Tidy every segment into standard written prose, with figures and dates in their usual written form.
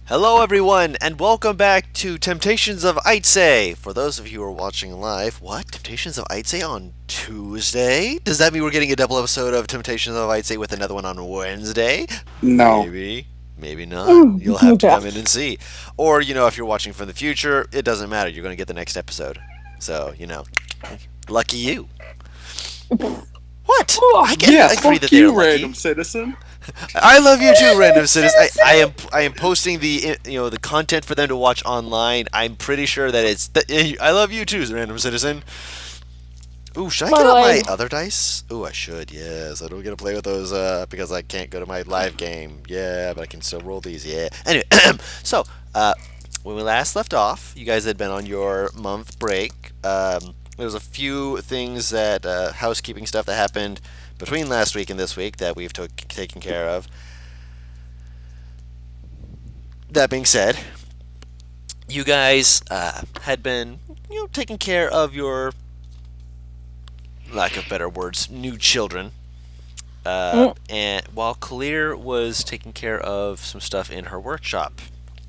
Hello, everyone, and welcome back to Temptations of Ait'seh. For those of you who are watching live, what? Temptations of Ait'seh on Tuesday? Does that mean we're getting a double episode of Temptations of Ait'seh with another one on Wednesday? No. Maybe. Maybe not. You'll have to Yeah. come in and see. Or, if you're watching from the future, it doesn't matter. You're going to get the next episode. So, lucky you. What? I can Yeah, agree that fuck they're you, lucky. random citizen. I love you too, random citizen. I am posting the content for them to watch online. I'm pretty sure that I love you too, random citizen. Ooh, should I By get the out way, my other dice? Ooh, I should. Yes, I don't get to play with those because I can't go to my live game. Yeah, but I can still roll these. Yeah. Anyway, so when we last left off, you guys had been on your month break. There was a few things that housekeeping stuff that happened between last week and this week that we've taken care of. That being said, you guys had been, taking care of your, lack of better words, new children. And while Kalir was taking care of some stuff in her workshop,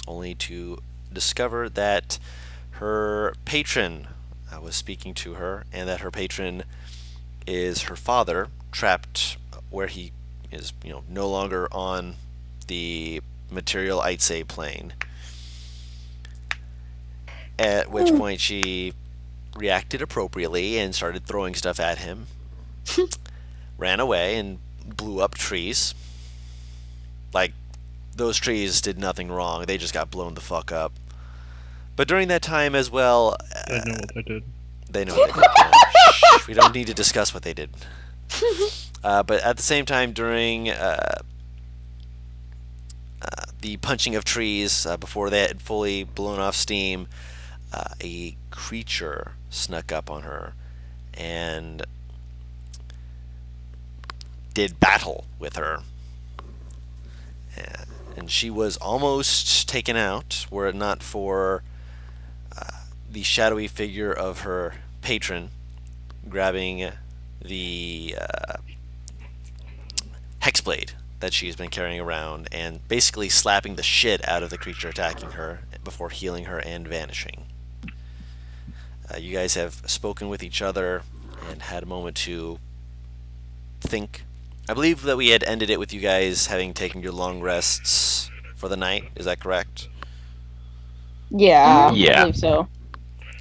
only to discover that her patron was speaking to her, and that her patron is her father, trapped where he is, no longer on the material Ait'seh plane. At which point she reacted appropriately and started throwing stuff at him, ran away, and blew up trees. Like, those trees did nothing wrong, they just got blown the fuck up. But during that time as well, They know what they did. they know what they did. Shh, we don't need to discuss what they did. But at the same time, during the punching of trees, before they had fully blown off steam, a creature snuck up on her and did battle with her. And she was almost taken out, were it not for the shadowy figure of her patron grabbing the hexblade that she's been carrying around and basically slapping the shit out of the creature attacking her before healing her and vanishing. You guys have spoken with each other and had a moment to think. I believe that we had ended it with you guys having taken your long rests for the night. Is that correct? yeah, I Yeah. believe so.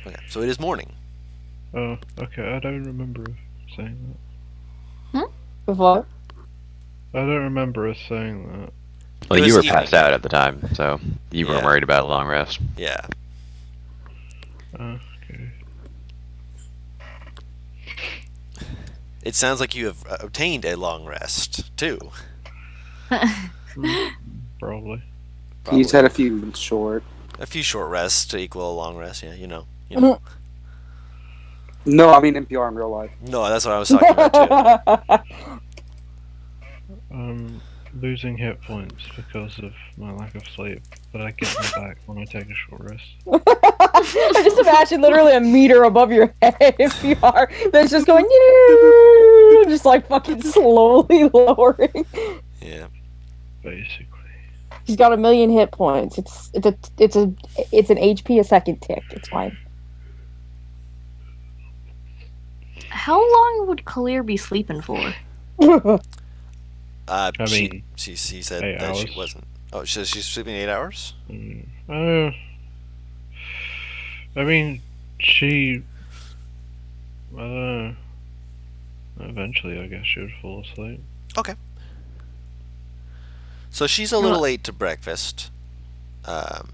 Okay, so it is morning. Oh, okay. I don't remember saying Before. that. I don't remember us saying that. Well, Well, you was were evening. passed out at the time, so you weren't Yeah. worried about a long rest. Yeah. Okay. It sounds like you have obtained a long rest, too. Probably. He's had a few short. A few short rests to equal a long rest, yeah, you know. No, I mean NPR in real life. No, that's what I was talking about, too. Losing hit points because of my lack of sleep, but I get them back when I take a short rest. I just imagine literally a meter above your head if you are. That's just going, just like fucking slowly lowering. Yeah. Basically. He's got 1,000,000 hit points. It's an HP a second tick. It's fine. How long would Kalir be sleeping for? I mean, she said 8 that she hours. wasn't. Oh, she's sleeping 8 hours? I mean, she. I don't know. Eventually, I guess she would fall asleep. Okay. So she's a little late to breakfast. Um,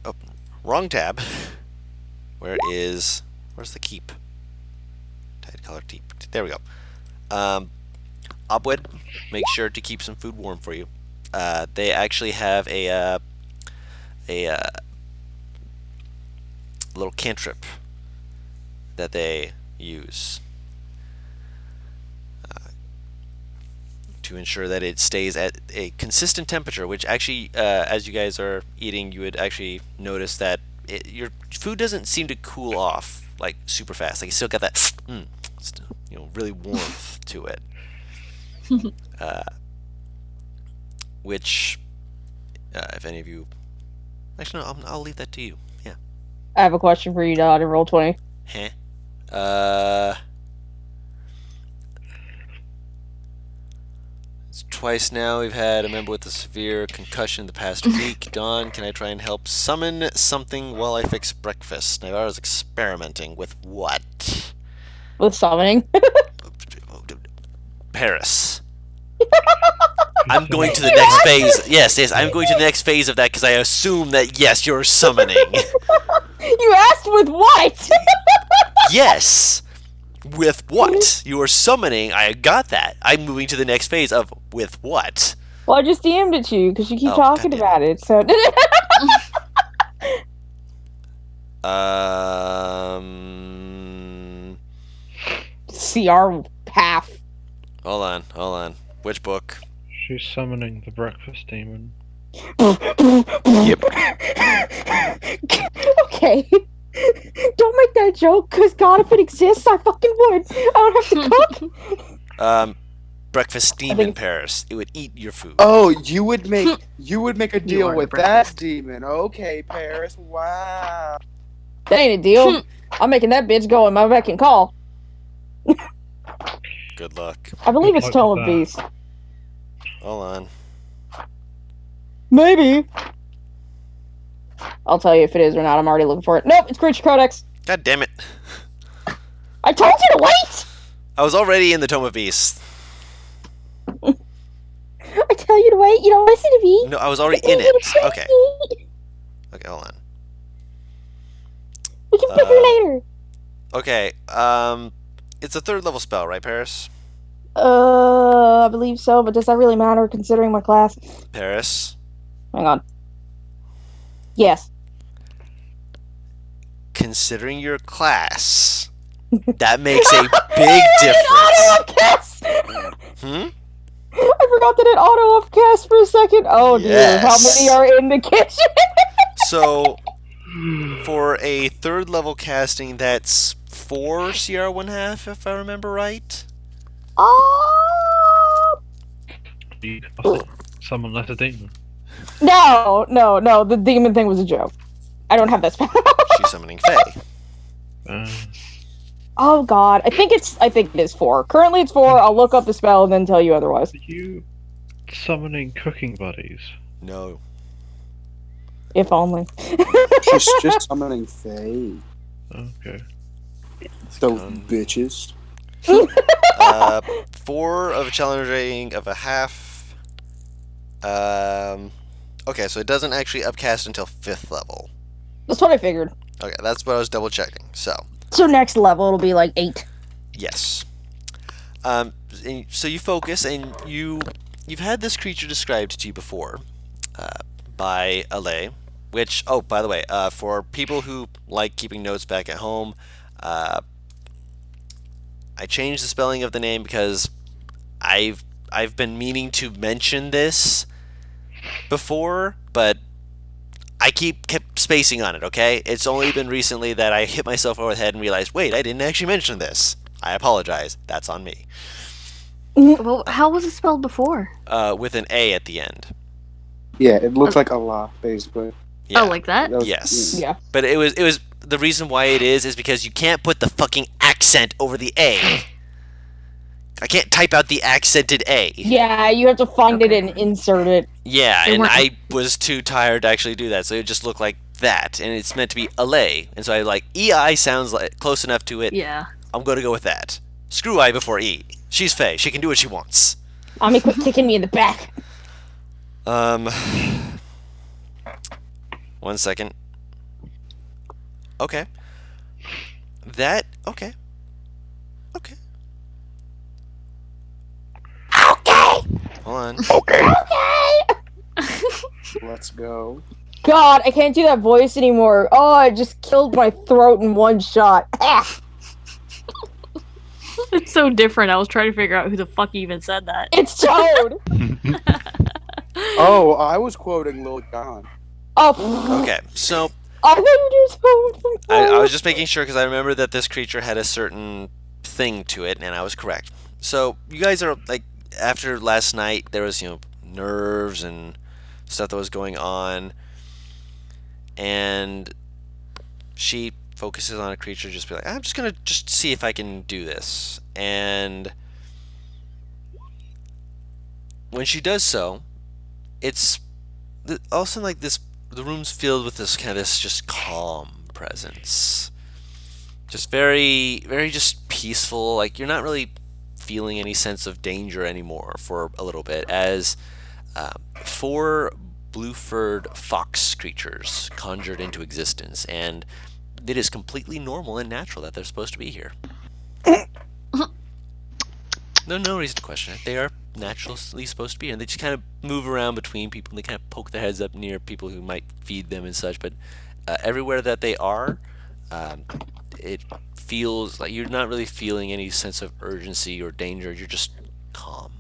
oh, wrong tab. Where's the keep? Tide color keep. There we go. Obwed, make sure to keep some food warm for you. They actually have a little cantrip that they use to ensure that it stays at a consistent temperature, which actually, as you guys are eating, you would actually notice that your food doesn't seem to cool off like super fast. Like you still got that, really warmth to it. uh, which, if any of you, actually no, I'll leave that to you. Yeah. I have a question for you, Dot, in roll 20. Huh? It's twice now we've had a member with a severe concussion the past week. Dawn, can I try and help summon something while I fix breakfast? Now I was experimenting with what? With summoning. Paris. I'm going to the next phase. Yes, I'm going to the next phase of that because I assume that, yes, you're summoning. You asked with what? Yes. With what? You are summoning. I got that. I'm moving to the next phase of with what? Well, I just DM'd it to you because you keep Oh, talking goddamn. about it, so... CR path. Hold on. Which book? She's summoning the breakfast demon. Yep. Okay. Don't make that joke, because God, if it exists, I fucking would. I don't have to cook. Breakfast demon Paris. It would eat your food. Oh, you would make a deal are with the that breakfast. demon. Okay, Paris. Wow. That ain't a deal. I'm making that bitch go in my beck and call. Good luck. I believe Good it's luck Tome with of that. Beast. Hold on. Maybe. I'll tell you if it is or not. I'm already looking for it. Nope, it's Creature Codex. God damn it. I told you to wait! I was already in the Tome of Beasts. I tell you to wait, you don't listen to me. No, I was already in it. Okay. Okay, hold on. We can pick her later. Okay, it's a 3rd level spell, right, Paris? I believe so, but does that really matter considering my class? Paris? Hang on. Yes. Considering your class, that makes a big difference. Hmm? I forgot that it auto upcast for a second. Oh dear, how Yes. many are in the kitchen? So, for a 3rd level casting, that's 4 CR 1/2, if I remember right. You cast it. Summon less a demon. No, the demon thing was a joke. I don't have that spell. She's summoning Fae. Oh god, I think it is 4. Currently it's 4. I'll look up the spell and then tell you otherwise. Are you summoning cooking buddies? No. If only. She's just summoning Faye. Okay. Those bitches. 4 of a challenge rating of a half. Okay, so it doesn't actually upcast until 5th level. That's what I figured. Okay, that's what I was double checking. So, Next level it'll be like 8. yes. And so you focus, and you've had this creature described to you before by Ait'seh, which, oh, by the way, for people who like keeping notes back at home, I changed the spelling of the name because I've been meaning to mention this before, but I kept spacing on it, okay? It's only been recently that I hit myself over the head and realized, wait, I didn't actually mention this. I apologize. That's on me. Well, how was it spelled before? With an A at the end. Yeah, it looks like Allah, basically. Yeah. Oh, like that? That was- Yes. Yeah. But it was the reason why it is because you can't put the fucking accent over the A. I can't type out the accented A. Yeah, you have to find it Okay. and insert it. Yeah, They and weren't- I was too tired to actually do that, so it just looked like that, and it's meant to be Ait'seh, and so I like EI sounds like close enough to it. Yeah. I'm gonna go with that. Screw I before E. She's Faye. She can do what she wants. Ami, quit kicking me in the back. 1 second. Okay. Okay. Okay. Okay. Hold on. Let's go. God, I can't do that voice anymore. Oh, I just killed my throat in one shot. Ah, It's so different. I was trying to figure out who the fuck even said that. it's Toad. Oh, I was quoting Lil Jon. Oh, Okay, so I thought you were Toad from I was just making sure because I remember that this creature had a certain thing to it, and I was correct. So you guys are like, after last night, there was nerves and stuff that was going on, and she focuses on a creature, just be like, I'm just gonna just see if I can do this. And when she does so, it's all of a sudden like this. The room's filled with this kind of this just calm presence, just very, very just peaceful. Like you're not really feeling any sense of danger anymore for a little bit, as four blue-furred fox creatures conjured into existence, and it is completely normal and natural that they're supposed to be here. No reason to question it. They are naturally supposed to be here, and they just kind of move around between people, and they kind of poke their heads up near people who might feed them and such. But everywhere that they are, it feels like you're not really feeling any sense of urgency or danger. You're just calm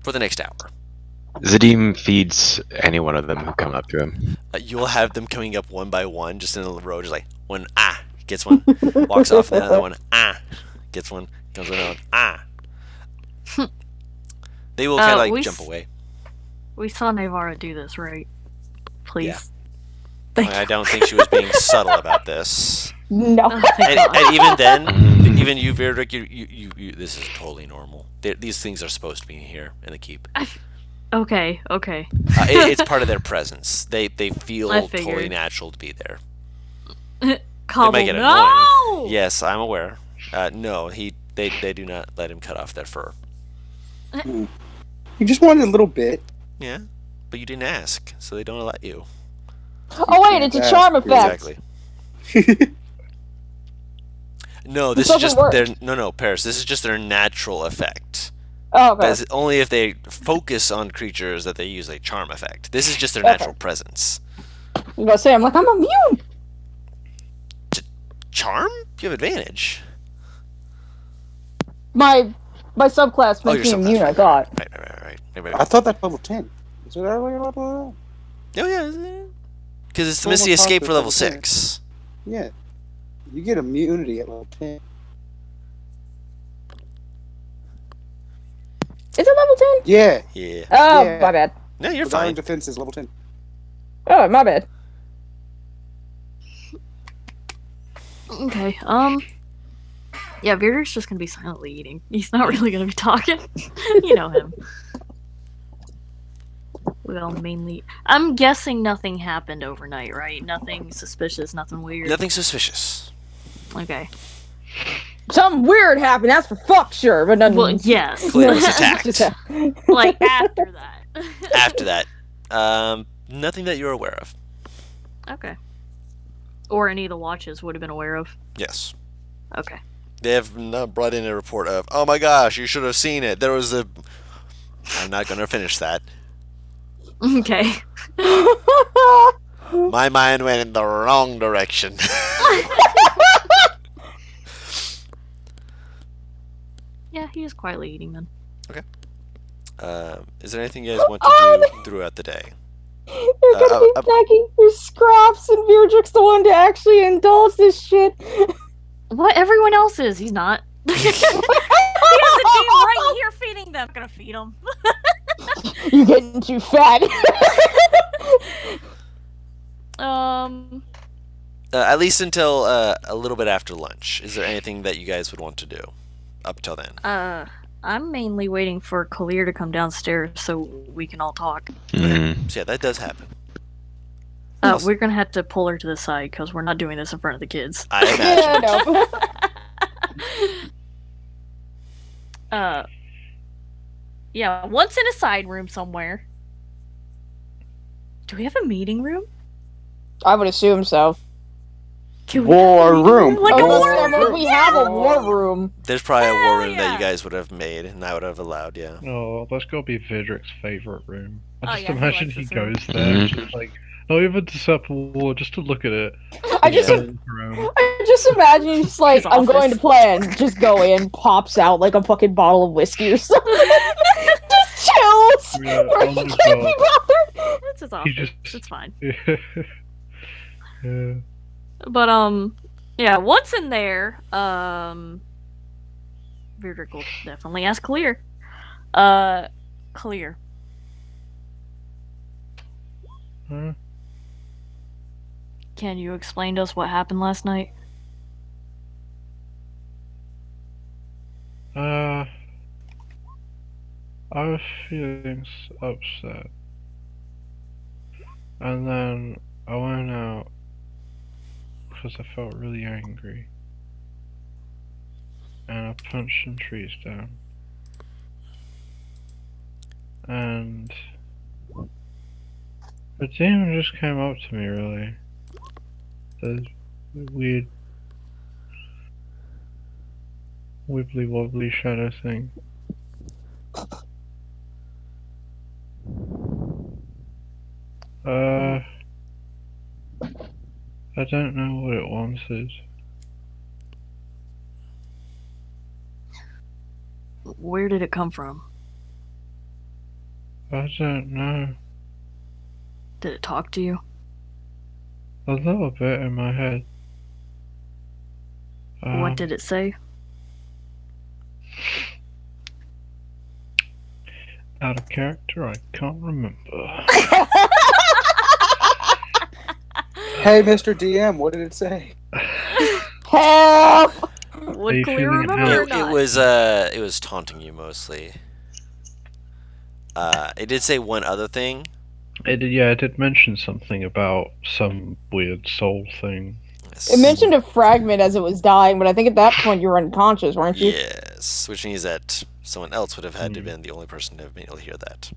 for the next hour. Zadim feeds any one of them who come up to him. You'll have them coming up one by one, just in a row, just like one gets one, walks off, and then another one gets one, comes another one They will kind of like jump away. We saw Navarra do this, right? Please. Yeah. I don't think she was being subtle about this. No. And even then, even you, Virdrick, you this is totally normal. These things are supposed to be here in the keep. Okay. It's part of their presence. They feel I totally figured. natural to be there. Cobble, They might get no! annoying. Yes, I'm aware. No, they do not let him cut off their fur. You just wanted a little bit. Yeah, but you didn't ask, so they don't let you. Oh wait, it's a charm effect. Exactly. No, this is doesn't just work. no, Paris. This is just their natural effect. Oh, okay. That's only if they focus on creatures that they use a charm effect. This is just their natural presence. I'm gonna say, I'm immune. Charm? You have advantage. My subclass Oh, makes your me subclass, immune, I right. thought. Right. I thought that's level 10. Is it earlier level? Oh yeah, because it's the Well, Misty we'll Escape talk for about level level 10. 6. Yeah. You get immunity at level 10. Is it level 10? Yeah. Yeah. Oh, Yeah. my bad. No, you're Divine fine. defense is level 10. Oh, my bad. Okay, yeah, Veer's just gonna be silently eating. He's not really gonna be talking. You know him. Well, mainly... I'm guessing nothing happened overnight, right? Nothing suspicious, nothing weird. Nothing suspicious. Okay. Something weird happened, that's for fuck sure, but nothing. Well, yes. Claire was attacked. Like, after that. After that, nothing that you're aware of. Okay. Or any of the watches would have been aware of. Yes. Okay. They have not brought in a report of, oh my gosh, you should have seen it. There was a... I'm not going to finish that. Okay. My mind went in the wrong direction. Yeah, he is quietly eating then. Is there anything you guys want to do throughout the day? They're gonna be begging for scraps, and Virdrick's the one to actually indulge this shit. What? Everyone else is. He's not. He has a team right here feeding them. I'm gonna feed him. You're getting too fat. At least until a little bit after lunch. Is there anything that you guys would want to do up till then? I'm mainly waiting for Kalir to come downstairs so we can all talk. So yeah, that does happen. We're gonna have to pull her to the side because we're not doing this in front of the kids. I imagine. No. Yeah, once in a side room somewhere. Do we have a meeting room? I would assume so. Can we have a War meeting room. Like a Oh, war I mean, room? we have a war room. There's probably a war room that yeah. you guys would have made, and I would have allowed, yeah. Oh, that's gotta be Vidric's favorite room. Oh, I just yeah, he imagine likes he this room. goes there, just like, not even to set up a war, just to look at it. I just imagine just like, His I'm going to office. play and just go in, pops out like a fucking bottle of whiskey or something. Just chills. Yeah, Where oh he my can't be bothered. That's his office. just- It's fine. Yeah. But yeah, once in there, Virdrick will definitely ask Kalir. Clear. Huh? Can you explain to us what happened last night? I was feeling upset. And then I went out because I felt really angry. And I punched some trees down. And the demon just came up to me, really. The weird, wibbly wobbly shadow thing. I don't know what it wanted. Where did it come from? I don't know. Did it talk to you? A little bit in my head. What did it say? Out of character, I can't remember. Hey, Mr. DM, what did it say? Help! Are Would you Clear feeling remember or It not? was taunting you mostly. It did say one other thing. It did mention something about some weird soul thing. It mentioned a fragment as it was dying, but I think at that point you were unconscious, weren't you? Yes, which means that someone else would have had to have been the only person to have been able to hear that.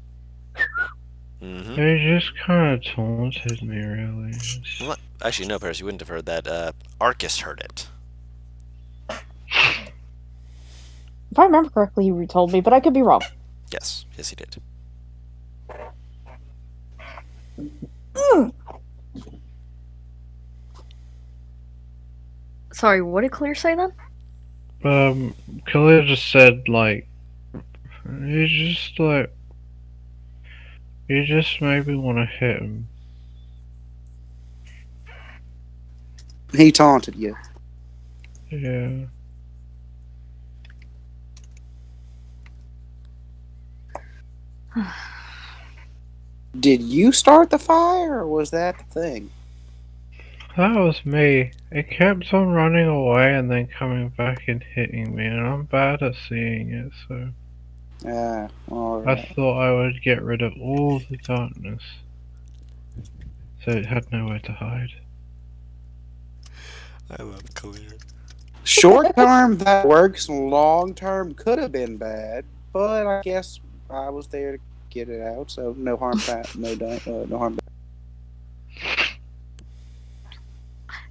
Mm-hmm. It just kind of taunted me, really. Well, actually, no, Paris, you wouldn't have heard that. Arcus heard it. If I remember correctly, you told me, but I could be wrong. Yes, he did. Sorry, what did Clear say then? Khalil just said, like, you just made me want to hit him. He taunted you. Yeah. Did you start the fire, or was that the thing? That was me. It kept on running away and then coming back and hitting me, and I'm bad at seeing it, so I Alright. thought I would get rid of all the darkness, so it had nowhere to hide. I love Clear. Short term, that works. Long term, could have been bad, but I guess I was there to get it out, so no harm, no harm.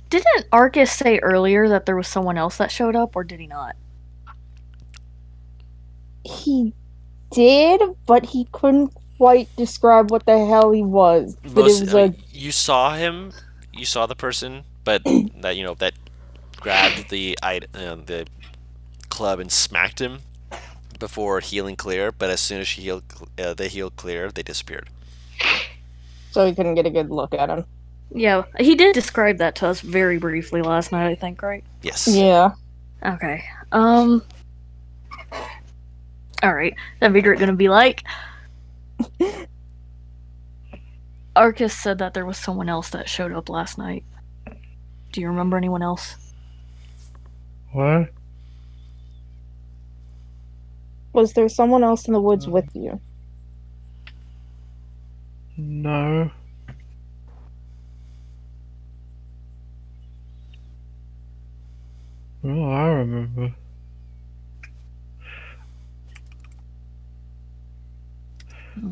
Didn't Arcus say earlier that there was someone else that showed up, or did he not? He did, but he couldn't quite describe what the hell he was. But it was you saw him, you saw the person, but that grabbed the club and smacked him before healing Clear. But as soon as they healed Clear, they disappeared. So he couldn't get a good look at him. Yeah, he did describe that to us very briefly last night, I think, right? Yes. Yeah. Okay. Alright. That Vigor gonna be like. Arcus said that there was someone else that showed up last night. Do you remember anyone else? What? Was there someone else in the woods with you? No. Oh, I remember.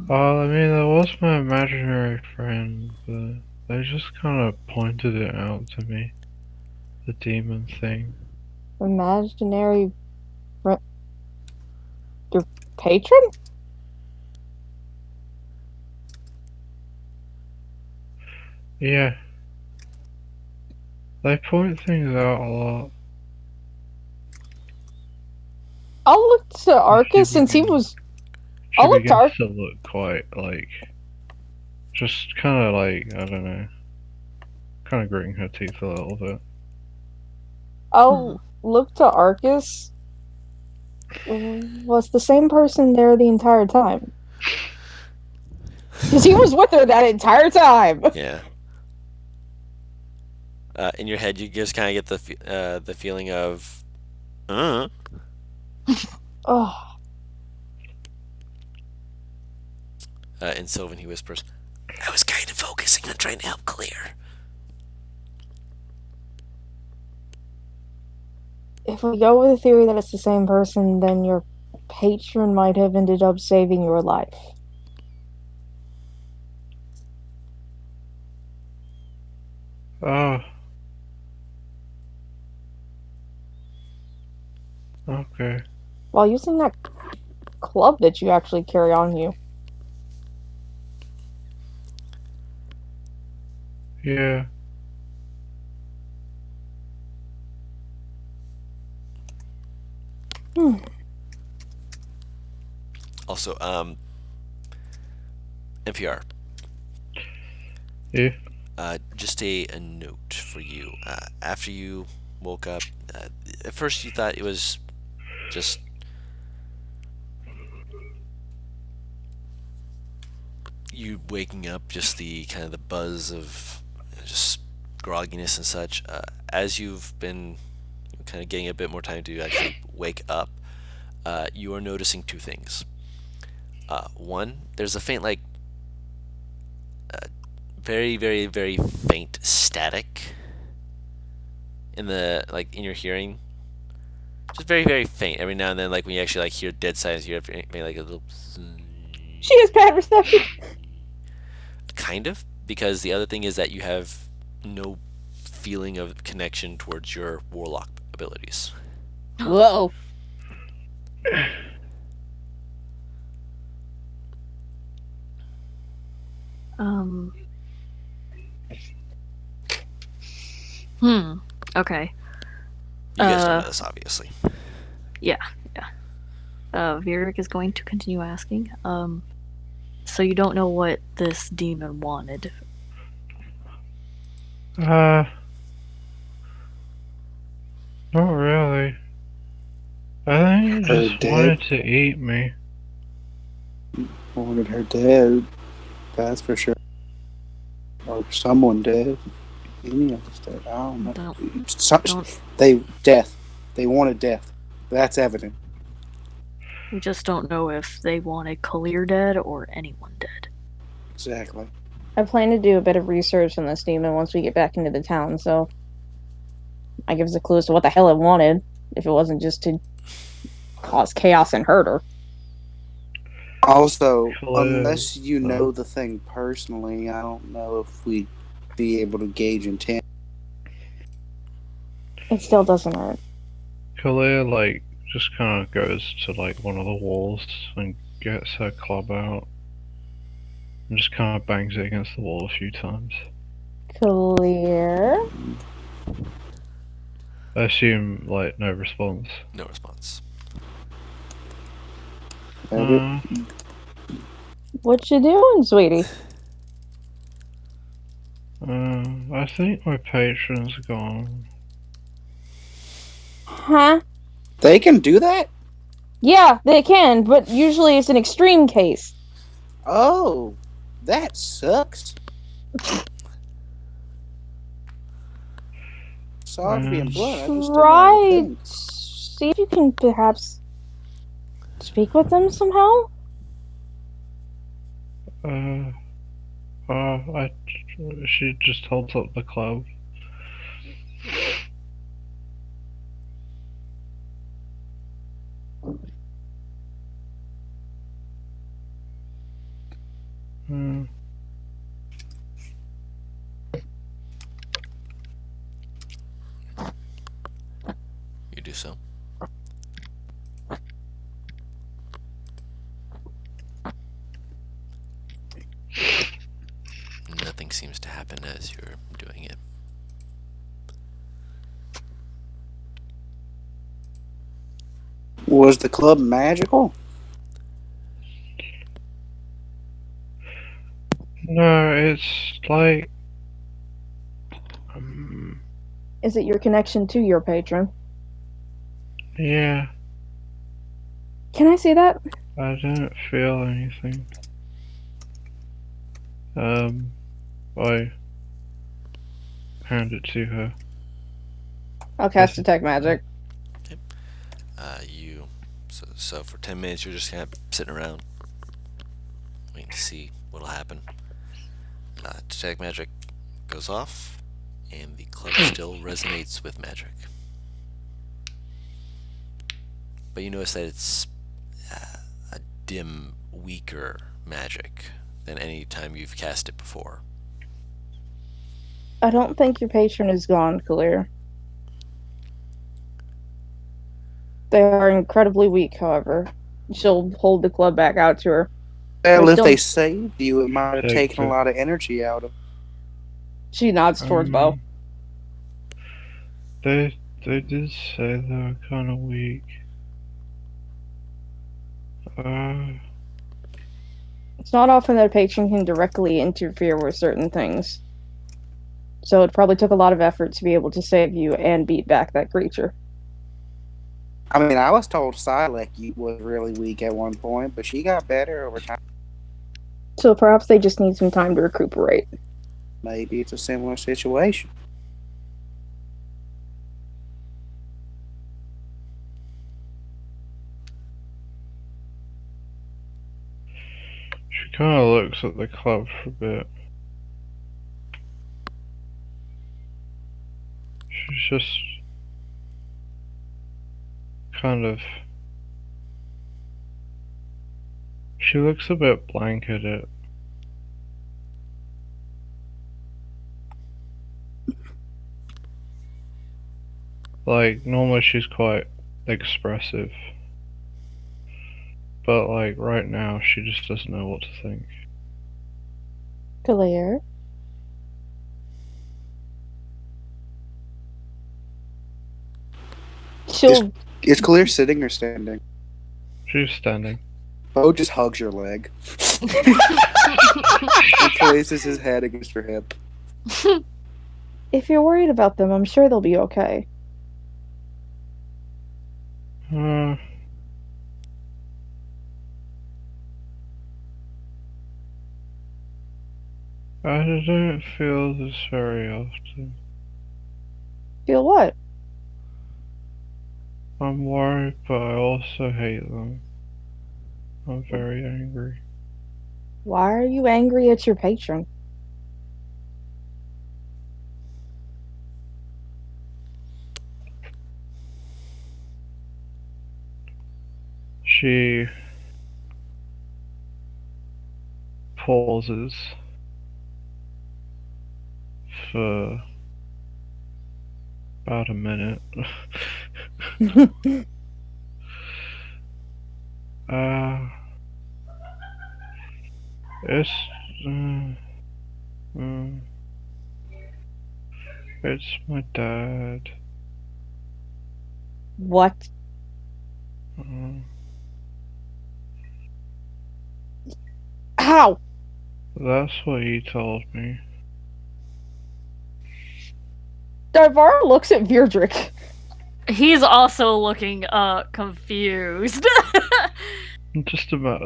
Well, I mean, there was my imaginary friend, but they just kind of pointed it out to me. The demon thing. Imaginary your patron? Yeah. They point things out a lot. I'll look to Arcus since he was. She I'll look to begins Arcus. to look quite, like, just kind of like, I don't know, kind of gritting her teeth a little bit. I'll look to Arcus Was the same person there the entire time? Because he was with her that entire time. Yeah. In your head, you just kind of get the feeling of, uh. Oh, In Sylvan, he whispers, "I was kind of focusing on trying to help Clear." if we go with the theory that it's the same person, then your patron might have ended up saving your life. Oh. Okay. While using that club that you actually carry on you. Yeah. Also, NPR. Yeah. Just a note for you. After you woke up, at first you thought it was just you waking up, just the kind of the buzz of just grogginess and such. As you've been kind of getting a bit more time to actually wake up, you are noticing two things. One, there's a faint, like, very, very, very faint static in the in your hearing. Just very, very faint. Every now and then, like when you actually like hear dead silence, you have maybe like a little. She has bad reception. Kind of, because the other thing is that you have no feeling of connection towards your warlock abilities. Whoa. Um. Okay. You guys don't know this, obviously. Yeah. Vieric is going to continue asking. So you don't know what this demon wanted? Not really. I think Her he just dead. wanted to eat me. Wanted her dead. That's for sure. Or someone dead. Any of us dead. I don't know. Death. They wanted death. That's evident. We just don't know if they wanted Kalir dead or anyone dead. Exactly. I plan to do a bit of research on this demon once we get back into the town, so I give us a clue as to what the hell it wanted, if it wasn't just to cause chaos and hurt her. Also, Hello. unless you know the thing personally, I don't know if we'd be able to gauge intent. It still doesn't hurt. Kalia, like, just kind of goes to, like, one of the walls and gets her club out. And just kind of bangs it against the wall a few times. Clear. I assume, like, no response. No response. What you doing, sweetie? I think my patron's gone. Huh? They can do that? Yeah, they can, but usually it's an extreme case. Oh, that sucks. Sorry for being blunt. I just didn't know Try the thing. see if you can perhaps speak with them somehow. She just holds up the club. You do so. Nothing seems to happen as you're doing it. Was the club magical? No, it's like... Is it your connection to your patron? yeah. Can I see that? I didn't feel anything. I hand it to her. I'll cast Detect Magic. You. So for 10 minutes, you're just kind of sitting around, waiting to see what'll happen. Detect magic goes off, and the club still resonates with magic. But you notice that it's a dim, weaker magic than any time you've cast it before. I don't think your patron is gone, Kalir. They are incredibly weak, however. She'll hold the club back out to her. Well, They're if still... they saved you, it might have Take taken a it. lot of energy out of. She nods towards Bo. They did say they were kind of weak. It's not often that a patron can directly interfere with certain things. So it probably took a lot of effort to be able to save you and beat back that creature. I mean, I was told Silek was really weak at one point, but she got better over time. So perhaps they just need some time to recuperate. Maybe it's a similar situation. She kind of looks at the club for a bit. She's just kind of. She looks a bit blank at it. Like, normally she's quite expressive. But, like, right now she just doesn't know what to think. Kalir? She'll... Is Clear sitting or standing? She's standing. Bo just hugs your leg and places his head against your hip. If you're worried about them, I'm sure they'll be okay. I don't feel this very often. Feel what? I'm worried, but I also hate them. I'm very angry. Why are you angry at your patron? She pauses for about a minute. It's it's my dad. What? How? That's what he told me. Darvara looks at Virdrick. He's also looking confused.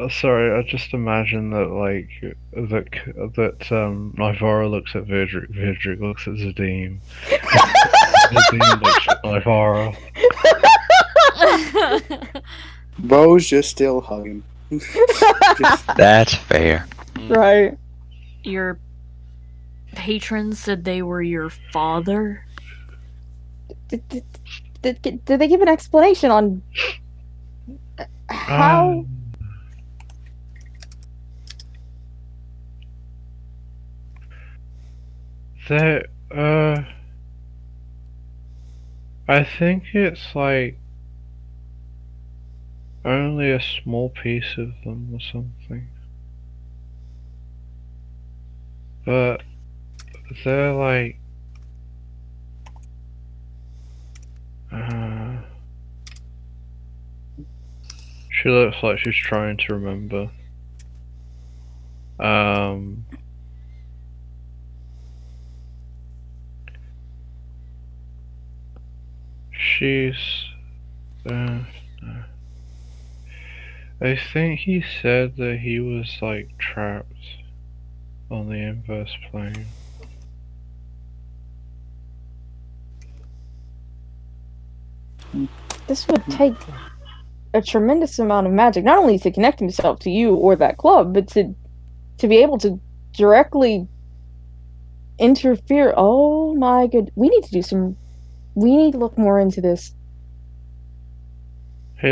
Sorry, I just imagine that that Nivara looks at Vidric, Vidric looks at Zadim, Zadim looks at Nivara. Bo's just still hugging. That's fair. Right. Your patron said they were your father? Did they give an explanation on how? That I think it's like only a small piece of them or something. But they're like she looks like she's trying to remember. She's I think he said that he was like trapped on the inverse plane. This would take a tremendous amount of magic, not only to connect himself to you or that club, but to be able to directly interfere. Oh my good. We need to do some. We need to look more into this. He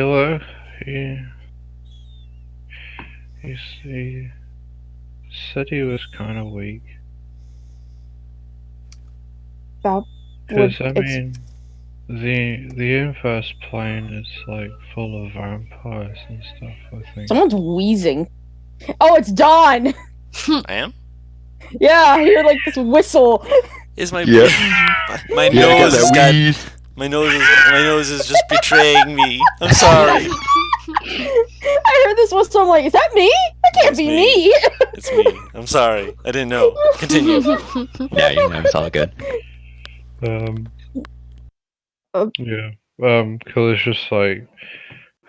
he said he was kind of weak. About Because would it's the inverse plane is like full of vampires and stuff. I think. someone's wheezing. Oh, it's Dawn. I am. Yeah, I hear like this whistle. Is my Yep. my Yeah, I got nose has that got wheeze. my nose is just betraying me. I'm sorry. I heard this whistle. I'm like, is that me? That can't It's be me. me. It's me. I'm sorry. I didn't know. Continue. Yeah, you know, it's all good. Yeah. Cause it's just like,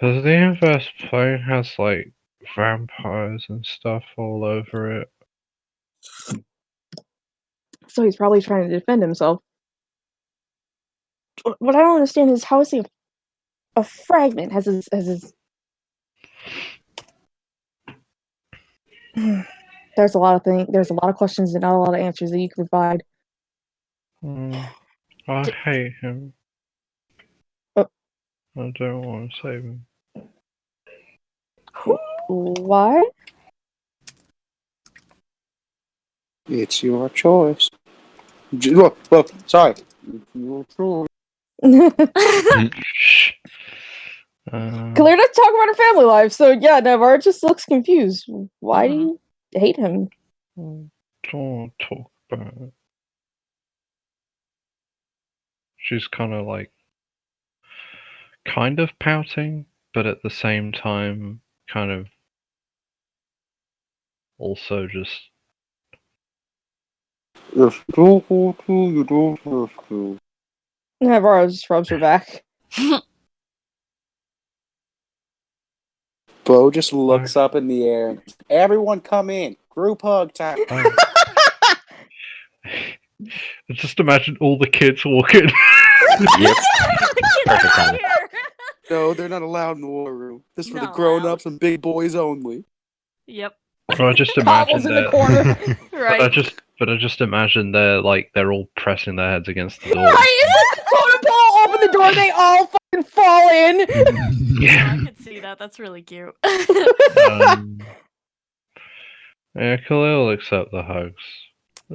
cause the inverse plane has like vampires and stuff all over it. So he's probably trying to defend himself. What I don't understand is how is he a fragment has his there's a lot of things, there's a lot of questions and not a lot of answers that you can provide. I hate him. Uh, I don't want to save him. Why? It's your choice. Well, sorry. It's your choice. Shh. Claire doesn't talk about her family life, so yeah, Navarre just looks confused. Why do you hate him? Don't talk about it. She's kind of pouting, but at the same time, kind of also just. If you don't want to, you don't have to. Navarre just rubs her back. Bo just looks up in the air and everyone come in. Group hug time. Just imagine all the kids walking. Yep. Perfect timing. No, they're not allowed in the war room. This is for the Not grown-ups and big boys only. Yep. I just Cobbles imagine in the corner. Right. But I just imagine they're all pressing their heads against the door. Right, it's like the totem pole, open the door, they all fucking fall in. Yeah, I could see that. That's really cute. Yeah, Khalil accept the hugs.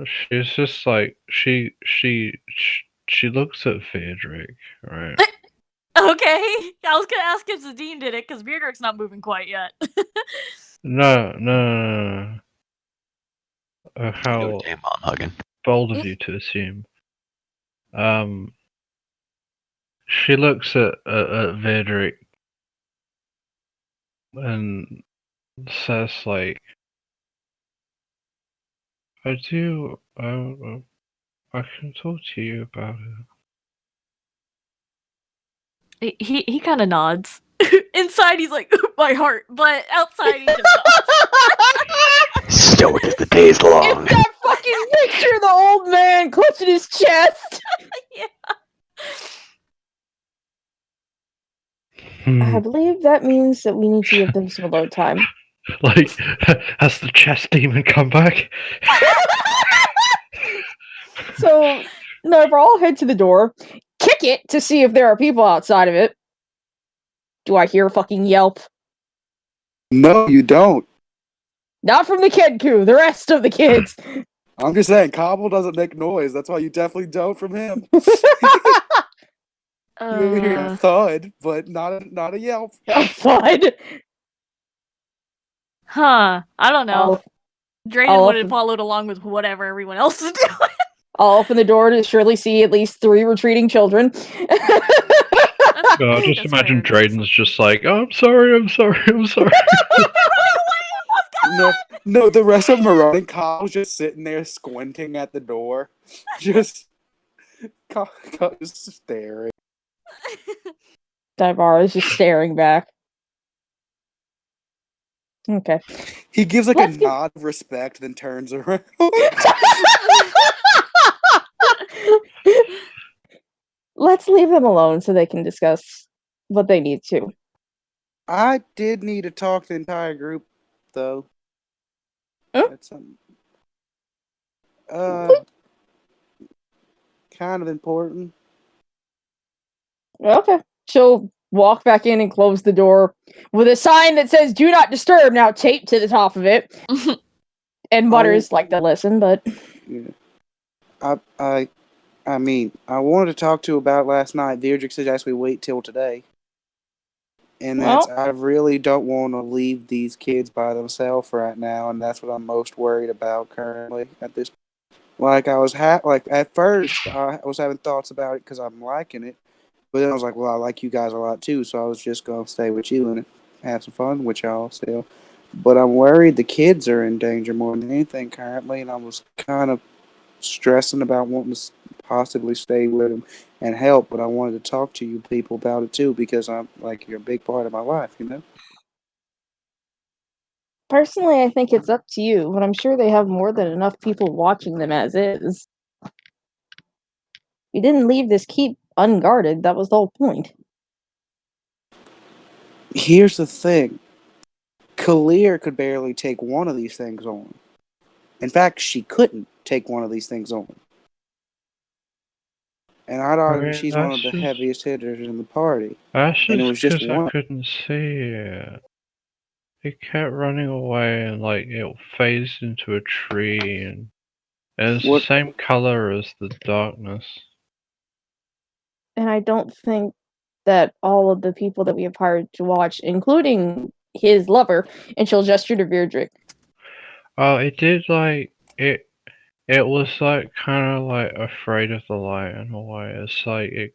She's just like she looks at Friedrich, right? Okay. I was gonna ask if Zadine did it because Beardrick's not moving quite yet. No. Yo, How damn mom hugging. bold of you to assume. She looks at Friedrich and says like, I can talk to you about it. He kind of nods. Inside, he's like, my heart, but outside, he just nods. Stoic as the day's long. It's that fucking picture of the old man clutching his chest. Yeah. I believe that means that we need to give them some alone time. Like, has the chess demon come back? So, Navarre, I'll head to the door, kick it to see if there are people outside of it. Do I hear a fucking yelp? No, you don't. Not from the kid coup, the rest of the kids. I'm just saying, Cobble doesn't make noise. That's why you definitely don't from him. You hear a thud, but not a yelp. A thud. Huh. I don't know. Drayden I'll would have open- followed along with whatever everyone else is doing. I'll open the door to surely see at least 3 retreating children. Just imagine Drayden's just like, oh, I'm sorry. No, the rest of them are running. Cobble's just sitting there squinting at the door. Just staring. Navarre is just staring back. Okay. He gives like Let's a give- nod of respect, then turns around. Let's leave them alone so they can discuss what they need to. I did need to talk to the entire group, though. Huh? That's something. Kind of important. Okay. She'll walk back in and close the door with a sign that says "Do not disturb" now taped to the top of it, and mutters like to listen, but Yeah. I mean, I wanted to talk to you about last night. Deirdre suggests we wait till today. And that's, well, I really don't want to leave these kids by themselves right now, and that's what I'm most worried about currently at this. Like I was like at first I was having thoughts about it because I'm liking it, but then I was like, well, I like you guys a lot too, so I was just gonna stay with you and have some fun with y'all still. But I'm worried the kids are in danger more than anything currently, and I was kind of stressing about wanting to possibly stay with them and help, but I wanted to talk to you people about it too because I'm like you're a big part of my life, you know. personally, I think it's up to you, but I'm sure they have more than enough people watching them as is. You didn't leave this keep unguarded, that was the whole point. Here's the thing. Kalir could barely take one of these things on. In fact, she couldn't take one of these things on. And I'd I argue mean, she's one of the heaviest hitters in the party. that's And it just was just because I one. couldn't see it. It kept running away and like it phased into a tree and it's the What same color as the darkness. And I don't think that all of the people that we have hired to watch, including his lover, and she'll gesture to Virdrick. Oh, it did like it. It was like kind of like afraid of the light in a way. It's like it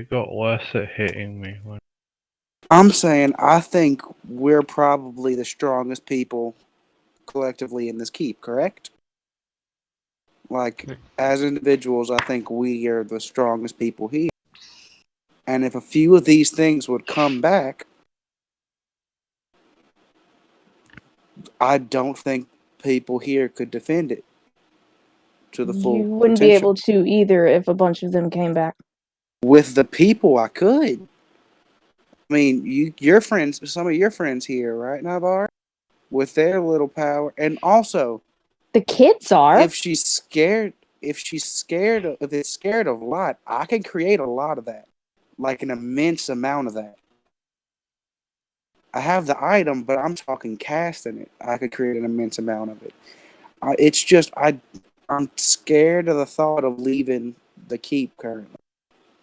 got worse at hitting me when. I'm saying, I think we're probably the strongest people collectively in this keep, correct? Like, as individuals, I think we are the strongest people here. And if a few of these things would come back, I don't think people here could defend it to the You full wouldn't be potential. able to either if a bunch of them came back. With the people, I could. I mean, your friends, some of your friends here, right, Navar, with their little power, and also The kids are. if she's scared, if it's scared of light, I can create a lot of that, like an immense amount of that. I have the item, but I'm talking casting it. I could create an immense amount of it. It's just I'm scared of the thought of leaving the keep currently.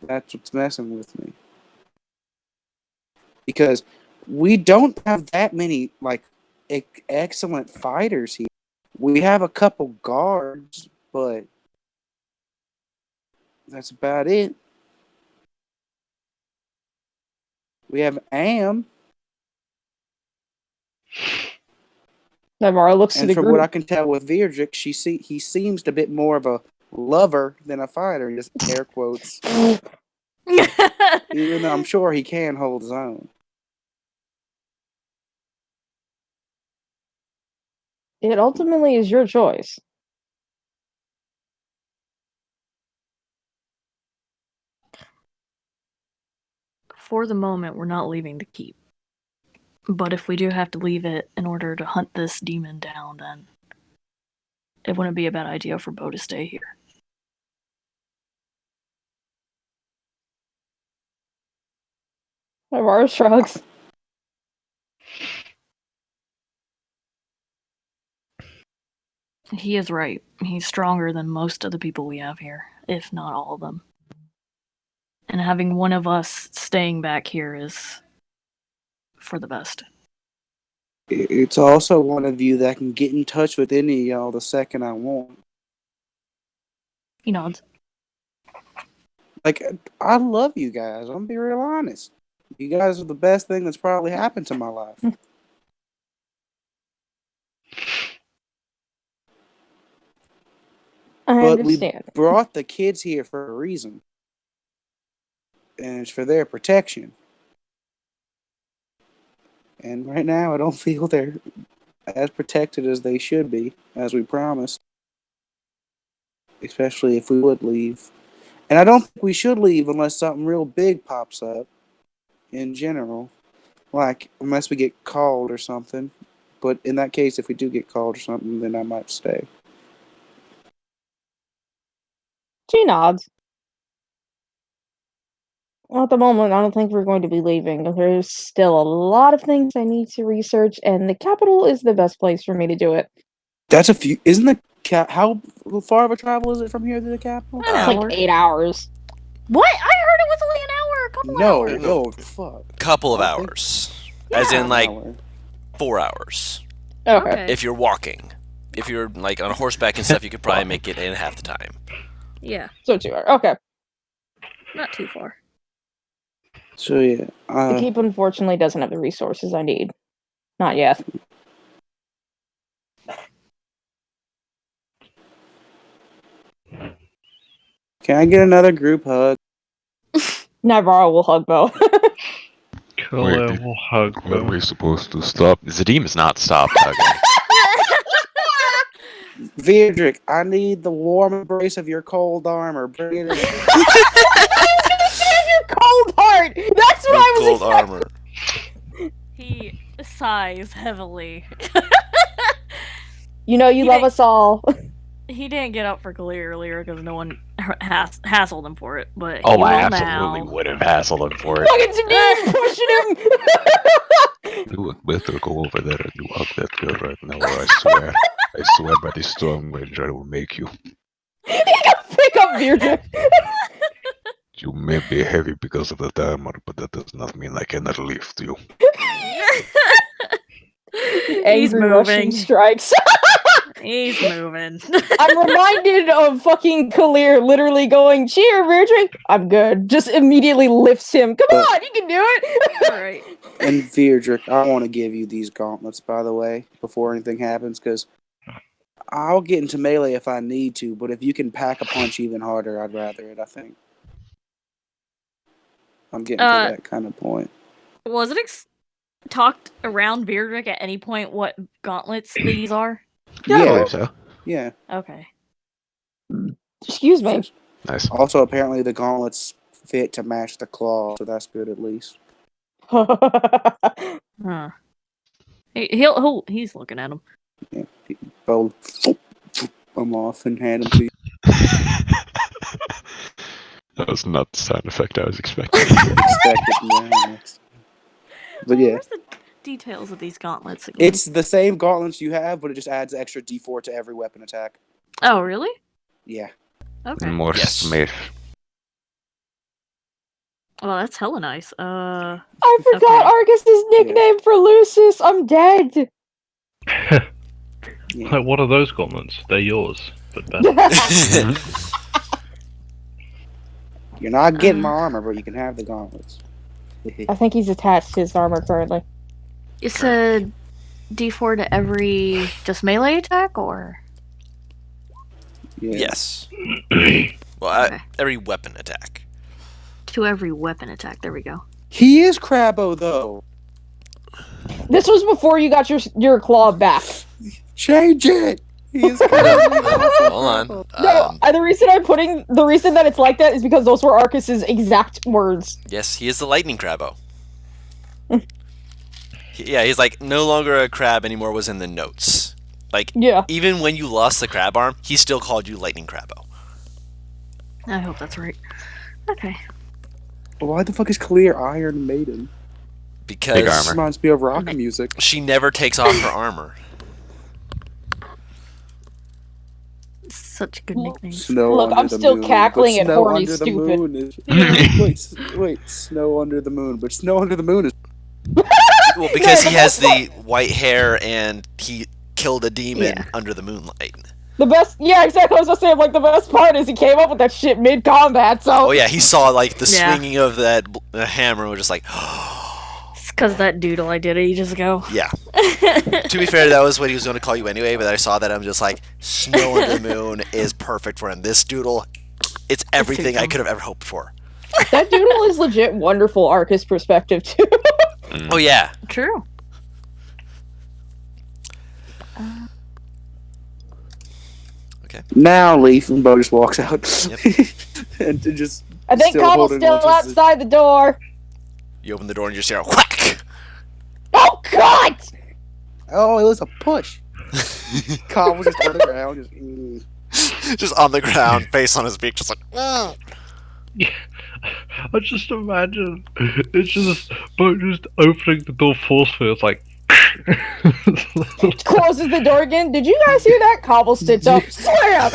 That's what's messing with me. Because we don't have that many like excellent fighters here. We have a couple guards, but that's about it. We have Am, Navarro looks to and the from what group. I can tell with Virdrick, he seems a bit more of a lover than a fighter. Just air quotes. Even though I'm sure he can hold his own. It ultimately is your choice. For the moment, we're not leaving the keep. But if we do have to leave it in order to hunt this demon down, then it wouldn't be a bad idea for Bo to stay here. Navarro shrugs. He is right. He's stronger than most of the people we have here, if not all of them. And having one of us staying back here is for the best. It's also one of you that can get in touch with any of y'all the second I want. He nods. Like, I love you guys. I'm gonna be real honest. You guys are the best thing that's probably happened to my life. I But we understand. brought the kids here for a reason, and it's for their protection. And right now, I don't feel they're as protected as they should be, as we promised. Especially if we would leave. And I don't think we should leave unless something real big pops up, in general. Like, unless we get called or something. But in that case, if we do get called or something, then I might stay. She nods. Well, at the moment, I don't think we're going to be leaving. There's still a lot of things I need to research, and the capital is the best place for me to do it. That's a few. Isn't the how far of a travel is it from here to the capital? An It's hour. like 8 hours. What? I heard it was only an hour. A couple No, hours. no, fuck. Couple of I think- hours. As in, An like, hour. 4 hours. Okay. If you're walking. If you're, like, on horseback and stuff, you could probably make it in half the time. Yeah, So 2 hours. Okay. not too far. So yeah, The keep, unfortunately, doesn't have the resources I need. Not yet. can I get another group hug? Navarro will hug Bo. Khalil Wait, will hug What are them. we supposed to stop? Zadim has not stopped hugging. Virdrick, I need the warm embrace of your cold armor. Bring it in. Your cold heart! That's what I was Gold expecting! armor. He sighs heavily. You know you He love didn't- us all. He didn't get up for Glee earlier because no one hassled him for it, but he Oh, will I absolutely now. would have hassled him for it. Fucking Janine pushing him! You would better go over there and you hug that girl right now, or I swear. I swear by the storm wage I will make you. He can pick up Beardrick. You may be heavy because of that armor, but that does not mean I cannot lift you. He's Angry Russian moving. strikes. He's moving. I'm reminded of fucking Kalir literally going, cheer, Beardrick. I'm good. Just immediately lifts him. Come on, you can do it. Alright. And Virdrick, I want to give you these gauntlets, by the way, before anything happens, because I'll get into melee if I need to, but if you can pack a punch even harder, I'd rather it, I think. I'm getting to that kind of point. Was it talked around Beardrick at any point what gauntlets these are? I Yeah, believe so. yeah. Okay. Excuse me. Nice. Also, apparently the gauntlets fit to match the claw, so that's good at least. Huh. He's looking at him. Yeah. Both I'm off and hand them to you. That was not the sound effect I was expecting. But yeah, Where's the details of these gauntlets again? it's the same gauntlets you have, but it just adds extra D4 to every weapon attack. Oh, really? Yeah. Okay. More Yes. Smith. Well, that's hella nice. I forgot Okay. Argus's nickname for Lucius. I'm dead. Yeah. Like, what are those gauntlets? They're yours, but better. You're not getting my armor, but you can have the gauntlets. I think he's attached to his armor currently. You said D4 to every just melee attack, or Yeah. Yes. Well, Okay. every weapon attack. to every weapon attack? There we go. He is Crabbo, though. This was before you got your claw back. Change it. He is Hold on. No, the reason that it's like that is because those were Arcus's exact words. Yes, he is the lightning crabbo. Yeah, he's like no longer a crab anymore. Was in the notes. Like Yeah. even when you lost the crab arm, he still called you lightning crabbo. I hope that's right. Okay. Why the fuck is Clear Iron Maiden? Because Big This armor. reminds me of rock music. she never takes off her armor. Such good nicknames. Snow Look, under I'm the still moon, cackling but at snow horny under the stupid. moon is... wait, snow under the moon, but snow under the moon is... Well, because he has the white hair and he killed a demon Yeah. under the moonlight. The best, yeah, exactly. I was just saying, like, the best part is he came up with that shit mid-combat, so... Oh yeah, he saw like the Yeah. swinging of that hammer and was just like, It's because that doodle I did ages ago. yeah. To be fair, that was what he was going to call you anyway, but I saw that I'm just like, Snow under the Moon is perfect for him. This doodle, it's everything I could have ever hoped for. That doodle is legit wonderful Arcus perspective, too. Oh yeah. True. Okay. Now Leaf and Bo just walks out. Yep. And just I think still Cobble's holding still onto his- outside the door. You open the door and you just hear a whack. Oh God! Oh, it was a push. Cobb was just on the ground, Just on the ground, face on his beak, just like. "Ah." I just imagine it's just Bo just opening the door forcefully. It's like. Closes the door again. Did you guys hear that? Cobble sits up. Slam!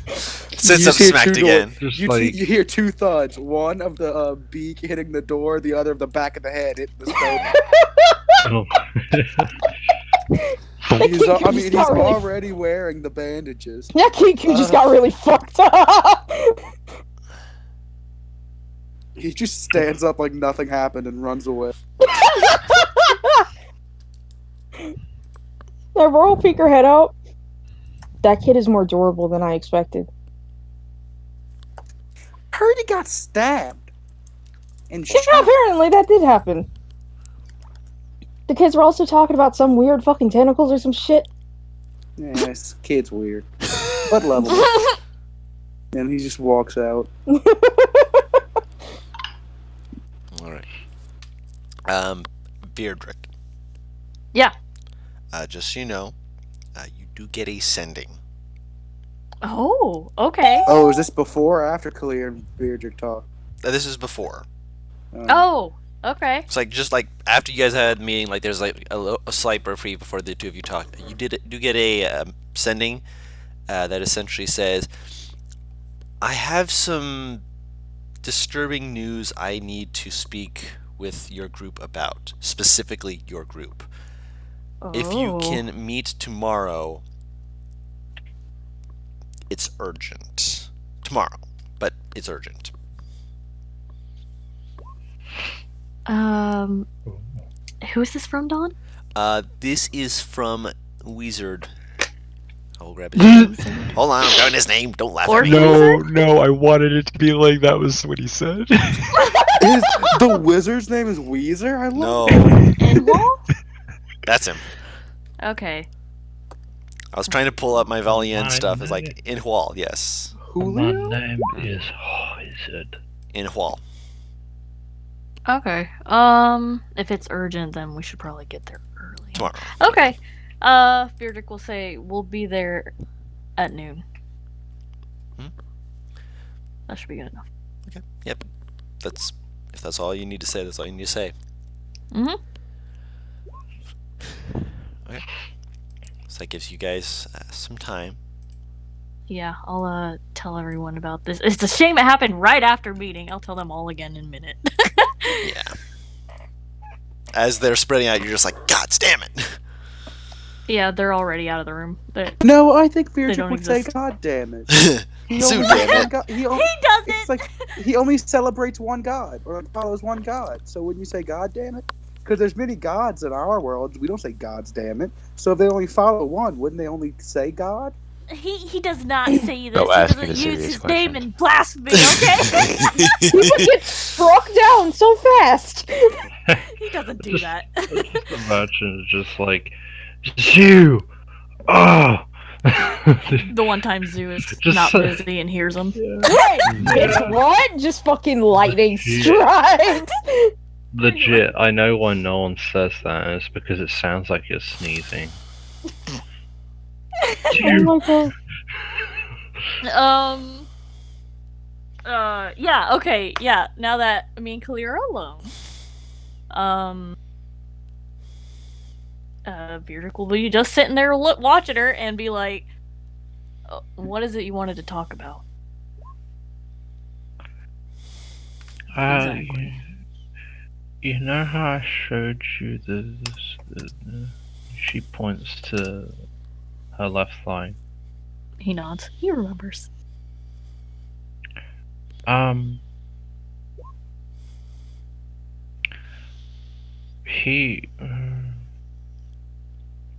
Sits You up just hear smacked two again. Just You, like you hear two thuds. One of the beak hitting the door, the other of the back of the head hitting the stone. oh. He's, Kiku just he's got really already wearing the bandages. That Kiku just got really fucked up. He just stands up like nothing happened and runs away. Now, Royal peek her head out. That kid is more adorable than I expected. Heard he got stabbed. And Yeah, shot. apparently that did happen. The kids were also talking about some weird fucking tentacles or some shit. Yeah, this kid's weird. But lovable. And he just walks out. All right. Beardrick. Yeah. Just so you know, you do get a sending. Oh, okay. Oh, is this before or after Kalia and Beardrick talk? This is before. Oh, okay. It's like just like after you guys had a meeting, like there's like a slight brief before the two of you talk. You do get a sending that essentially says, "I have some disturbing news I need to speak with your group about, specifically your group. If you Oh. can meet tomorrow, it's urgent. Tomorrow, but it's urgent." Who is this from, Don? This is from Wizard. I'll grab his name. Hold on, I'm grabbing his name. Don't laugh at me. No, I wanted it to be like that was what he said. The wizard's name is Weezer? I love No, Enwall? that's him. Okay. I was trying to pull up my Valiant My stuff. It's name. like Inhwal, yes. My Julio? name is Wizard. Inhwal. Okay. If it's urgent, then we should probably get there early. Tomorrow. Okay. Beardick will say we'll be there at noon. Hmm. That should be good enough. Okay. Yep. If that's all you need to say, that's all you need to say. Mm-hmm. Okay. So that gives you guys some time. Yeah, I'll tell everyone about this. It's a shame it happened right after meeting. I'll tell them all again in a minute. Yeah. As they're spreading out, you're just like, God damn it. Yeah, they're already out of the room. But No, I think They Beardrick don't would say, exist. God damn it. He Soon, only damn has it. one god. he doesn't. It's like he only celebrates one god or follows one god. So wouldn't you say God damn it? Because there's many gods in our world. We don't say God's damn it. So if they only follow one, wouldn't they only say God? He does not say this. Don't He ask me doesn't the use serious his name questions. in blasphemy, okay? People get struck down so fast. He doesn't do that. Just imagine it's just like, Zoo! Oh! The one time Zoo is Just not say- busy and hears him. Wait, bitch, what? Just fucking lightning strikes. Legit, I know why no one says that, and it's because it sounds like you're sneezing. Oh my god. Yeah, okay, yeah. Now that me and Khalil are alone, Beardick will be just sitting there watching her and be like, what is it you wanted to talk about? Exactly. You know how I showed you the she points to her left thigh. He nods. He remembers. He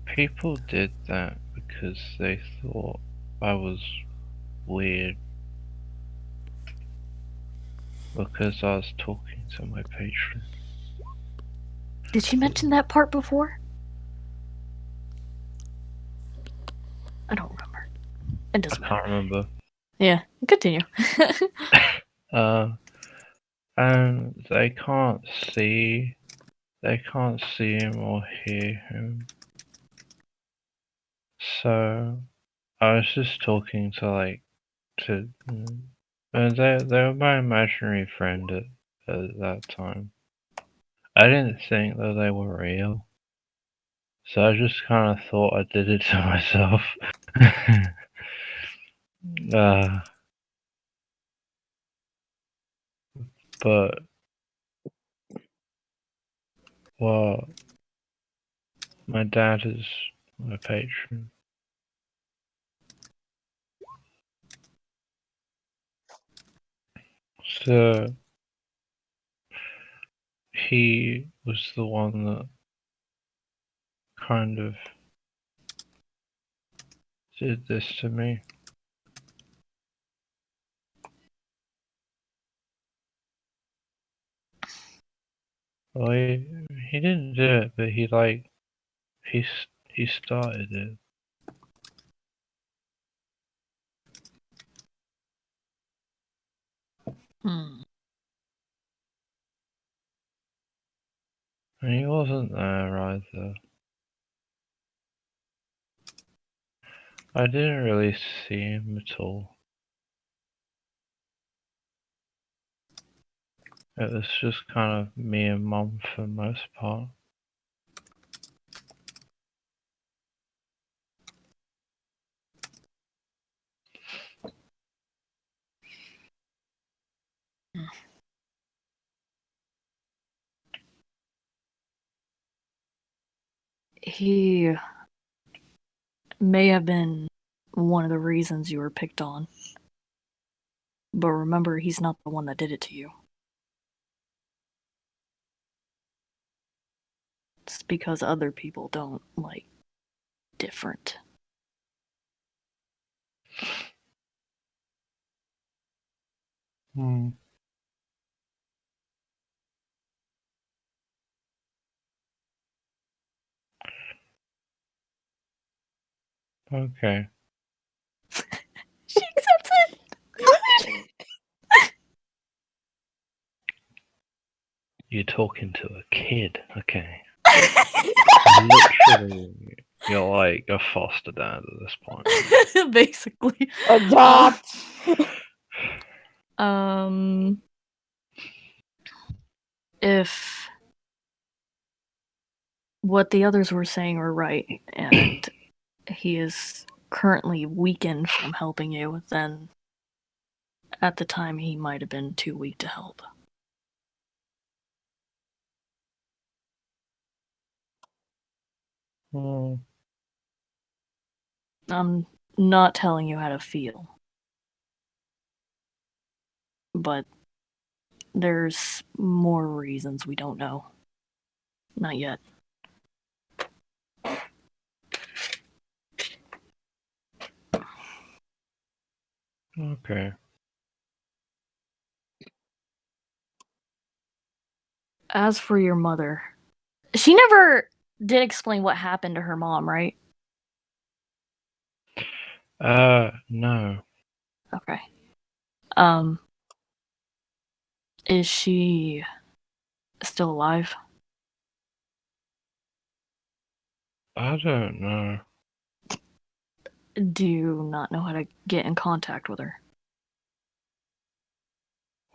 people did that because they thought I was weird because I was talking to my patron. Did she mention that part before? It doesn't can't matter. remember. Yeah, continue. And they can't see him or hear him. So I was just talking to and they were my imaginary friend at that time. I didn't think that they were real, so I just kind of thought I did it to myself. But well, my dad is my patron. So he was the one that kind of did this to me. Well, he didn't do it, but he started it. Hmm. And he wasn't there either. I didn't really see him at all. It was just kind of me and Mum for the most part. He may have been one of the reasons you were picked on. But remember, he's not the one that did it to you. It's because other people don't like different. Hmm. Okay. She accepts it! You're talking to a kid, okay. Literally, you're like a foster dad at this point. Basically. Adopt! If what the others were saying were right, and he is currently weakened from helping you, then at the time he might have been too weak to help. Hmm. I'm not telling you how to feel, but there's more reasons we don't know. Not yet. Okay. As for your mother, she never did explain what happened to her mom, right? No. Okay. Is she still alive? I don't know. Do you not know how to get in contact with her?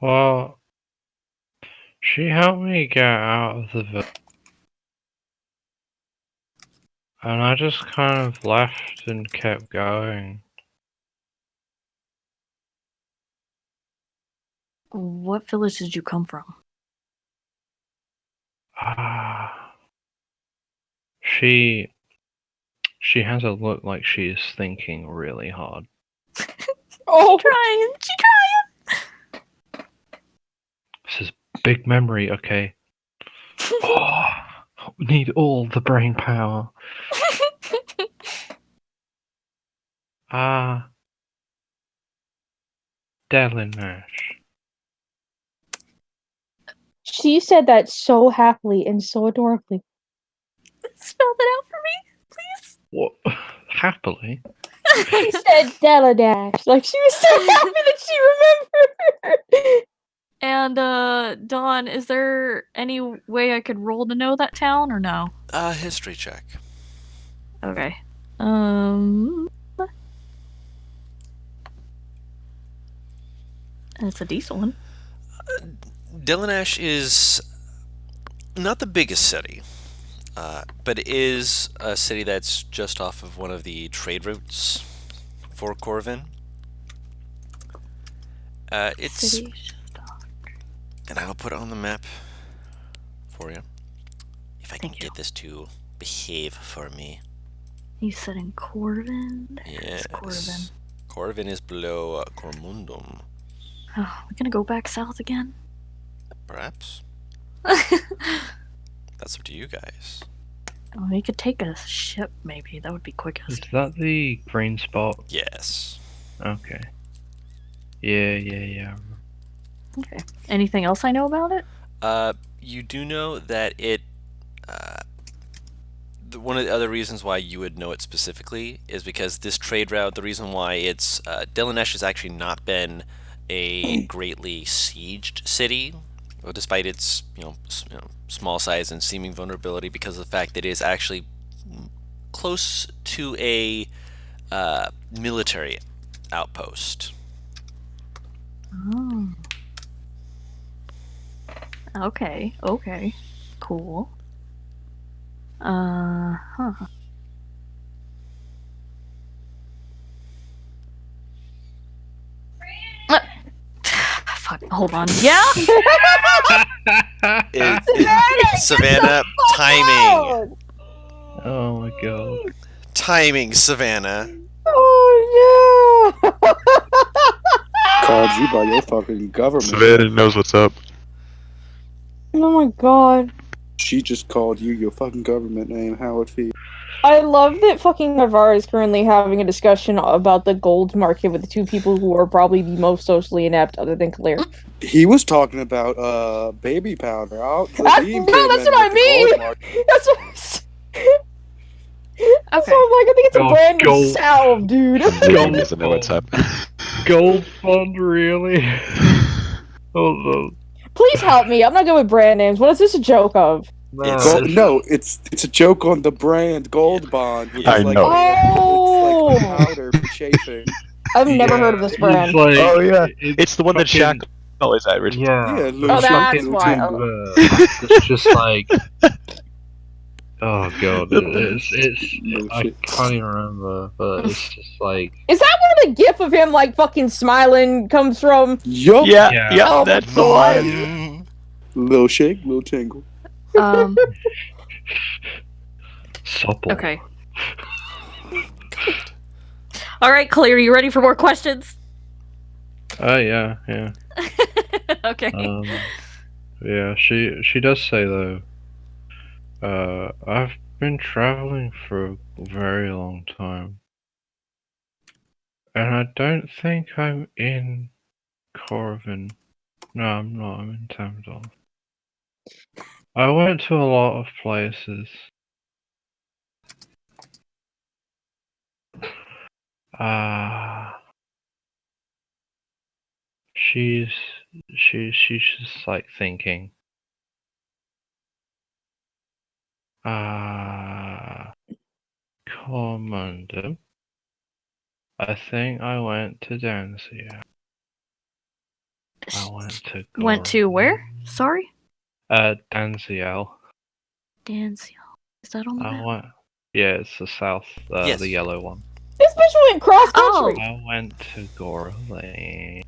Well, she helped me get out of the village, and I just kind of left and kept going. What village did you come from? She has a look like she is thinking really hard. Oh! She trying! This is big memory, okay? Oh, we need all the brain power. Devlin Nash. She said that so happily and so adorably. Spell that out for me, please. What? Happily? She said Della Dash. Like, she was so happy that she remembered. And, Dawn, is there any way I could roll to know that town, or no? History check. Okay. It's a decent one. Dillanash is not the biggest city, but it is a city that's just off of one of the trade routes for Corvin. It's City. and I'll put it on the map for you if I can Thank you. get this to behave for me. You said in Corvin? There's Yes. Corvin. Corvin is below Cormundum, Oh, we're gonna go back south again? perhaps. That's up to you guys. Oh, we could take a ship, maybe. That would be Is quickest. that the green spot? Yes. Okay. Yeah. Okay. Anything else I know about it? You do know that it. One of the other reasons why you would know it specifically is because this trade route. The reason why it's Dillanash has actually not been a greatly sieged city, despite its small size and seeming vulnerability, because of the fact that it is actually close to a military outpost. Oh. Okay. Cool. Huh. Fuck, hold on. Yeah? Savannah, timing. Oh my god. Timing, Savannah. Oh, no! Called you by your fucking government. Savannah knows what's up. Oh my god. She just called you your fucking government name. How it feels? I love that fucking Navarre is currently having a discussion about the gold market with the two people who are probably the most socially inept other than Claire. He was talking about baby powder. That's what I mean! That's what Okay. So I'm like, I think it's a Oh, brand new gold. salve, dude. Savannah doesn't know what's up. Gold fund, really? Oh, Please help me. I'm not good with brand names. What is this a joke of? No, it's a joke on the brand Gold Bond, which I is like know. Oh! it's like a powder for chafing. I've never heard of this brand. It's like, Oh, yeah. It's the one that fucking- Shaq always averaged. Yeah. Yeah, Oh, little that's shit, why. little It's just like. Oh god, it's No I shit. can't even remember, but it's just like. Is that where the gif of him, like, fucking smiling comes from? Yup. Yeah. Oh that's my the God. one. Little shake, little tingle. Supple. Okay. Alright, Claire, you ready for more questions? Oh yeah. Okay. Yeah. She does say though. I've been traveling for a very long time, and I don't think I'm in Corvin. No, I'm not. I'm in Tamdal. I went to a lot of places. She's just like thinking. Commander. I think I went to Danzia. I went to Went to where? Sorry? Danziel. Danziel. Is that on the I map? went. Yeah, it's the south, Yes. the yellow one. This bitch went cross country. I went to Gorley.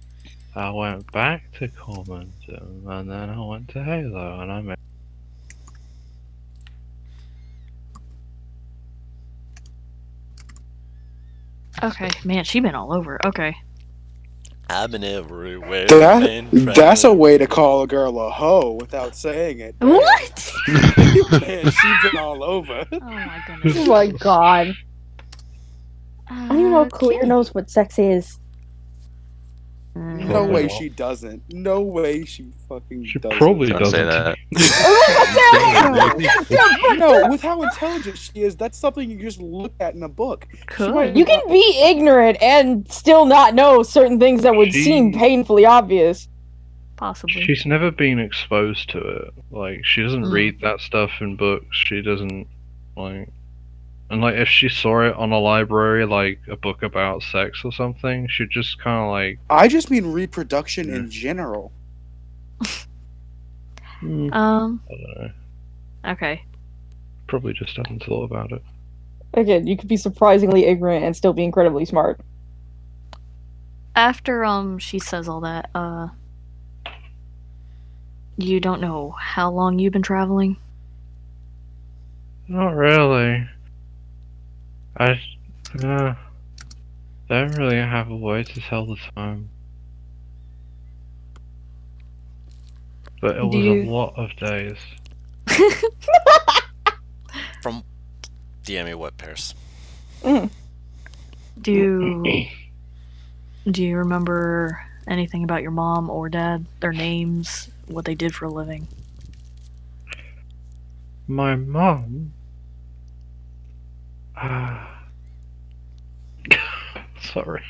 I went back to Commandum, and then I went to Halo, and I met. Okay, man, she been all over. Okay. I've been everywhere. That's a way to call a girl a hoe without saying it. What? Man, she's been all over. Oh my goodness. Oh my god. I don't even know if Claire Okay. knows what sex is. No Probably way not. she doesn't. No way she fucking She doesn't. probably Don't say doesn't. that. No, with how intelligent she is, that's something you just look at in a book. She might Could. You can be ignorant and still not know certain things that would seem She- painfully obvious. Possibly. She's never been exposed to it. Like, she doesn't read that stuff in books. She doesn't, like... And, like, if she saw it on a library, like, a book about sex or something, she'd just kind of, like... I just mean reproduction Yeah. in general. I don't know. Okay. Probably just haven't thought about it. Again, you could be surprisingly ignorant and still be incredibly smart. After she says all that, you don't know how long you've been traveling? Not really. I don't really have a way to tell the time. But it Do was you- a lot of days. From DM me what, Paris? Do you remember anything about your mom or dad? Their names, what they did for a living? My mom... Sorry.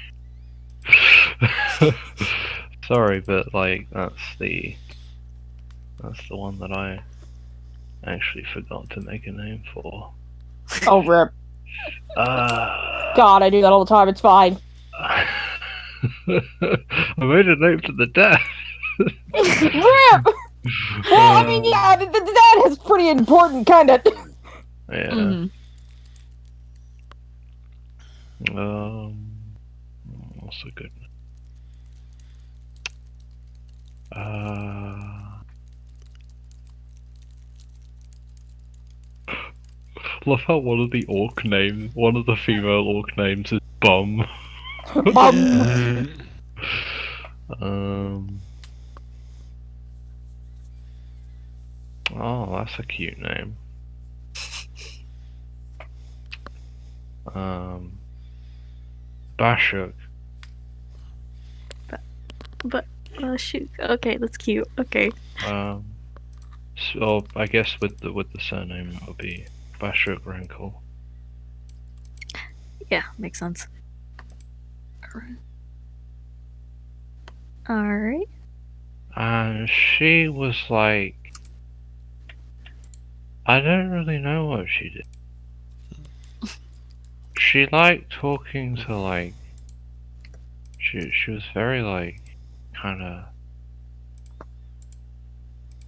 Sorry, but like that's the one that I actually forgot to make a name for. Oh, rip. Uh, God, I do that all the time. It's fine. I made a name for the dad. Rip! Well, I mean, yeah, the dad is pretty important, kind of. Yeah. Mhm. What's a good name? Love how one of the female orc names is Bum. Oh, that's a cute name. Bashuk. But shoot. Okay, that's cute. Okay. So I guess with the surname it would be Bashuk Rankle. Yeah, makes sense. Alright. And she was like, I don't really know what she did. She liked talking to like, she was very like, kind of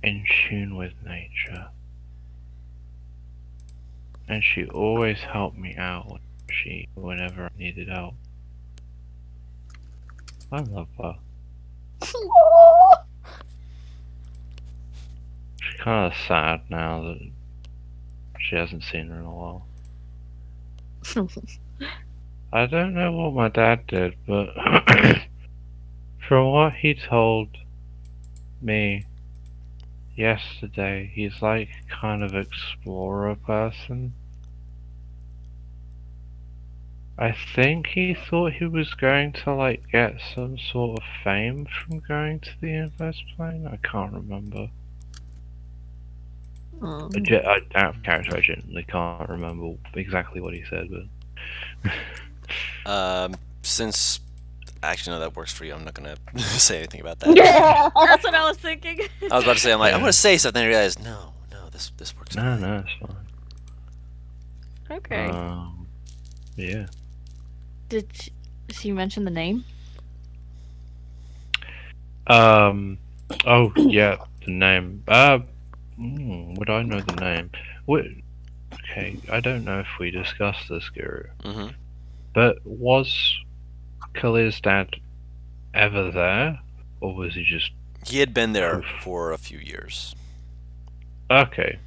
in tune with nature. And she always helped me out whenever I needed help. I love her. She's kind of sad now that she hasn't seen her in a while. I don't know what my dad did, but from what he told me yesterday, he's like kind of explorer person. I think he thought he was going to like get some sort of fame from going to the inverse plane. I can't remember. I genuinely can't remember exactly what he said, but Since actually no, that works for you. I'm not gonna say anything about that. Yeah. That's what I was thinking. I was about to say, I'm like, I'm Yeah. gonna say something. I realized, no, this works. no, fine. no, it's fine. Okay. Yeah. Did she mention the name? Oh yeah, the name. Would I know the name? Okay, I don't know if we discussed this, Guru. Mm-hmm. But was Khalil's dad ever there, or was he just He had been there Oof. for a few years. okay?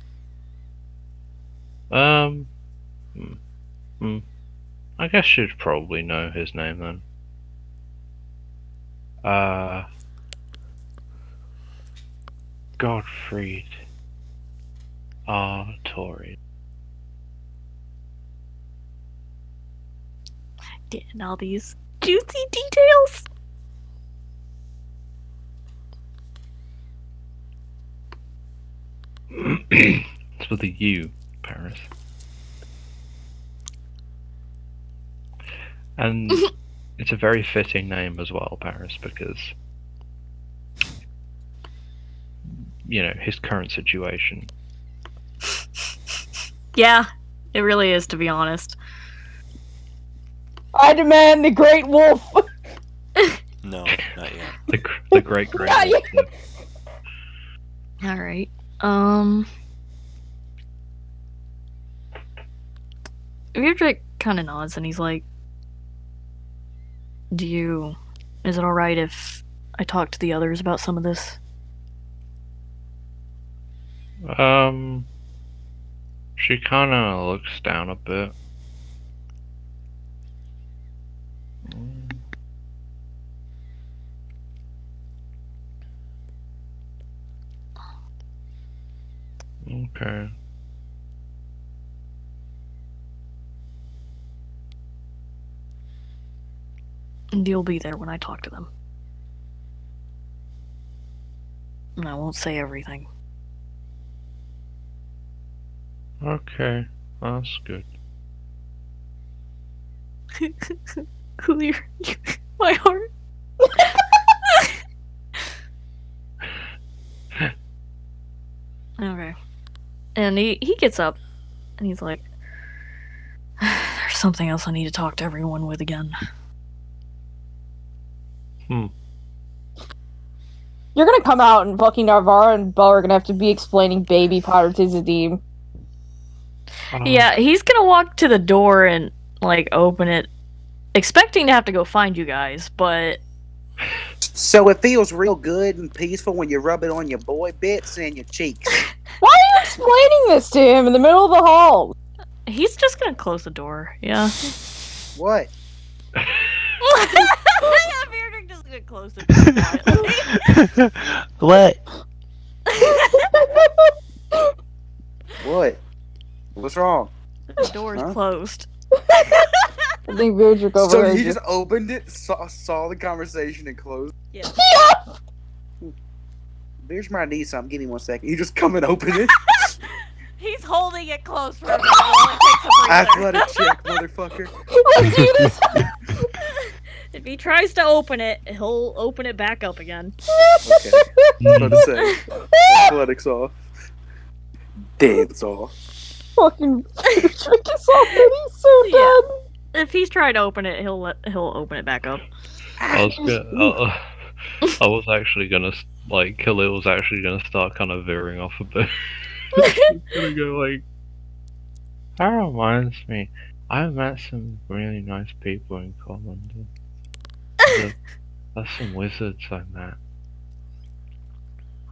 I guess you'd probably know his name then. Gottfried R. Tory. Getting all these juicy details. It's with a U, Paris. And it's a very fitting name as well, Paris, because, you know, his current situation. Yeah, it really is, to be honest. I demand the Great Wolf. No, not yet. The great Not wolf. yet. Alright. Beardrick kind of nods and he's like, is it alright if I talk to the others about some of this? She kind of looks down a bit. Okay. And you'll be there when I talk to them. And I won't say everything. Okay, that's good. Clear my heart. Okay. And he gets up and he's like, there's something else I need to talk to everyone with again. You're gonna come out and fucking Narvara and Bo are gonna have to be explaining baby Potter to Zadim. Yeah, he's gonna walk to the door and, like, open it, expecting to have to go find you guys, but... So it feels real good and peaceful when you rub it on your boy bits and your cheeks. Why are you explaining this to him in the middle of the hall? He's just gonna close the door, yeah. What? Yeah, Beardrick just gonna close the door quietly. What? What? What's wrong? The door's closed. I think Beardrick over So there you just opened it, saw the conversation, and closed? Yeah. Beardrick might need something. Give me 1 second. You just come and open it. He's holding it closed for a minute while he takes a breather. Athletic check, motherfucker. Let's do this. If he tries to open it, he'll open it back up again. Okay. What to say? Athletics off. Dance off. Fucking Beardrick is already so Yeah. done. If he's trying to open it, he'll open it back up. I was actually gonna, like, Khalil was actually gonna start kind of veering off a bit. He's gonna go like, that reminds me, I met some really nice people in Colin. There's some wizards I met.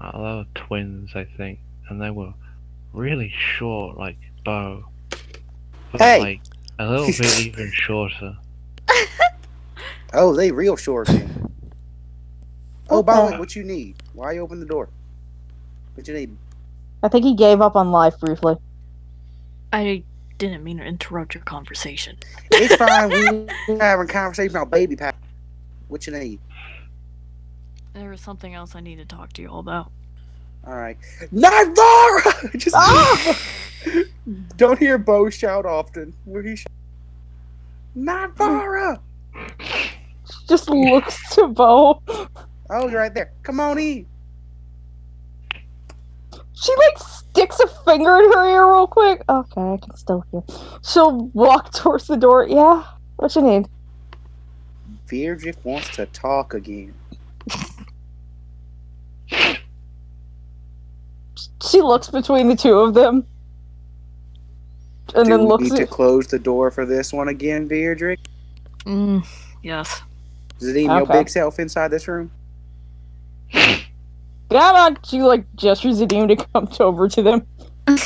They were twins, I think, and they were really short, like Bo, but Hey! like a little bit even shorter. Oh, they real short then. Oh, by the way, what you need? Why you open the door? What you need? I think he gave up on life briefly. I didn't mean to interrupt your conversation. It's fine. We were having a conversation about baby powder. What you need? There was something else I need to talk to you all about. All right. Narvara! Just don't hear Bo shout often. Where he Narvara! Just looks to Bo. Oh, you're right there. Come on in. She like sticks a finger in her ear real quick. Okay, I can still hear. She'll walk towards the door. Yeah? What you need? Beardrick wants to talk again. She looks between the two of them. And Do then we looks need to at... close the door for this one again, Beardrick? Yes. Zadim, your Okay. big self inside this room? Come on! She like gestures at him to come over to them. I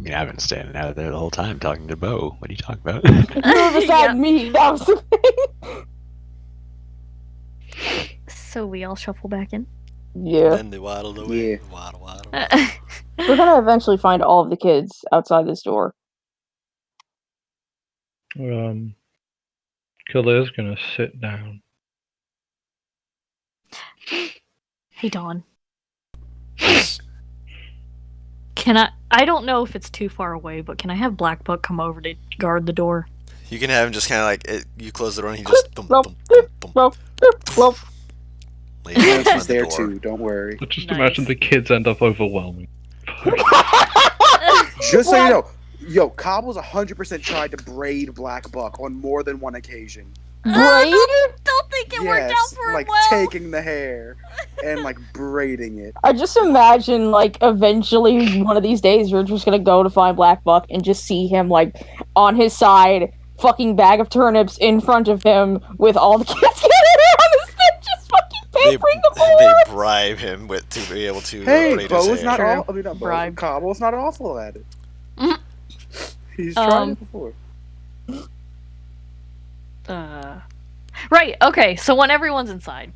mean, I've been standing out there the whole time talking to Bo. What are you talking about? You're beside Yeah. me. That was the thing. So we all shuffle back in? Yeah. Then they waddled away. Yeah. Waddle, waddle. We're gonna eventually find all of the kids outside this door. Khalil's gonna sit down. Hey, Dawn. Can I don't know if it's too far away, but can I have Black Book come over to guard the door? You can have him just kind of like you close the door and he just thump, Flop, thump, thump, thump, flop. lays down in front He's of the there door. too. Don't worry. But just Nice. imagine the kids end up overwhelming. Just so you know, yo, Cobble's 100% tried to braid Black Buck on more than one occasion. Braid? Don't think it worked out Yes, for like him well. taking the hair and like braiding it. I just imagine, like, eventually one of these days you're just gonna go to find Black Buck and just see him, like, on his side, fucking bag of turnips in front of him with all the kids gathered around his neck, just fucking pampering the boy. They bribe him to be able to Hey, braid his Bo's hair. not True. all. I mean, not Bo. Bribe. Cobble's not awful at it. Mhm. He's tried it before. Right, okay, so when everyone's inside,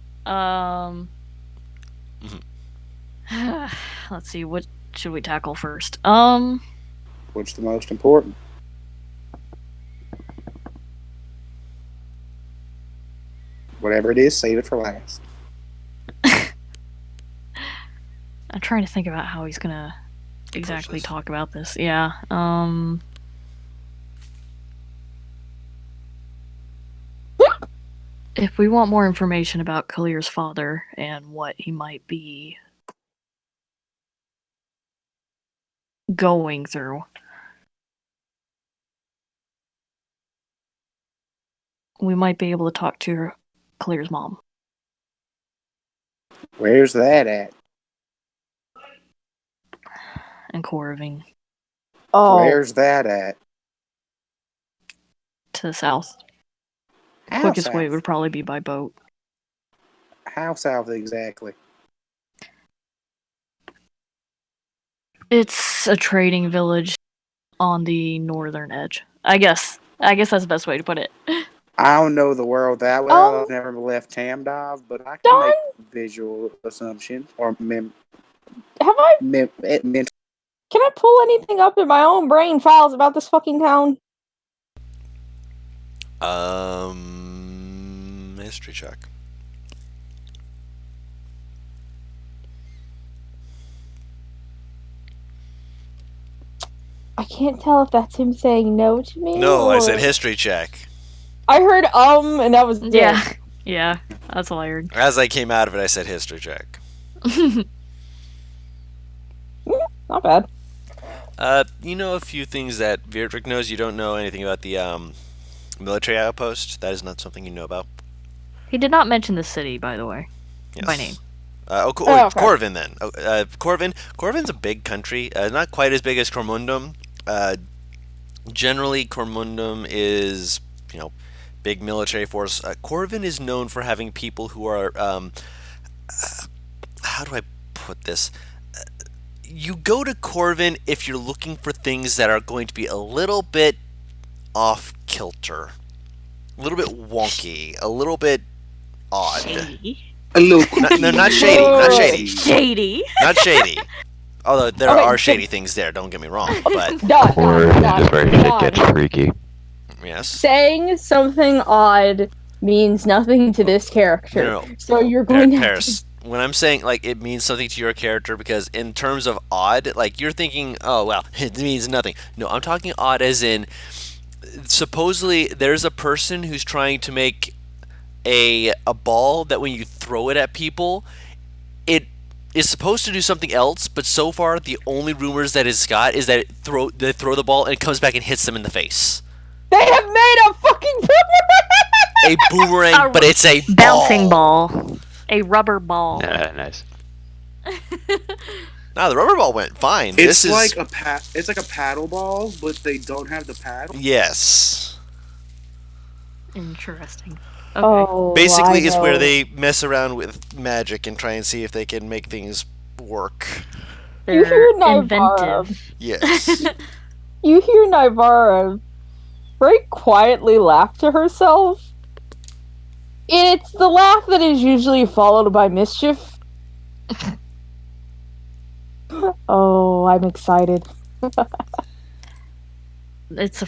let's see, what should we tackle first? What's the most important? Whatever it is, save it for last. I'm trying to think about how he's gonna exactly this. talk about this. Yeah, if we want more information about Kalir's father and what he might be going through, we might be able to talk to Kalir's mom. Where's that at? And Corving Oh, Where's that at? to the south. How Quickest south? way would probably be by boat. How south exactly? It's a trading village on the northern edge. I guess that's the best way to put it. I don't know the world that well. Oh. I've never left Tamdov, but I can Don? make visual assumptions or have I? mental. Can I pull anything up in my own brain files about this fucking town? History check. I can't tell if that's him saying no to me. No, I or- said history check. I heard and that was it. Yeah, that's all I heard. As I came out of it, I said history check. Not bad. You know a few things that Virdrick knows. You don't know anything about the military outpost. That is not something you know about. He did not mention the city, by the way. Yes. By name. Okay. Corvin then. Corvin's a big country. Not quite as big as Cormundum. Generally, Cormundum is, big military force. Corvin is known for having people who are, how do I put this? You go to Corvin if you're looking for things that are going to be a little bit off kilter, a little bit wonky, a little bit odd. Shady. A little. Not shady, not shady, Shady. not shady. Although there Okay, are shady things there, don't get me wrong. But Or is where shit gets freaky. yes, Saying something odd means nothing to this character. No. So you're going to have Paris. When I'm saying it means something to your character, because in terms of odd, you're thinking, oh well, it means nothing. No, I'm talking odd as in supposedly there's a person who's trying to make a ball that when you throw it at people, it is supposed to do something else, but so far the only rumors that it's got is that they throw the ball and it comes back and hits them in the face. They have made a fucking A boomerang, but it's a Bouncing ball. A rubber ball. Nice. Nah, the rubber ball went fine. It's This is like it's like a paddle ball, but they don't have the paddle. yes. Interesting. Okay. Oh, Basically, I it's where know. they mess around with magic and try and see if they can make things work. You hear They're Nivara. inventive. Yes. You hear Nivara very quietly laugh to herself. It's the laugh that is usually followed by mischief. Oh, I'm excited. It's a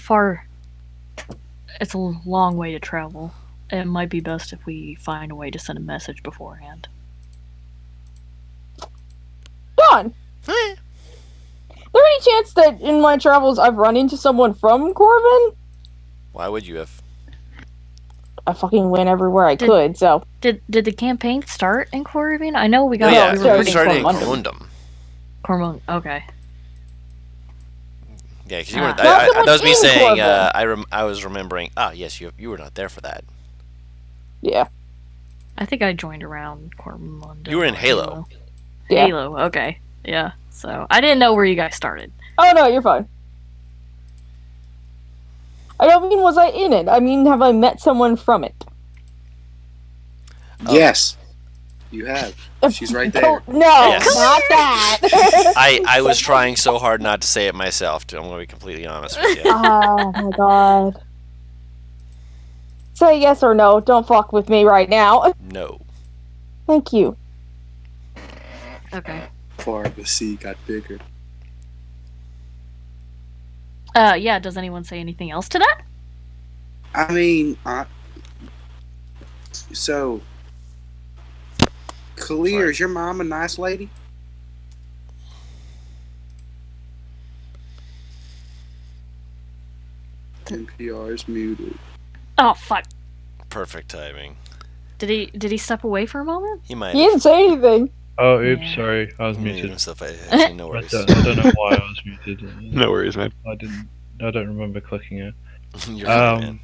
long way to travel. It might be best if we find a way to send a message beforehand. John, there chance that in my travels I've run into someone from Corbin? Why would you have? I fucking went everywhere I could, so... Did the campaign start in Corbin? I know we got. Yeah, we started were it started in Cormundum. Cormundum. Cormund. Okay. Yeah, because you weren't. Not so that was me much in saying. Corbin. I was remembering. Ah, yes, you were not there for that. Yeah. I think I joined around Cormundum. You were in or Halo. Yeah. Halo. Okay. Yeah. So I didn't know where you guys started. Oh no, you're fine. I don't mean was I in it. I mean, have I met someone from it? Yes, you have. She's right there. No, Yes. not that. I was trying so hard not to say it myself. I'm going to be completely honest with you. Oh my god. Say yes or no. Don't fuck with me right now. No. Thank you. Okay. Part of the sea got bigger. Yeah. Does anyone say anything else to that? I mean, so Kalir, Sorry. is your mom a nice lady? NPR is muted. Oh fuck. Perfect timing. Did he step away for a moment? He might He have didn't say anything. Oh, oops, Yeah. sorry, I was muted muted. himself. Actually, no I worries. don't know why I was muted. No worries, man. I don't remember clicking it. You're fine, man.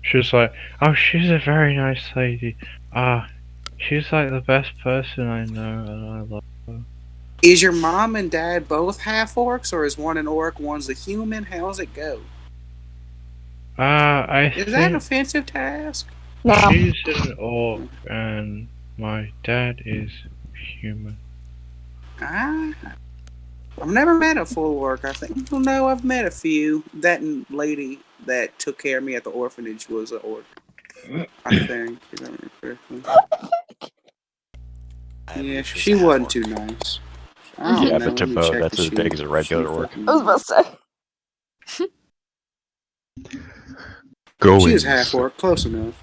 She was like, "Oh, she's a very nice lady. She's like the best person I know, and I love her." Is your mom and dad both half orcs, or is one an orc, one's a human? How's it go? I Is that an think offensive to ask? No. she's an orc, and my dad is human. I've never met a full orc. I think. Well, no, I've met a few. That lady that took care of me at the orphanage was an orc. I think. If I remember correctly. I Yeah, believe she was a wasn't half-orc. too nice. I don't Yeah, know. but to Let me Bo, check that's the as big sheet. as a regular She orc. fucking- I was about to say. Going, She was half orc, close enough.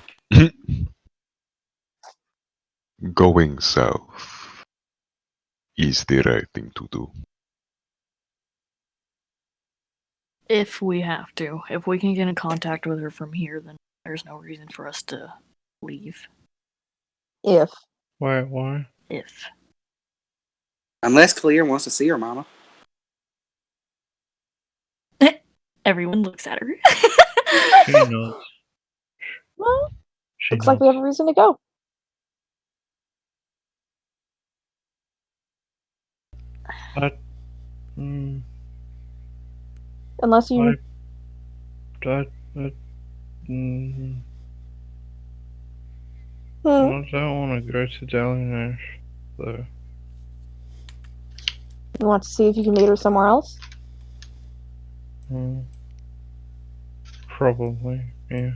going south is the right thing to do. If we have to, if we can get in contact with her from here, then there's no reason for us to leave. If. Why? If Unless Clear wants to see her mama. everyone looks at her. She nods. Well, She looks like we have a nods. reason to go. Mm, Unless you... mm, Hmm. I don't want to go to Delinash, though. You want to see if you can meet her somewhere else? Probably, yeah.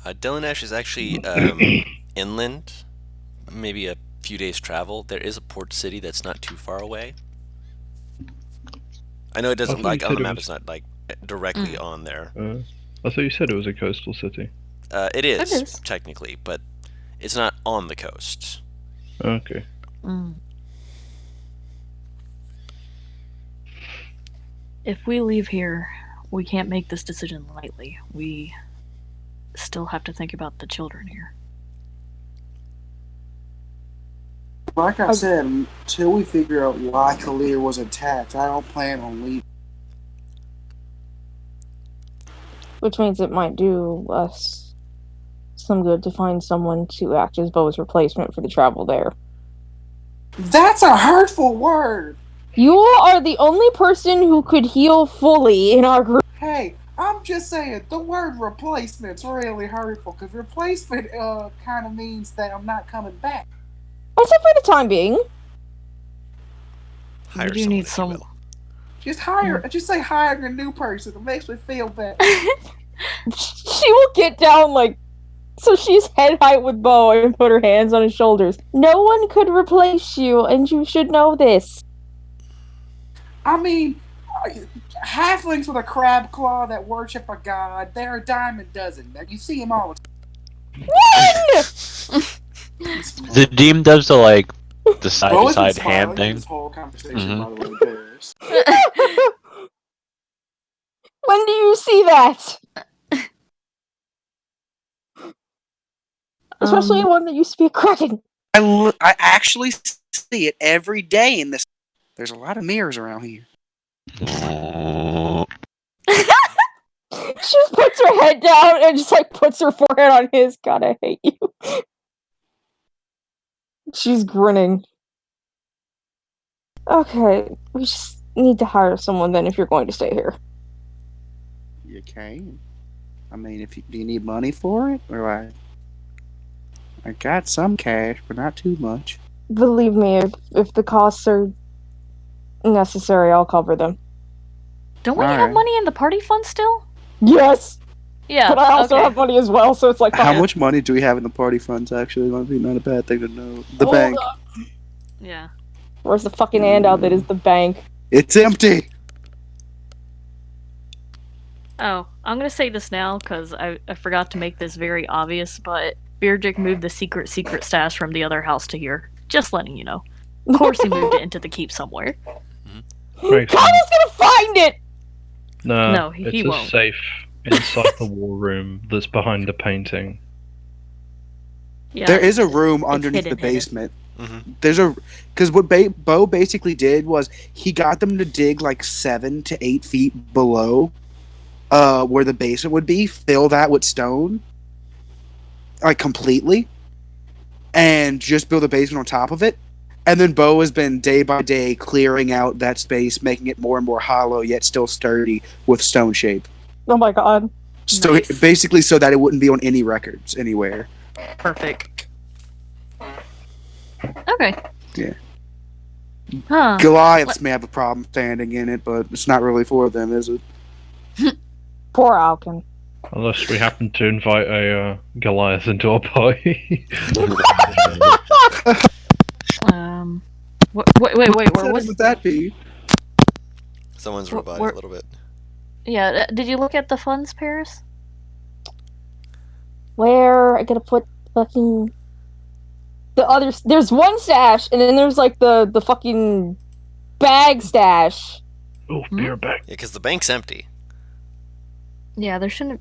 Delanesh is actually inland, maybe a few days' travel. There is a port city that's not too far away. I know it doesn't, thought like, you on the said it map, was- it's not, like, directly on there. I thought you said it was a coastal city. It is, It is. technically, but it's not on the coast. Okay. If we leave here, we can't make this decision lightly. We still have to think about the children here. Like I said, until we figure out why Kalir was attacked, I don't plan on leaving. Which means it might do us some good to find someone to act as Bo's replacement for the travel there. That's a hurtful word! You are the only person who could heal fully in our group. Hey, I'm just saying, the word replacement's really hurtful, because replacement kind of means that I'm not coming back. Except for the time being. Hire we do someone, need if you some. will. Just say hiring a new person. It makes me feel better. She will get down like... So she's head height with Bo and put her hands on his shoulders. No one could replace you, and you should know this. I mean, halflings with a crab claw that worship a god, they're a dime a dozen. Now, you see them all the One! The Deem does the, like, the Bo has been side-to-side smiling hand in thing. this whole conversation, Mhm. by the way. house. When do you see that? Especially one that used to be a kraken. I actually see it every day in this. There's a lot of mirrors around here. She just puts her head down and just like puts her forehead on his. God, I hate you. She's grinning. Okay, we just need to hire someone then if you're going to stay here. You can. I mean, do you need money for it, or I got some cash, but not too much. Believe me, if the costs are necessary, I'll cover them. Don't we have money in the party fund still? Yes! Yeah, but I also have money as well, so it's like... How much money do we have in the party funds, actually? Might be not a bad thing to know. The bank. Yeah. Where's the fucking handout that is the bank? It's empty! Oh, I'm gonna say this now, because I forgot to make this very obvious, but Beardrick moved the secret stash from the other house to here. Just letting you know. Of course he moved it into the keep somewhere. Connor's gonna find it! No, it's he a won't. safe inside the war room that's behind the painting. Yeah, there is a room underneath the basement. Mm-hmm. There's because what Bo basically did was he got them to dig like 7 to 8 feet below where the basement would be, fill that with stone, like completely, and just build a basement on top of it. And then Bo has been day by day clearing out that space, making it more and more hollow, yet still sturdy with stone shape. Oh my god. So Nice. basically, so that it wouldn't be on any records anywhere. Perfect. Okay. Yeah. Huh. Goliaths may have a problem standing in it, but it's not really for them, is it? Poor Alkin. Unless we happen to invite a Goliath into our party. Wait, where What was would that be? Someone's roboting a little bit. Yeah, did you look at the funds, Paris? Where I gotta put fucking the other? There's one stash, and then there's like the fucking bag stash. Oh, beer bag. Yeah, because the bank's empty. Yeah, there shouldn't.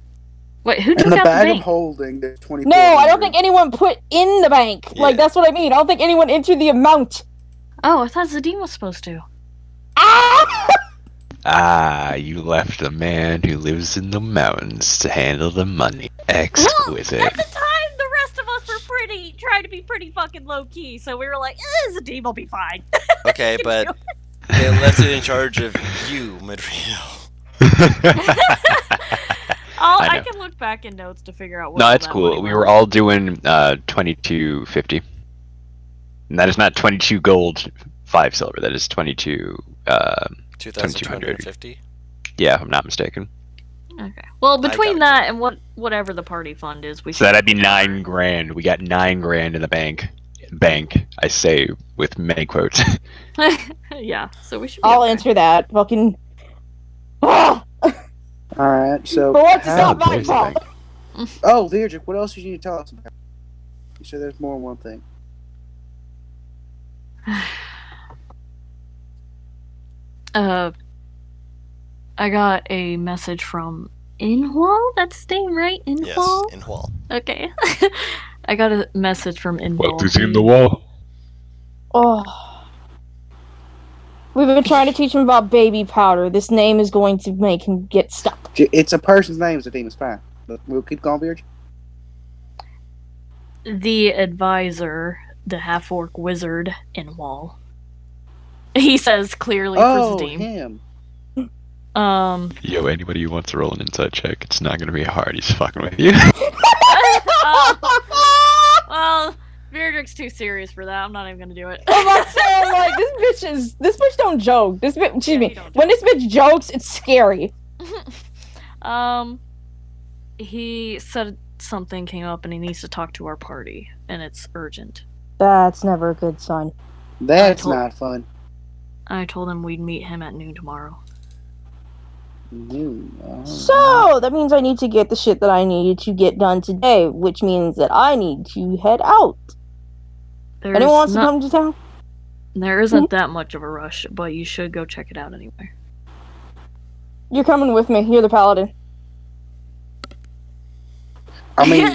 Wait, who took And the out bag the of bank? holding, there's 24. No, I don't think anyone put in the bank. Yeah. Like that's what I mean. I don't think anyone entered the amount. Oh, I thought Zadine was supposed to. Ah! Ah, you left the man who lives in the mountains to handle the money. Exquisite. Well, at the time, the rest of us were trying to be pretty fucking low key, so we were like, Zadine will be fine. Okay, but they left it in charge of you, Madrino. I can look back in notes to figure out what. No, it's cool. We were all doing 22.50. And that is not 22 gold, 5 silver. That is 22. 2,250. Yeah, if I'm not mistaken. Okay. Well, between got that and whatever the party fund is, we So should. that'd be 9 grand. We got 9 grand in the bank. Bank, I say with many quotes. Yeah. So we should. Be I'll okay. answer that. Fucking. Ah! Alright, so. For once, it's not my Where's the fault. bank? Oh, Deirdre, what else did you need to tell us about? You said there's more than one thing. I got a message from Inhwal. That's his name, right? Yes, Inhwal. in Hual. Okay. I got a message from Inhwal. What is in the wall? Oh. We've been trying to teach him about baby powder. This name is going to make him get stuck. It's a person's name, so the theme is fine. But we'll keep going, Deirdre. The advisor, the half-orc wizard Inhwal. He says clearly Oh, for Zadim. him. Yo, anybody who wants to roll an inside check, it's not gonna be hard. He's fucking with you. Well, Beardrick's too serious for that. I'm not even gonna do it. I'm not saying like this bitch don't joke. This bitch, excuse me. When this bitch jokes, it's scary. He said something came up and he needs to talk to our party, and it's urgent. That's never a good sign. That's not fun. I told him we'd meet him at noon tomorrow. So that means I need to get the shit that I needed to get done today, which means that I need to head out. Anyone wants to come to town? There isn't that much of a rush, but you should go check it out anyway. You're coming with me. You're the paladin. I mean,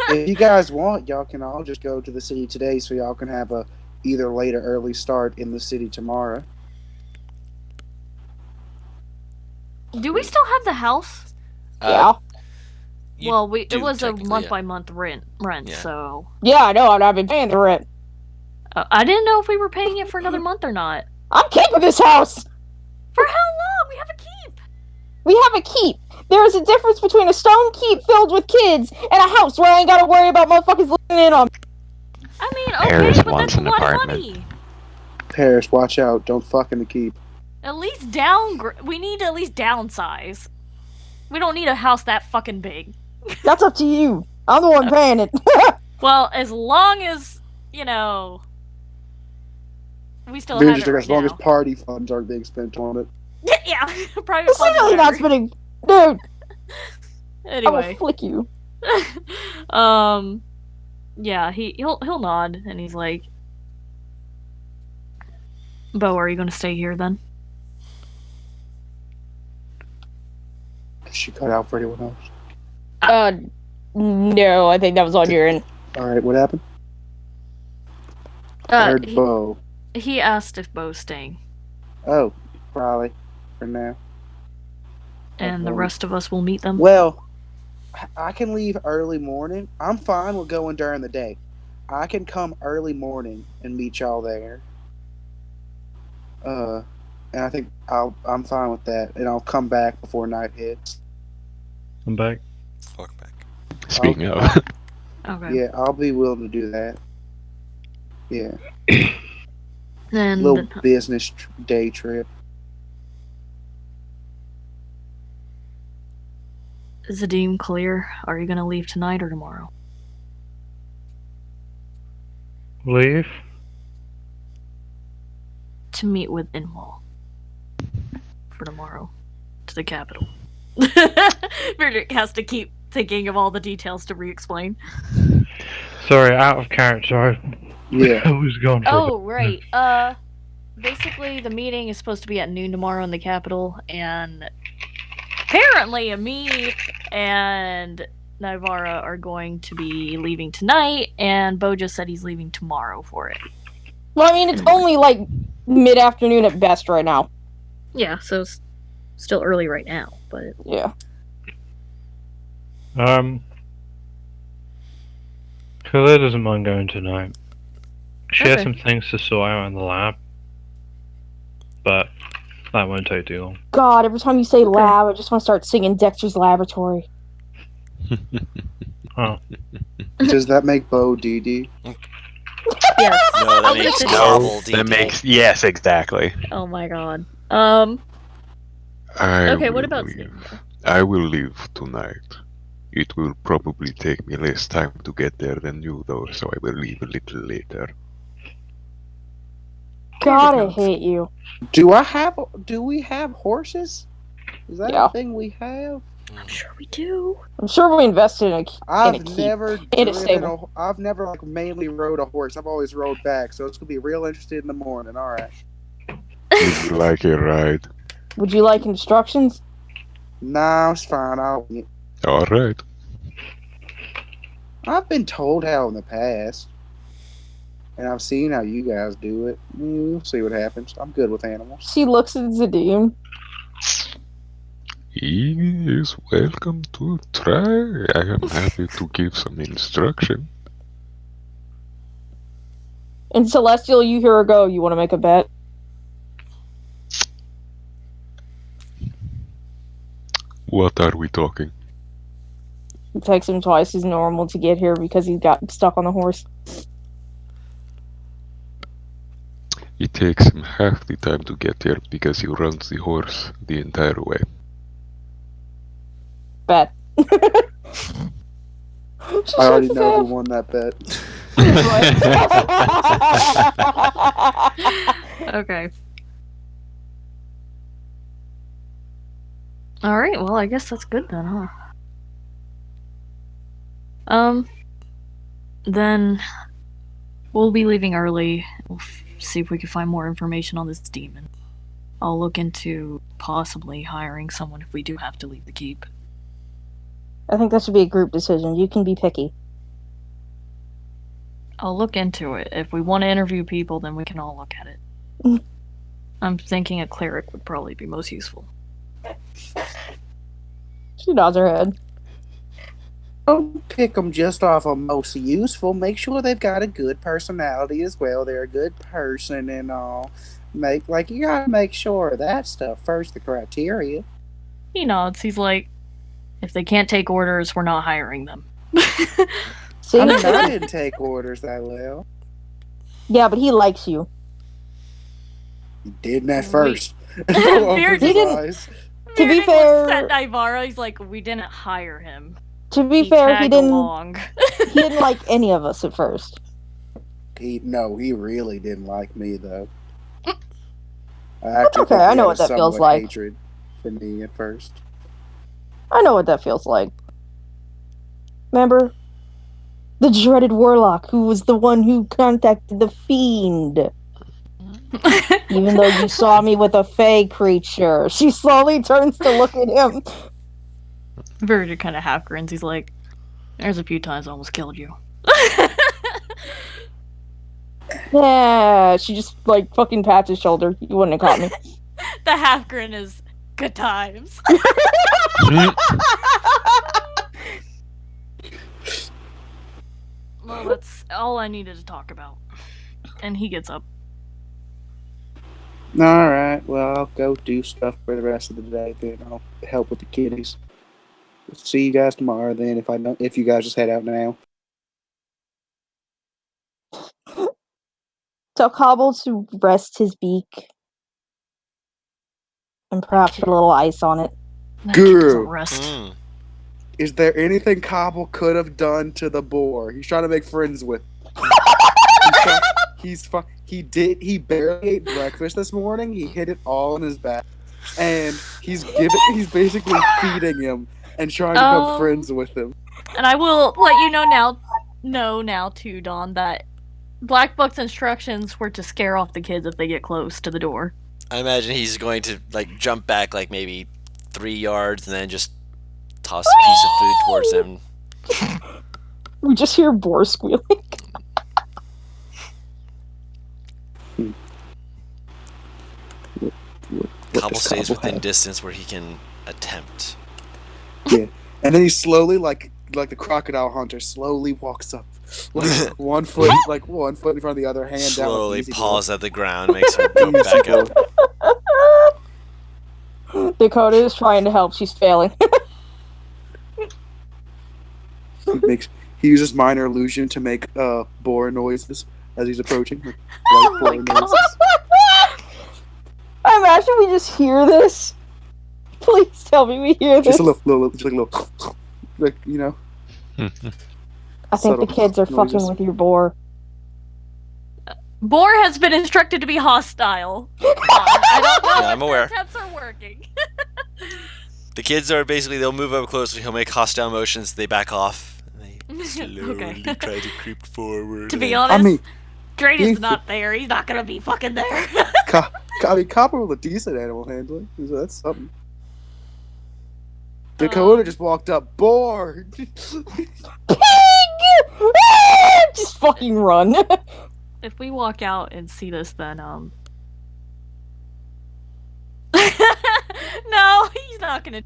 if you guys want, y'all can all just go to the city today so y'all can have a either late or early start in the city tomorrow. Do we still have the house? Yeah. Well, it do was a technically, month yeah. by month rent, Yeah. so Yeah, I know. I've been paying the rent. I didn't know if we were paying it for another month or not. I'm keeping this house. For how long? We have a keep. We have a keep. There is a difference between a stone keep filled with kids and a house where I ain't gotta worry about motherfuckers living in on me. I mean, Paris okay, but wants that's a an lot of apartment. money. Paris, watch out! Don't fuck in the keep. At least we need to at least downsize. We don't need a house that fucking big. That's up to you. I'm the one paying it. Well, as long as, you know, we still They're have just it like, right as long as now. party funds aren't being spent on it. Yeah, private It's funds. really not Whatever. spending. Dude, I Anyway, will flick you. yeah, he'll nod and he's like, "Bo, are you gonna stay here then?" She cut out for anyone else. No, I think that was on your end. All right, what happened? I heard He, Bo. he asked if Bo's staying, Oh, probably for now. and the rest of us will meet them. Well, I can leave early morning. I'm fine with going during the day. I can come early morning and meet y'all there. And I think I'm fine with that, and I'll come back before night hits. I'm back. Welcome back. Speaking of, Okay. Yeah, I'll be willing to do that. Yeah, Then little business day trip. Zadim, clear. Are you gonna leave tonight or tomorrow? Leave? To meet with Inwall for tomorrow to the capital. Frederick has to keep thinking of all the details to re-explain. Sorry, out of character. Yeah. I was gone for a Oh, bit. right. Basically, the meeting is supposed to be at noon tomorrow in the capital, and apparently, me and Nivara are going to be leaving tonight, and Bo just said he's leaving tomorrow for it. Well, I mean, it's only like mid-afternoon at best right now. Yeah, so it's still early right now, but Yeah. Khalid doesn't mind going tonight. She has Okay. some things to sort out in the lab, but that won't take too long. God, every time you say lab, I just want to start singing Dexter's Laboratory. Oh, Does that make Bo DD? yes. No, that makes novel DD. that makes yes, exactly. Oh my god. I Okay, what will about leave. Steve? I will leave tonight. It will probably take me less time to get there than you, though, so I will leave a little later. God, I hate you. Do we have horses? Is that a thing we have? I'm sure we do. I'm sure we invested in a keep. I've never In a driven stable. I've never like mainly rode a horse. I've always rode back, so it's gonna be real interested in the morning. All right. Would you like a ride? Would you like instructions? Nah, it's fine. All right. I've been told how in the past, and I've seen how you guys do it. We'll see what happens. I'm good with animals. She looks at Zadim. He is welcome to try. I am happy to give some instruction. And Celestial, you hear her go, you want to make a bet? What are we talking? It takes him twice as normal to get here because he got stuck on the horse. It takes him half the time to get here because he runs the horse the entire way. Bet. I already know who won that bet. Okay. Alright, well, I guess that's good then, huh? Then we'll be leaving early. We'll see if we can find more information on this demon. I'll look into possibly hiring someone if we do have to leave the keep. I think that should be a group decision. You can be picky. I'll look into it. If we want to interview people, then we can all look at it. I'm thinking a cleric would probably be most useful. She nods her head. Don't pick them just off of most useful. Make sure they've got a good personality as well. They're a good person and all. You gotta make sure of that stuff first, the criteria. He nods. He's like, if they can't take orders, we're not hiring them. See? I mean, I didn't take orders that well. Yeah, but he likes you. He didn't at first. Beard He didn't- Eyes. To be fair, at Nivara, he's like, we didn't hire him. to be fair, he tagged didn't. along. He didn't like any of us at first. He really didn't like me though. I That's actually okay, think I he know had what a that feels somewhat like. hatred for me at first. I know what that feels like. Remember? The dreaded warlock who was the one who contacted the fiend. Even though you saw me with a fey creature. She slowly turns to look at him. Virgil kind of half grins. He's like, there's a few times I almost killed you. Yeah, she just like fucking pats his shoulder. You wouldn't have caught me. The half grin is good times. Well, that's all I needed to talk about. And he gets up. Alright, well, I'll go do stuff for the rest of the day, then I'll help with the kiddies. See you guys tomorrow then if you guys just head out now. Tell Cobble to rest his beak. And perhaps put a little ice on it. That kid doesn't Girl. rest. Is there anything Cobble could have done to the boar? He's trying to make friends with. He barely ate breakfast this morning. He hid it all in his bag, and he's basically feeding him and trying to become friends with him. And I will let you know now too, Dawn, that Black Buck's instructions were to scare off the kids if they get close to the door. I imagine he's going to like jump back like maybe 3 yards and then just toss a piece of food towards him. We just hear boar squealing. Cobble stays within distance where he can attempt. Yeah, and then he slowly, like the crocodile hunter, slowly walks up, like one foot in front of the other, hand Slowly down. paws at the ground, makes him go back up. Dakota is trying to help. She's failing. He uses minor illusion to make boar noises as he's approaching. Like Oh boar my god. noises. I imagine we just hear this. Please tell me we hear this. Just a little, like, you know. I think subtle the kids are fucking noises. with your boar. Boar has been instructed to be hostile. I don't know Yeah, I'm aware. if their attempts are working. The kids are basically, they'll move up closer, he'll make hostile motions, they back off. And they slowly Okay. try to creep forward. To be and- honest, I mean, Drayden's not there. He's not gonna be fucking there. Copper with a decent animal handling. So that's something. Dakota just walked up, bored. Pig! Just fucking run. If we walk out and see this, then no, he's not gonna.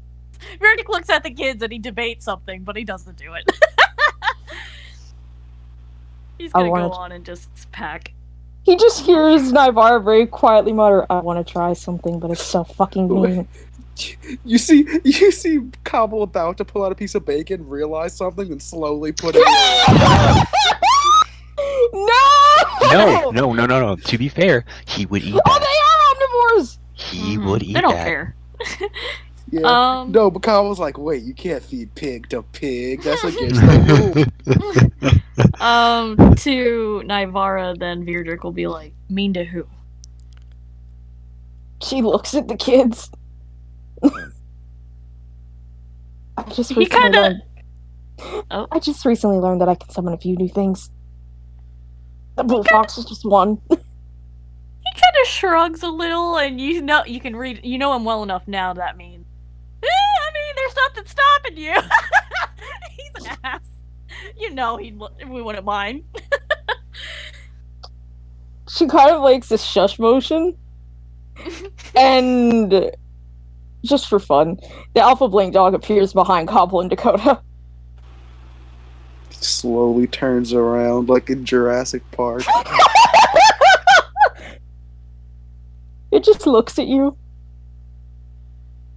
Verdict looks at the kids and he debates something, but he doesn't do it. He's gonna go on and just pack. He just hears Nivara very quietly mutter, I want to try something, but it's so fucking mean. You see Cobble about to pull out a piece of bacon, realize something, and slowly put it in. No! No. To be fair, he would eat Oh, that. they are omnivores! He would eat They don't that. care. Yeah. No, but Cobble's like, wait, you can't feed pig to pig. That's against the rule. To Nivara, then Virdrick will be like, mean to who? She looks at the kids. I just He recently kinda- learned. Oh. I just recently learned that I can summon a few new things. The blue fox is just one. shrugs a little, and you can read. You know him well enough now. That means, I mean, there's nothing stopping you. He's an ass. You know we wouldn't mind. She kind of makes this shush motion, and just for fun, the Alpha Blank dog appears behind Cobble and Dakota. Slowly turns around like in Jurassic Park. It just looks at you.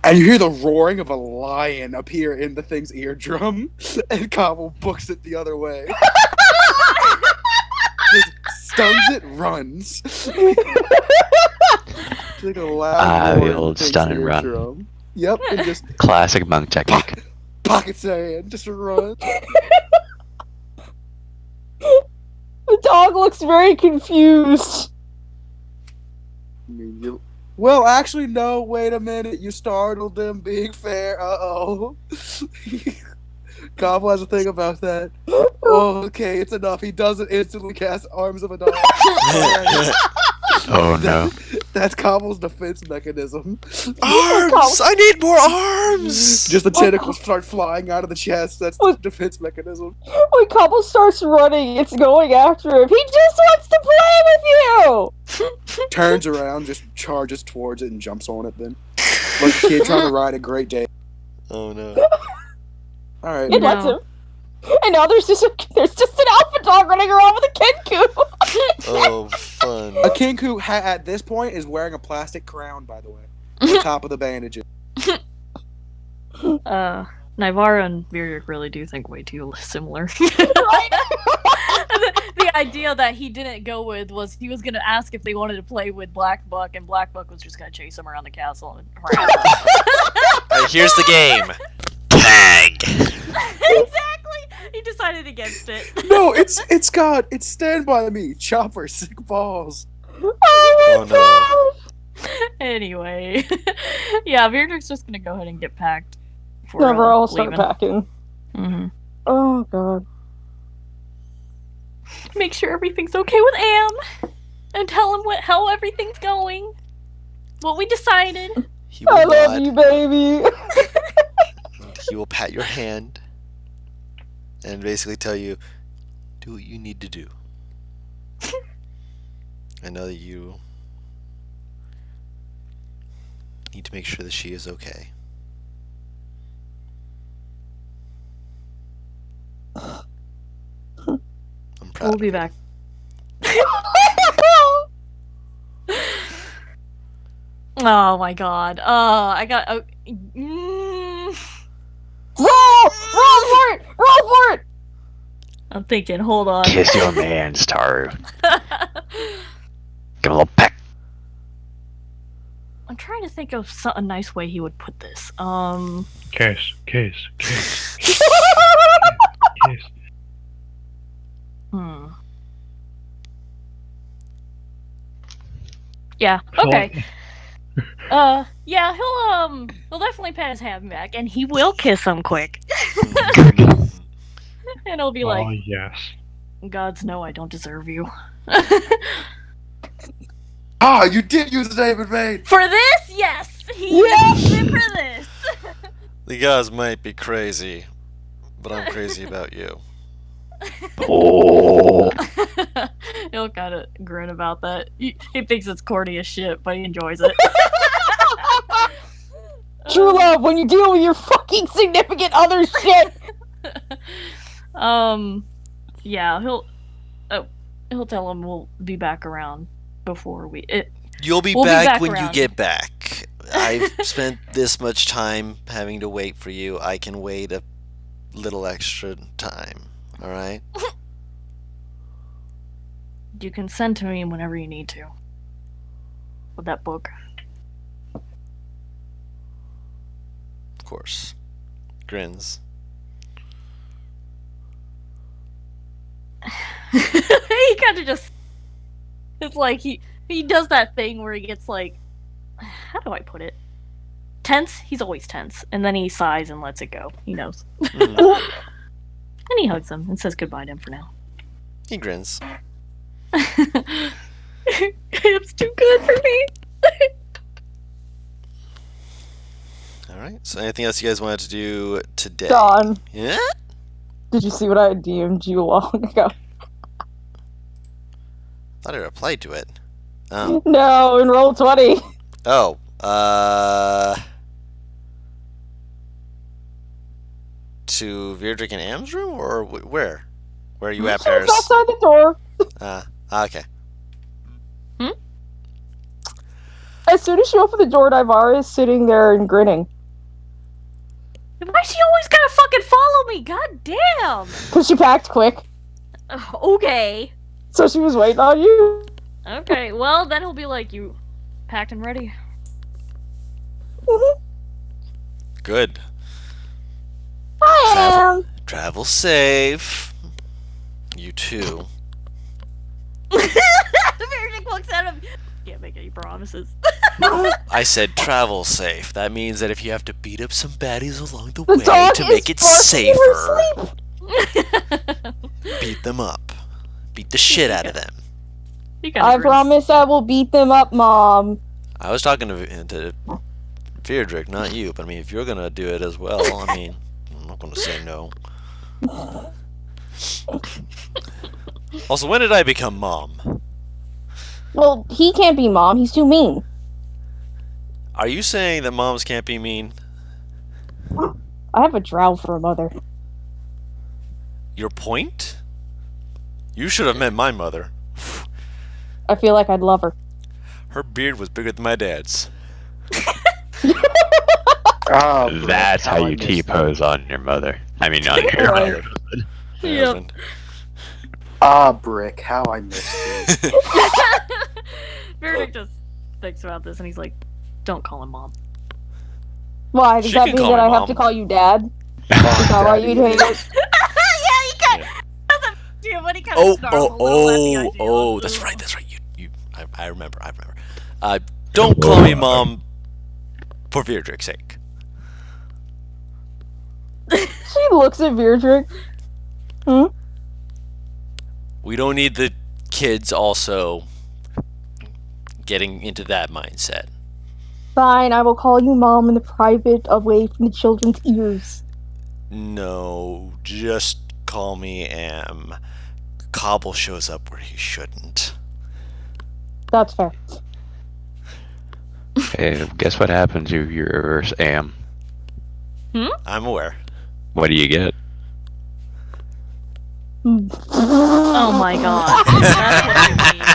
And you hear the roaring of a lion appear in the thing's eardrum, and Cobble books it the other way. Just stuns it, runs. It's like a loud roar the in old thing's stun and run. eardrum. Yep, and just Classic monk technique. pocket sand, just run. The dog looks very confused. I mean, well, actually, no. Wait a minute. You startled them. Being fair. Uh-oh. Cobble has a thing about that. Oh, okay, it's enough. He doesn't instantly cast Arms of a Dog. Oh no. That's Cobble's defense mechanism. Arms! I need more arms! Just the tentacles start flying out of the chest. That's the defense mechanism. When Cobble starts running, it's going after him. He just wants to play with you! Turns around, just charges towards it, and jumps on it then. Like a kid trying to ride a Great Dane. Oh no. Alright. It lets him. And now there's just an alpha dog running around with a Kenku. Oh, fun. A Kenku at this point is wearing a plastic crown, by the way. On top of the bandages. Nivara and Virik really do think way too similar. Right? The idea that he didn't go with was he was going to ask if they wanted to play with Black Buck, and Black Buck was just going to chase him around the castle and harass him. Alright, here's the game. Tag! Exactly! He decided against it. No, it's Stand By Me. Chopper, sick balls. Oh my no. Anyway. Yeah, Virik's just going to go ahead and get packed. Never all start leaving. packing. Mm-hmm. Oh god. Make sure everything's okay with Am, and tell him how everything's going, what we decided. He will I love nod. you, baby. He will pat your hand and basically tell you, do what you need to do. I know that you need to make sure that she is okay. I'm proud We'll of be you. back. Oh my god. I got. Roll for it! Roll for it! I'm thinking, hold on. Kiss your man, Staru. Give him a little peck. I'm trying to think of a nice way he would put this. Case. Yeah, okay. Yeah, he'll definitely pat his hand back, and he will kiss him quick. And he'll be Oh like, yes. Gods know I don't deserve you. Ah, you did use the name in vain. For this, yes! He Yes! used it for this! The guys might be crazy, but I'm crazy about you. Oh. He'll kind of grin about that. He thinks it's corny as shit, but he enjoys it. True love when you deal with your fucking significant other shit. Yeah, he'll tell him we'll be back around before You'll be we'll back be back when around. you get back. I've spent this much time having to wait for you. I can wait a little extra time. Alright? You can send to me whenever you need to. With that book. Of course. Grins. He kind of just... It's like he does that thing where he gets like... How do I put it? Tense? He's always tense. And then he sighs and lets it go. He knows. Mm. And he hugs him and says goodbye to him for now. He grins. It's too good for me. All right. So, anything else you guys wanted to do today? Don, Yeah. did you see what I DM'd you a while ago? Thought I replied to it. No, in Roll20. Oh. To Virdrick and Am's room, or where? Where are you at, She was Paris? outside the door. Okay. As soon as she opened the door, Divara is sitting there and grinning. Why she always gotta fucking follow me? God damn. Because she packed quick. Okay. So she was waiting on you. Okay, well, then he'll be like, you packed and ready? Good. I am. Travel safe. You too. Virgin looks at him. Can't make any promises. I said travel safe. That means that if you have to beat up some baddies along the The way dog to is make it barking in her safer, sleep. beat them up. Beat the shit out of them. I promise I will beat them up, Mom. I was talking to Virdrick, not you. But I mean, if you're gonna do it as well, I mean, I'm not gonna say no. Also, when did I become mom? Well, he can't be Mom. He's too mean. Are you saying that moms can't be mean? I have a drow for a mother. Your point? You should have met my mother. I feel like I'd love her. Her beard was bigger than my dad's. Oh, That's how I you missed T-pose on your mother. I mean, on your Right. My Yep. husband. Brick, how I missed you. Verdict just thinks about this and he's like, don't call him Mom. Why? Does She that can mean call that me I have Mom. to call you Dad? Is that why you'd hate it? Yeah, he can. Dude, when he kind of snarls a little at the idea. That's right. I remember. Don't call me mom for Virdrick's sake. She looks at Virdrick. We don't need the kids also getting into that mindset. Fine, I will call you Mom in the private, away from the children's ears. No, just call me Am. Cobble shows up where he shouldn't. That's fair. Hey, guess what happens if you reverse Am? I'm aware. What do you get? Oh my god. That's what you mean.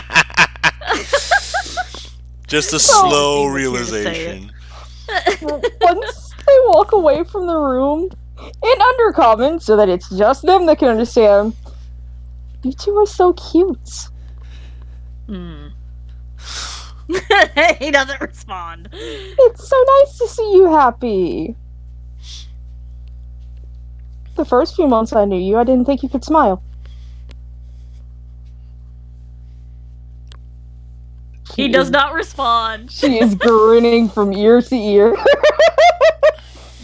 Just a Oh, slow he was here to say realization. Once they walk away from the room, in undercommon, so that it's just them that can understand, you two are so cute. He doesn't respond. It's so nice to see you happy. The first few months I knew you, I didn't think you could smile. He does not respond. She is grinning from ear to ear.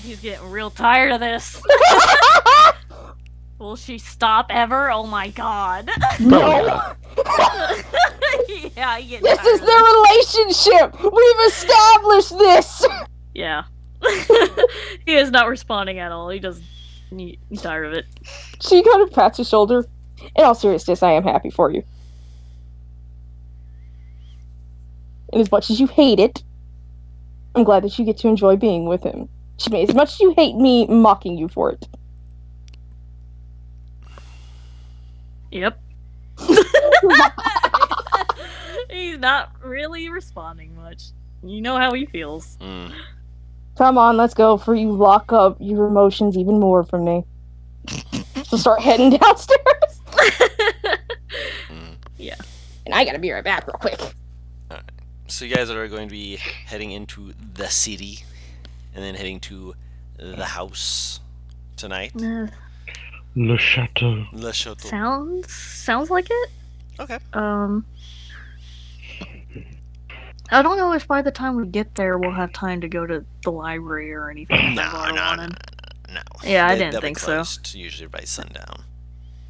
He's getting real tired of this. Will she stop ever? Oh my god. No. Yeah, I get This tired is of their relationship. We've established this. Yeah. He is not responding at all. He's tired of it. She kind of pats his shoulder. In all seriousness, I am happy for you. And as much as you hate it, I'm glad that you get to enjoy being with him. She may, as much as you hate me mocking you for it. Yep. He's not really responding much. You know how he feels. Come on, let's go, for you lock up your emotions even more from me. So start heading downstairs. Yeah. And I gotta be right back real quick. So you guys are going to be heading into the city and then heading to the house tonight. Le Chateau. Le Chateau. Sounds like it. Okay. I don't know if by the time we get there we'll have time to go to the library or anything. No. Navarro wanted. No. Yeah, I They'll didn't be think so. closed usually by sundown.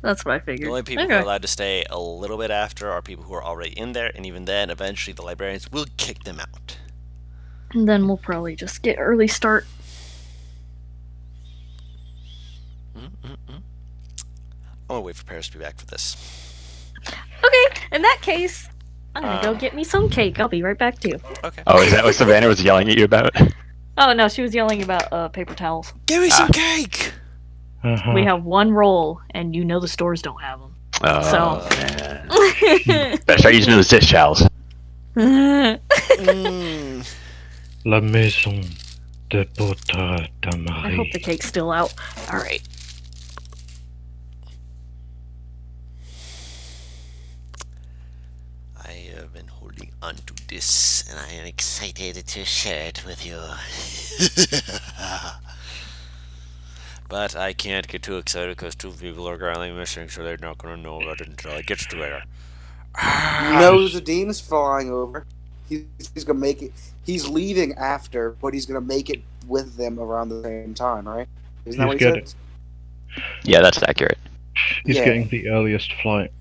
That's what I The figured. only people who are Okay. allowed to stay a little bit after are people who are already in there, and even then, eventually the librarians will kick them out. And then we'll probably just get early start. I'm gonna wait for Paris to be back for this. Okay, in that case, I'm gonna go get me some cake. I'll be right back too. Okay. Oh, is that what Savannah was yelling at you about? Oh no, she was yelling about paper towels. Give me some cake! Uh-huh. We have one roll, and you know the stores don't have them. Oh, So- man. Better start using those dish towels. Mm. La maison de Bota de I hope the Marie. cake's still out. All right. I have been holding on to this, and I am excited to share it with you. But I can't get too excited because 2 people are currently missing, so they're not gonna know about it until I get to there. No, the demon's flying over. He's gonna make it. He's leaving after, but he's gonna make it with them around the same time, right? Isn't that He's what he getting- said? Yeah, that's accurate. He's Yeah. getting the earliest flight.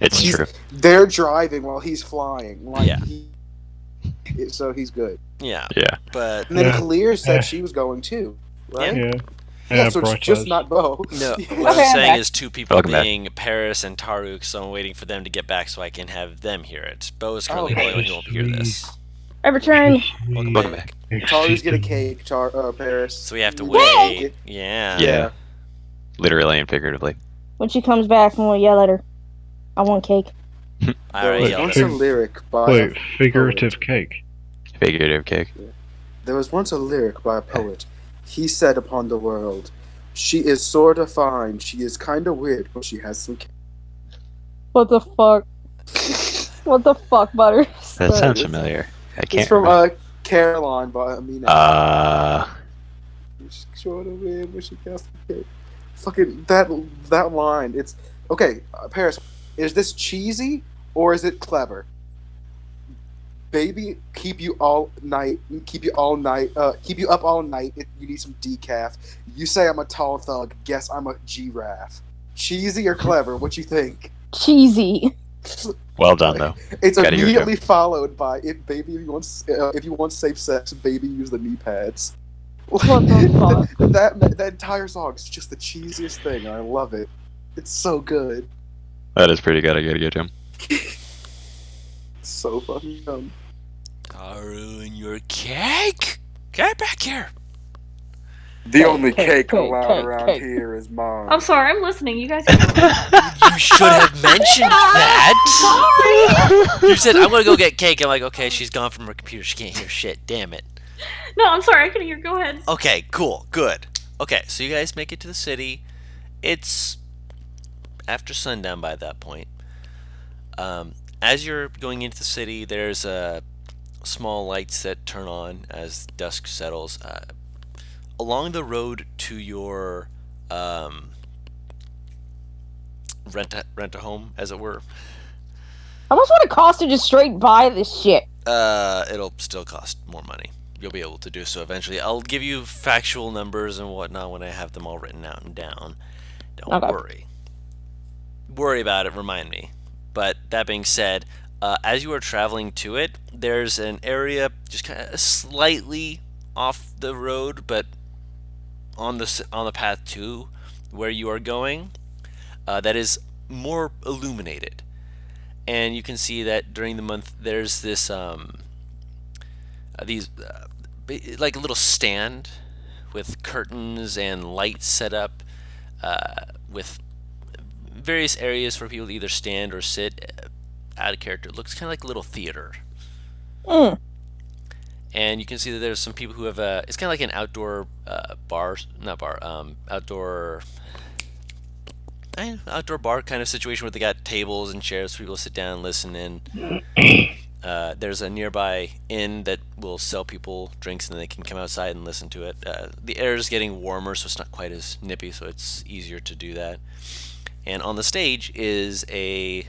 It's He's- true. They're driving while he's flying. Like Yeah. so he's good. Yeah, Yeah. but And then Yeah. Clear said Yeah. she was going too, right? Yeah. Yeah, so it's Bright just eyes. not Bo. no, Yeah. what Okay, I'm I'm saying back. is 2 people Welcome back. being Paris and Taruk, so I'm waiting for them to get back so I can have them hear it. Bo is currently Oh, the only one who won't hear this. I return. Welcome back. Taru's get a cake, Paris. So we have to You wait. get- Yeah. Yeah. Literally and figuratively. When she comes back, I'm gonna yell at her. I want cake. I There already was Wait, yelled once at a her. lyric by Wait, a figurative poet. cake. Figurative cake. There was once a lyric by a poet. He said upon the world, "She is sorta fine. She is kinda weird, but she has some." What the fuck? What the fuck, Butters? That sounds it's- familiar. I It's can't from remember. Caroline by Amina. She's sorta weird, but she has some cake. Fucking that line. It's okay. Paris, is this cheesy or is it clever? Baby, keep you up all night. Keep you up all night. You need some decaf. You say I'm a tall thug. Guess I'm a giraffe. Cheesy or clever? What you think? Cheesy. Well done, though. It's Gotta hear it, immediately followed by it. Baby, if you want safe sex, baby, use the knee pads. What the fuck? that entire song is just the cheesiest thing. And I love it. It's so good. That is pretty good. I gotta give it to him. It's so fucking dumb. Taru and your cake? Get back here. The only cake, cake allowed cake, around cake. here is mine. I'm sorry, I'm listening. You guys. You should have mentioned that. You said, I'm gonna go get cake. I'm like, okay, she's gone from her computer. She can't hear shit. Damn it. No, I'm sorry. I can hear. Go ahead. Okay, cool, good. Okay, so you guys make it to the city. It's after sundown by that point. As you're going into the city, there's small lights that turn on as dusk settles. Along the road to your rent a home, as it were. How much would it cost to just straight buy this shit? It'll still cost more money. You'll be able to do so eventually. I'll give you factual numbers and whatnot when I have them all written out and down. Don't Okay. worry. Worry about it, remind me. But that being said, as you are traveling to it, there's an area just kind of slightly off the road, but on the path to where you are going, that is more illuminated. And you can see that during the month there's this like a little stand with curtains and lights set up with various areas for people to either stand or sit out of character. It looks kind of like a little theater. Mm. And you can see that there's some people who have it's kind of like an outdoor outdoor bar kind of situation where they got tables and chairs for people to sit down and listen in. There's a nearby inn that will sell people drinks and they can come outside and listen to it. The air is getting warmer, so it's not quite as nippy, so it's easier to do that. And on the stage is a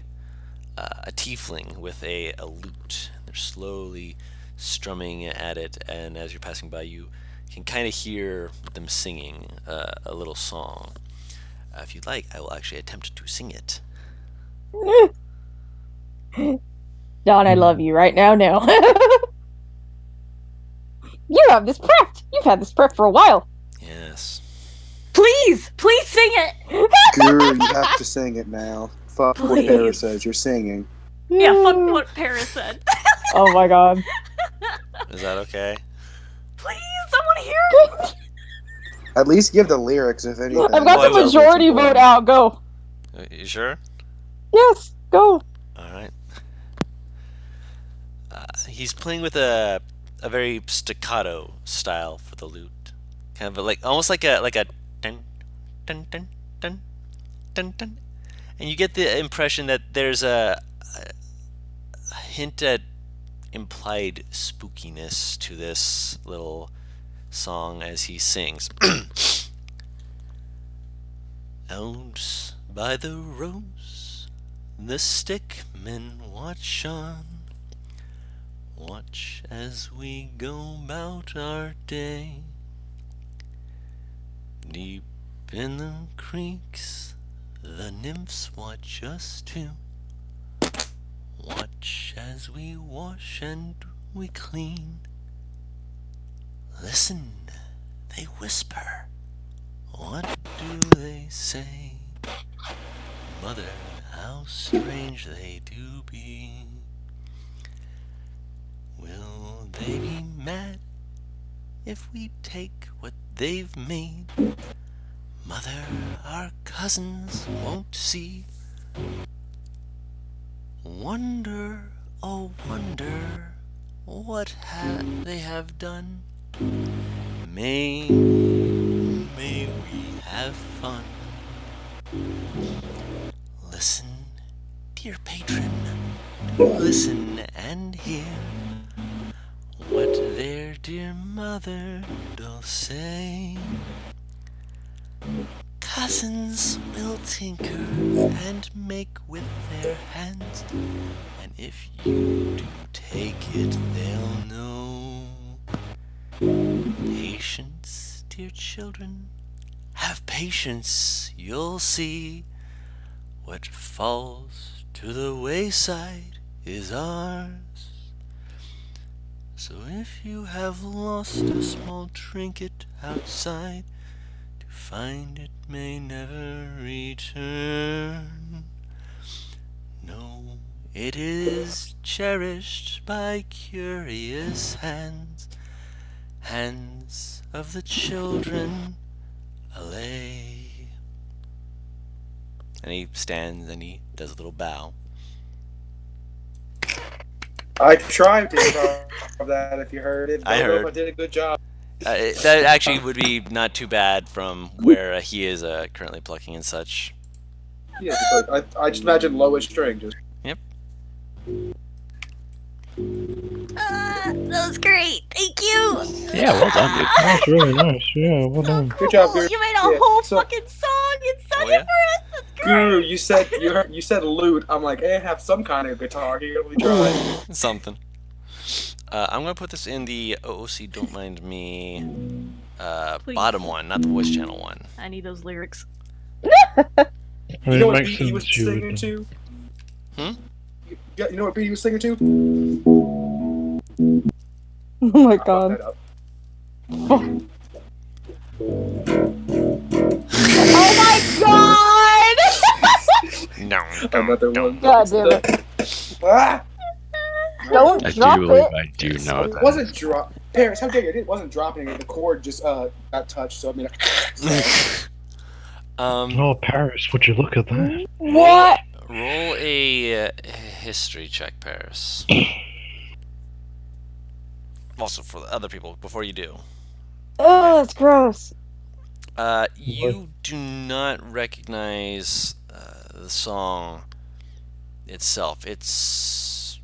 tiefling with a lute. They're slowly strumming at it, and as you're passing by, you can kind of hear them singing a little song. If you'd like, I will actually attempt to sing it. Don, I love you right now. You have this prepped. You've had this prepped for a while. Yes. Please sing it. Guru, you have to sing it now. Fuck what Please. Paris says. You're singing. Yeah, fuck what Paris said. Oh my god. Is that okay? Please, I want to hear it. At least give the lyrics, if anything. I've got the majority vote out. Go. You sure? Yes, go. All right. He's playing with a very staccato style for the lute, kind of like almost like a dun dun dun dun dun dun, and you get the impression that there's a hint at implied spookiness to this little song as he sings. Out by the rose, the stickmen watch on. Watch as we go about our day. Deep in the creeks, the nymphs watch us too. Watch as we wash and we clean. Listen, they whisper. What do they say? Mother, how strange they do be. Will they be mad if we take what they've made? Mother, our cousins won't see. Wonder, oh wonder, what they have done. May we have fun. Listen, dear patron, listen and hear what their dear mother doth say. Cousins will tinker and make with their hands, and if you do take it, they'll know. Patience, dear children, have patience, you'll see. What falls to the wayside is ours. So if you have lost a small trinket outside, to find it may never return. No, it is cherished by curious hands, hands of the children allay. And he stands and he does a little bow. I tried to improv that if you heard it. I heard. I did a good job. That actually would be not too bad from where he is currently plucking and such. Yeah, just like, I just imagine lowest string. Just Yep. That was great. Thank you. Yeah, well done, dude. That's really nice. Yeah, well done. good job, Guru. You made a whole so, fucking song and sung Oh, yeah? it for us. That's great. Guru, you said lute. I'm like, have some kind of guitar here. Let me try. Something. I'm gonna put this in the OOC Don't Mind Me Please. bottom one, not the voice channel one. I need those lyrics. You know what makes beat he was sense you singing would- to? Hmm? You know what beat he was singing to? Oh my I fucked god. that up. Oh my god! No. Another one. God damn it. Ah! Don't I do drop believe it. I do know It that. wasn't drop. Paris, how dare you? It wasn't dropping it. The chord just got touched. So I mean, Oh, Paris, would you look at that? What? Roll a history check, Paris. Also for the other people before you do. Oh, that's gross. You do not recognize the song itself. It's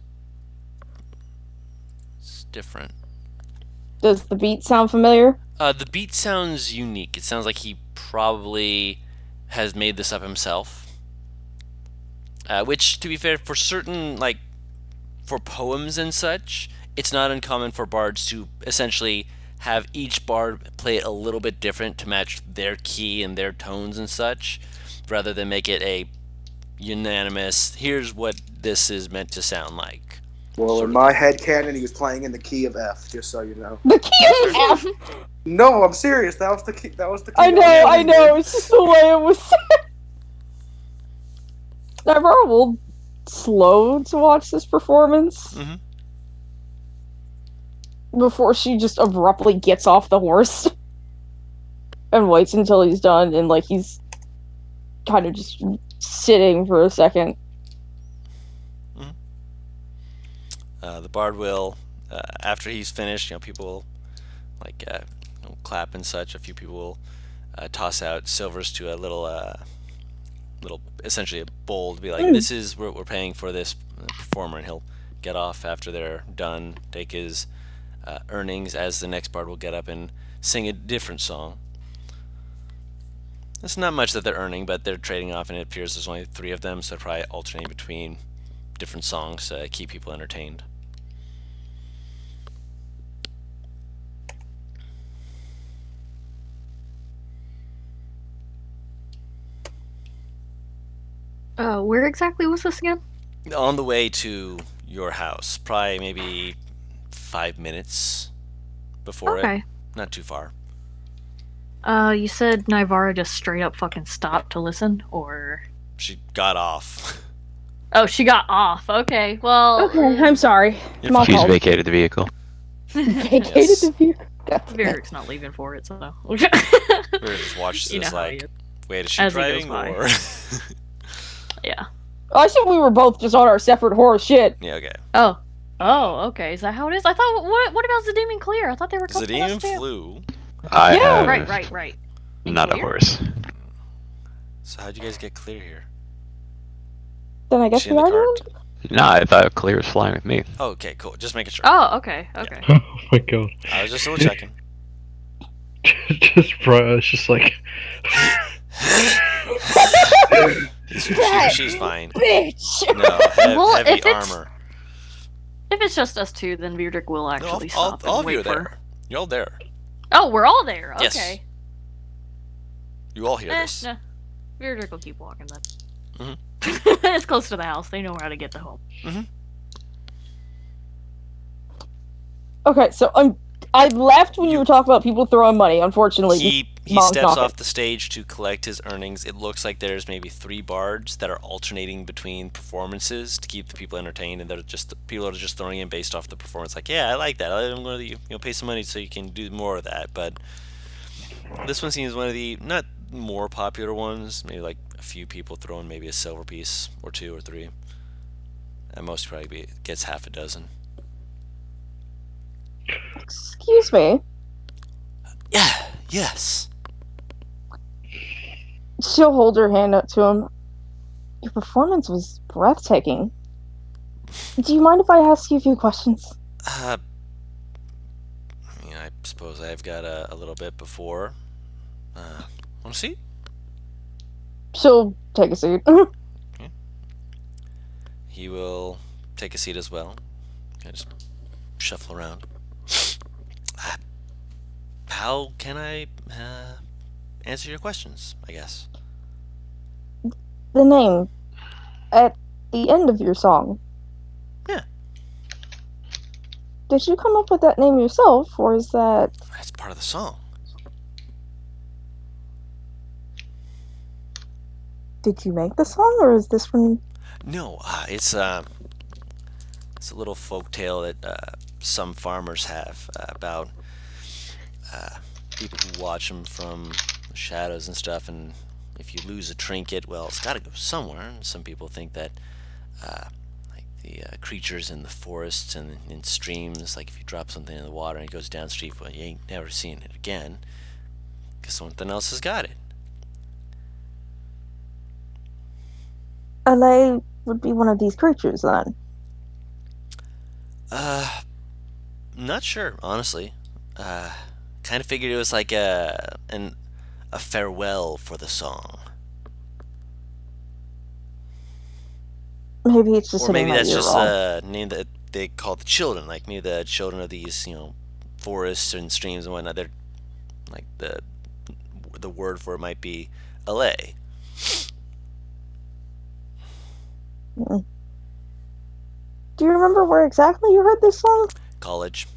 different. Does the beat sound familiar? The beat sounds unique. It sounds like he probably has made this up himself. Which, to be fair, for certain, for poems and such, it's not uncommon for bards to essentially have each bard play it a little bit different to match their key and their tones and such, rather than make it a unanimous, here's what this is meant to sound like. Well, Sort in of my thing. head canon, he was playing in the key of F. Just so you know. The key of F. No, I'm serious. That was the key. That was the key. I know, was I playing know. in. It's just the way it was said. I'm a little slow to watch this performance Mm-hmm. before she just abruptly gets off the horse and waits until he's done, and like he's kind of just sitting for a second. The bard will, after he's finished, people will like clap and such. A few people will toss out silvers to a little, essentially a bowl to be like, this is what we're paying for this performer, and he'll get off after they're done, take his earnings, as the next bard will get up and sing a different song. It's not much that they're earning, but they're trading off, and it appears there's only 3 of them, so they're probably alternating between different songs to keep people entertained. Where exactly was this again? On the way to your house, probably maybe 5 minutes before it. Okay. Not too far. You said Nivara just straight up fucking stopped to listen, or... She got off. Oh, she got off. Okay, well... Okay, I'm sorry. You're My fine. She's fault. vacated the vehicle. Vacated Yes. the view. Vyric's not leaving for it, so... We just watched You know this how he like, is. wait, is she As he goes driving by. or? Yeah. I said we were both just on our separate horse. Shit. Yeah, okay. Oh. Oh, okay. Is that how it is? I thought... What about Zadim and Clear? I thought they were couple Zadine us too. flew. I Yeah, have Right. not a Clear? horse. So how'd you guys get clear here? Then I guess She we in the are cart? doing. No, I thought Clear was flying with me. Oh, okay, cool. Just making sure. Oh, okay. Oh my god. I was just double checking. Just bro, it's just like She's fine. Bitch. No, Well, heavy if it's- armor. If it's just us two, then Virdrick will No, actually all stop of and you wait are for... there. You're all there. Oh, we're all there. Yes. Okay. You all hear this. No. Virdrick will keep walking then. Mhm. It's close to the house. They know how to get to home. Okay, so I left when you were talking about people throwing money. Unfortunately, He Mom's steps knocking. off the stage to collect his earnings. It looks like there's maybe 3 bards that are alternating between performances to keep the people entertained, and they're just people are just throwing in based off the performance. Like, yeah, I like that. I'm going to pay some money so you can do more of that. But this one seems one of the not more popular ones. Maybe like a few people throwing maybe a silver piece or 2 or 3. At most, probably gets half a dozen. Excuse me. Yeah. Yes. She'll hold her hand up to him. Your performance was breathtaking. Do you mind if I ask you a few questions? I suppose I've got a little bit before. Want to see? She'll take a seat. He will take a seat as well. Kind of just shuffle around. How can I answer your questions, I guess? The name at the end of your song. Yeah. Did you come up with that name yourself, or is that... That's part of the song. Did you make the song, or is this from... No, it's a little folk tale that some farmers have about people who watch them from the shadows and stuff, and if you lose a trinket, well, it's got to go somewhere. And some people think that like the creatures in the forests and in streams, like if you drop something in the water and it goes downstream, well, you ain't never seen it again because something else has got it. LA would be one of these creatures, then. Not sure, honestly. Kind of figured it was like a farewell for the song, Maybe it's just or hitting maybe my that's ear just wrong. a name that they call the children. Like maybe the children of these, forests and streams and whatnot. They're like the word for it might be LA. Do you remember where exactly you heard this song? College.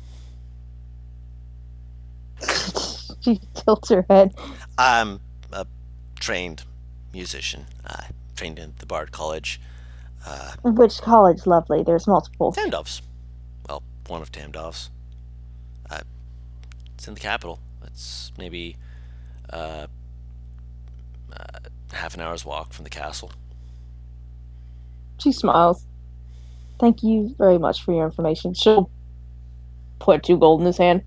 She tilts her head. I'm a trained musician. I trained in the Bard College. Which college, lovely? There's multiple. Tamdov's. Well, one of Tamdov's. It's in the capital. It's maybe half an hour's walk from the castle. She smiles. Thank you very much for your information. She'll put 2 gold in his hand.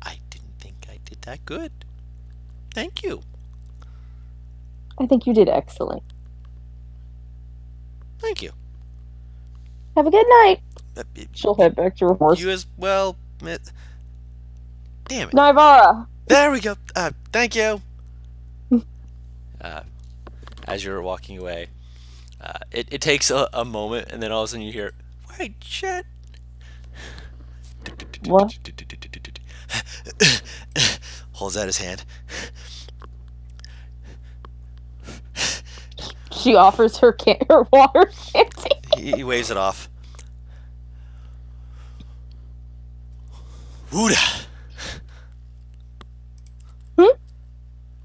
I didn't think I did that good. Thank you. I think you did excellent. Thank you. Have a good night. Uh, She'll head back to her horse. You as well. Damn it. Naivara! There we go. Thank you. As you're walking away, it takes a moment, and then all of a sudden you hear, "Wait, shit." What? Holds out his hand. She offers her her water canteen. He waves it off. Wooda.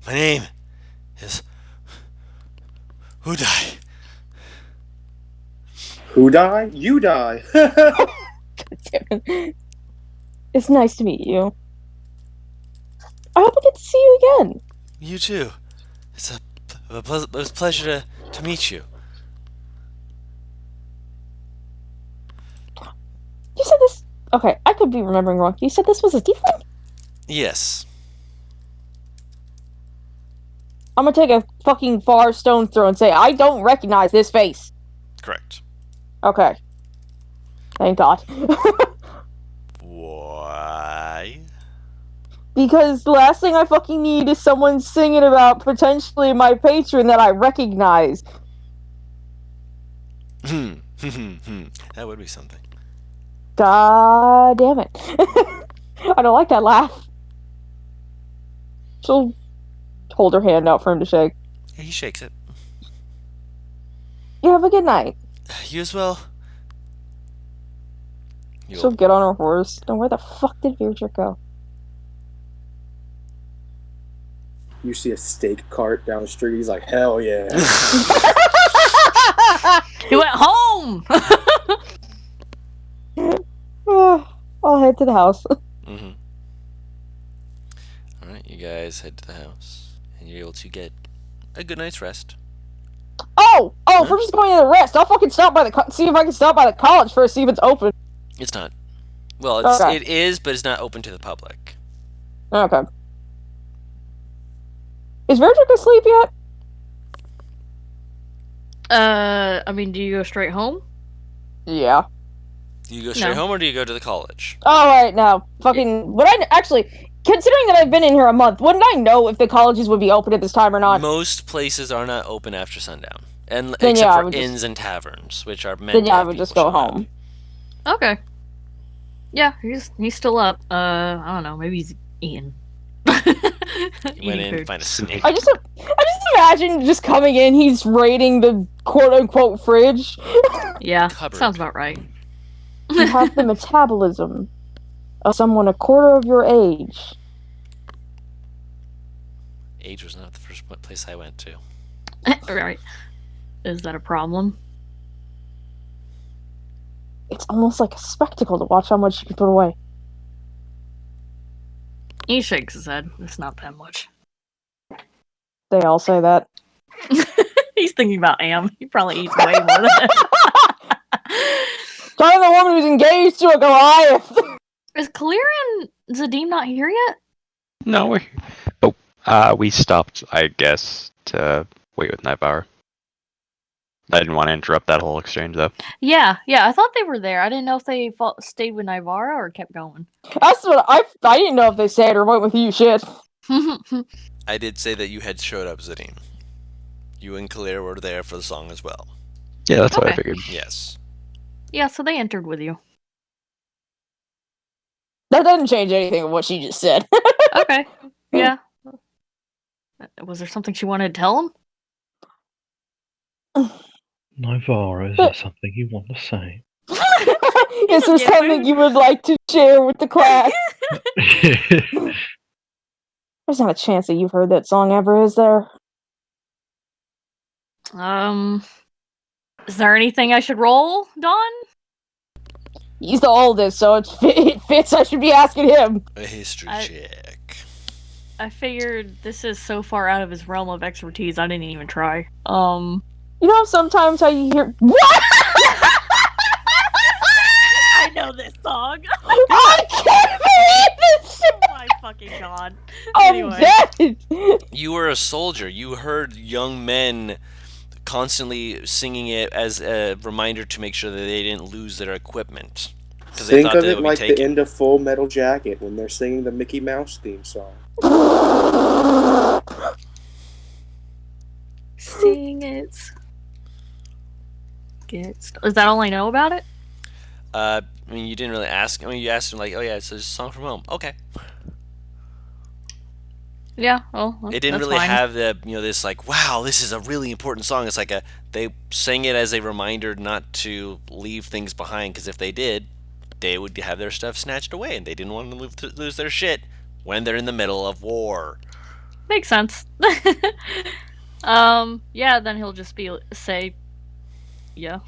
My name is Udai. Who die? You die. Damn it. It's nice to meet you. I hope I get to see you again. You too. It's a pleasure to meet you. You said this... Okay, I could be remembering wrong. You said this was a tiefling? Yes. I'm gonna take a fucking far stone throw and say, I don't recognize this face. Correct. Okay. Thank God. Why? Because the last thing I fucking need is someone singing about potentially my patron that I recognize. That would be something. God damn it. I don't like that laugh. She'll hold her hand out for him to shake. He shakes it. You have a good night. You as well. She'll get on her horse. And where the fuck did Beardrick go? You see a steak cart down the street. He's like, hell yeah. He went home. I'll head to the house. Mm-hmm. All right, you guys head to the house, and you're able to get a good night's rest. Oh, if we're just going to the rest, I'll fucking stop by see if I can stop by the college first, see if it's open. It's not. Well, Okay. it is, but it's not open to the public. Okay. Is Verdrick asleep yet? I mean, do you go straight home? Yeah. Do you go straight No. home, or do you go to the college? Alright, now, fucking, would I, actually, considering that I've been in here a month, wouldn't I know if the colleges would be open at this time or not? Most places are not open after sundown, and Then, except yeah, I for would inns just- and taverns, which are meant Then to yeah, I have would just people go show up. home. Okay. Yeah, he's still up. I don't know. Maybe he's eating. You went Eating in to food. find a snake. I just imagine just coming in, he's raiding the quote-unquote fridge. Yeah, Cupboard. sounds about right. You have the metabolism of someone a quarter of your age. Age was not the first place I went to. Right. Is that a problem? It's almost like a spectacle to watch how much you can put away. He shakes his head. It's not that much. They all say that. He's thinking about Am. He probably eats way more than that. Talking to the woman who's engaged to a Goliath! Is Kalir and Zadim not here yet? No, we stopped, I guess, to wait with Nightbower. I didn't want to interrupt that whole exchange, though. Yeah. I thought they were there. I didn't know if they stayed with Nivara or kept going. That's what I didn't know if they said or went with you, shit. I did say that you had showed up, Zadim. You and Kalir were there for the song as well. Yeah, that's what I Okay. figured. Yes. Yeah, so they entered with you. That doesn't change anything of what she just said. Okay. Yeah. Was there something she wanted to tell him? Nivara, is there something you want to say? Is there something you would like to share with the class? There's not a chance that you've heard that song ever, is there? Is there anything I should roll, Dawn? He's the oldest, so it fits. I should be asking him. A history check. I figured this is so far out of his realm of expertise, I didn't even try. You know sometimes how you hear what? I know this song. I can't believe this! Oh my fucking god. I'm dead! You were a soldier. You heard young men constantly singing it as a reminder to make sure that they didn't lose their equipment. Think of it like the end of Full Metal Jacket when they're singing the Mickey Mouse theme song. Sing it. Is that all I know about it? I mean, you didn't really ask. I mean, you asked him like, "Oh yeah, it's a song from home." Okay. Yeah. Well, it didn't really have the this like, wow, this is a really important song. It's like they sang it as a reminder not to leave things behind, because if they did, they would have their stuff snatched away, and they didn't want to lose their shit when they're in the middle of war. Makes sense. Yeah, then he'll just say, yeah.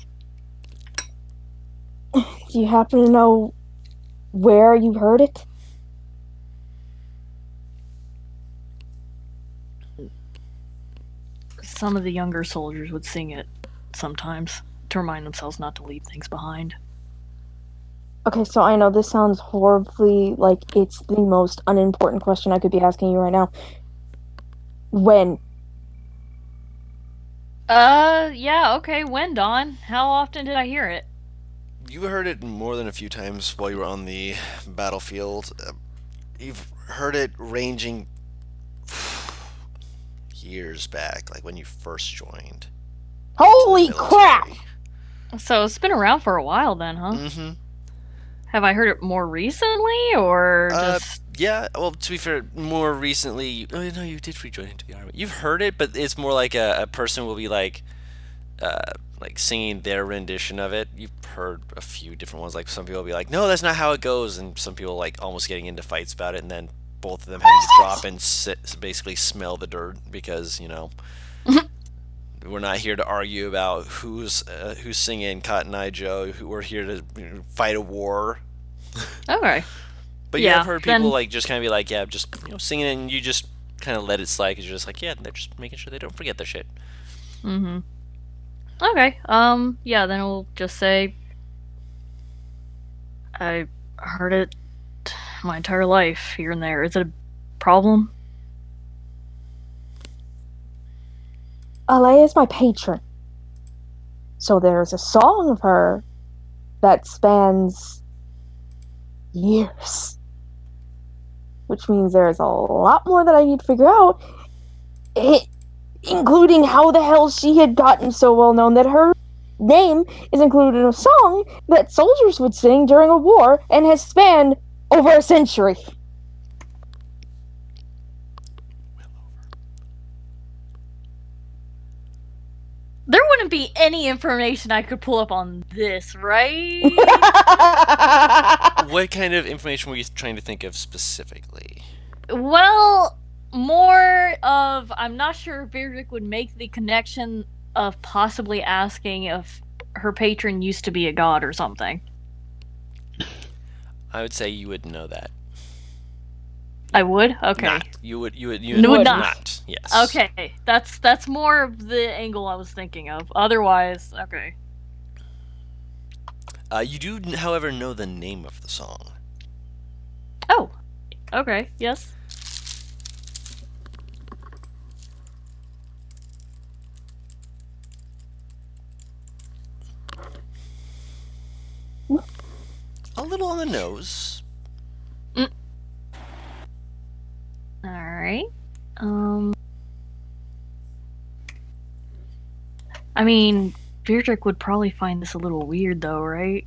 Do you happen to know where you heard it? Some of the younger soldiers would sing it sometimes to remind themselves not to leave things behind. Okay, so I know this sounds horribly like it's the most unimportant question I could be asking you right now. When? Yeah, okay, when, Dawn? How often did I hear it? You heard it more than a few times while you were on the battlefield. You've heard it ranging years back, like when you first joined. Holy crap! So it's been around for a while then, huh? Mm-hmm. Have I heard it more recently, or just... Yeah, well, to be fair, more recently... Oh, no, you did rejoin into the army. You've heard it, but it's more like a person will be like singing their rendition of it. You've heard a few different ones. Like, some people will be like, no, that's not how it goes, and some people like almost getting into fights about it, and then both of them having to drop and basically smell the dirt, because, we're not here to argue about who's singing Cotton Eye Joe. We're here to fight a war. Okay. But yeah, I've heard people like just kind of be like, yeah, just singing it, and you just kind of let it slide, because you're just like, yeah, they're just making sure they don't forget their shit. Mm-hmm. Okay. Yeah, then we'll just say I heard it my entire life, here and there. Is it a problem? Ait'seh is my patron. So there's a song of her that spans years. Which means there's a lot more that I need to figure out. Including how the hell she had gotten so well known that her name is included in a song that soldiers would sing during a war and has spanned over a century. There wouldn't be any information I could pull up on this, right? What kind of information were you trying to think of specifically? Well, more of, I'm not sure if Virdrick would make the connection of possibly asking if her patron used to be a god or something. I would say you would know that. I would? Okay. Not. You would not. Yes. Okay. That's more of the angle I was thinking of. Otherwise, okay. You do, however, know the name of the song. Oh. Okay. Yes. A little on the nose. Alright. I mean, Virdrick would probably find this a little weird, though, right?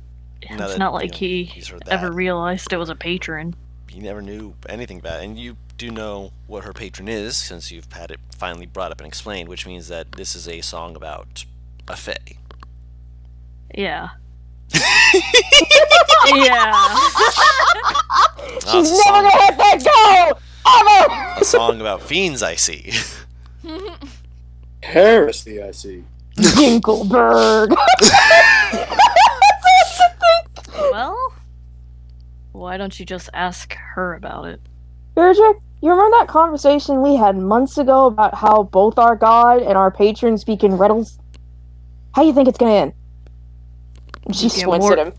Now It's that, not like he's heard that. ever realized it was a patron. He never knew anything about it. And you do know what her patron is, since you've had it finally brought up and explained, which means that this is a song about a fae. Yeah. Yeah. She's never gonna let that go! Ever! A song about fiends, I see. Heresy, I see. Dinkelberg. Well, why don't you just ask her about it? Beardrick, you remember that conversation we had months ago about how both our god and our patron speak in riddles? How do you think it's gonna end? She You get squints more- at him.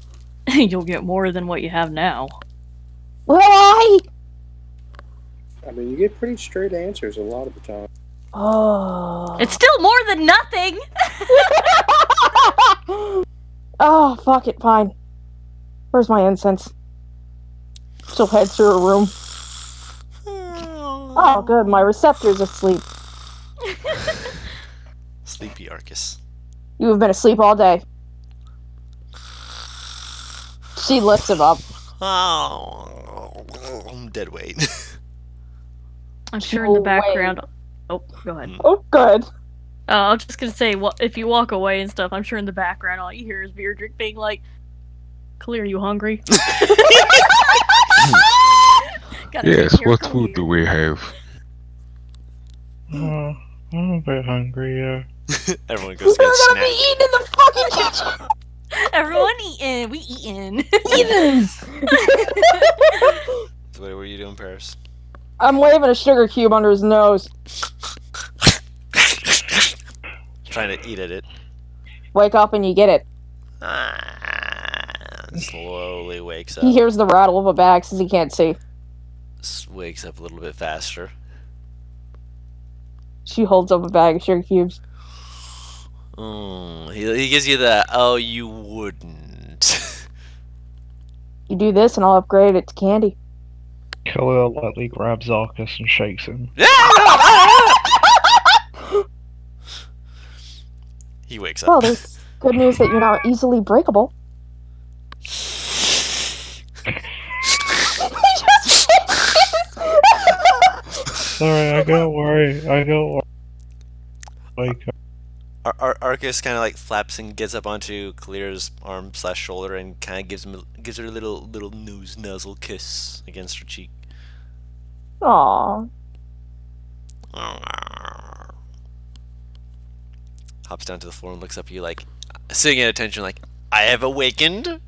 You'll get more than what you have now. Will I? I mean, you get pretty straight answers a lot of the time. Oh. It's still more than nothing! Oh, fuck it, fine. Where's my incense? She'll head to her room. Oh, good, my receptor's asleep. Sleepy Arcus. You have been asleep all day. She lifts him up. Oh, dead weight. I'm sure in the No background. Oh, go ahead. Oh, good. I was just gonna say, if you walk away and stuff, I'm sure in the background all you hear is Beardrick being like, "Clear, you hungry?" Gotta Yes, take care of what food do Clear. we have? I'm a bit hungry, yeah. Everyone goes to We're get a gonna be snack. eating in the fucking kitchen! Everyone eating. We eating. Heathens! So what were you doing, Paris? I'm waving a sugar cube under his nose. Trying to eat at it. Wake up and you get it. Slowly wakes up. He hears the rattle of a bag since he can't see. Wakes up a little bit faster. She holds up a bag of sugar cubes. He gives you the, oh, you wouldn't. You do this and I'll upgrade it to candy. Khalil lightly grabs Arcus and shakes him. He wakes up. Well, there's good news that you're not easily breakable. Sorry, I got worried. Wake up. Arcus kind of like flaps and gets up onto Kalira's arm / shoulder and kind of gives her a little nose nuzzle kiss against her cheek. Aww. Hops down to the floor and looks up at you like, sitting at attention like, I have awakened.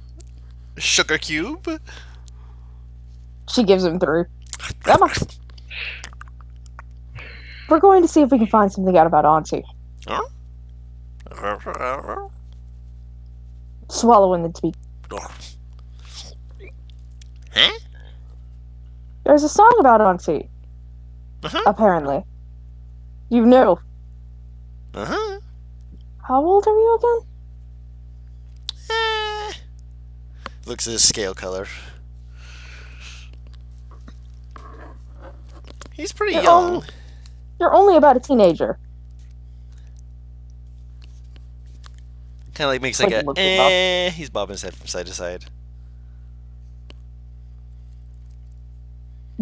Sugar cube. She gives him 3. Come on. We're going to see if we can find something out about Auntie. Huh? Swallow and then speak. Huh? There's a song about Auntie. Uh-huh. Apparently. You knew. Uh-huh. How old are you again? Looks at his scale color. He's pretty young. You're only about a teenager. Kind of like makes like Like, look him up. He's bobbing his head from side to side.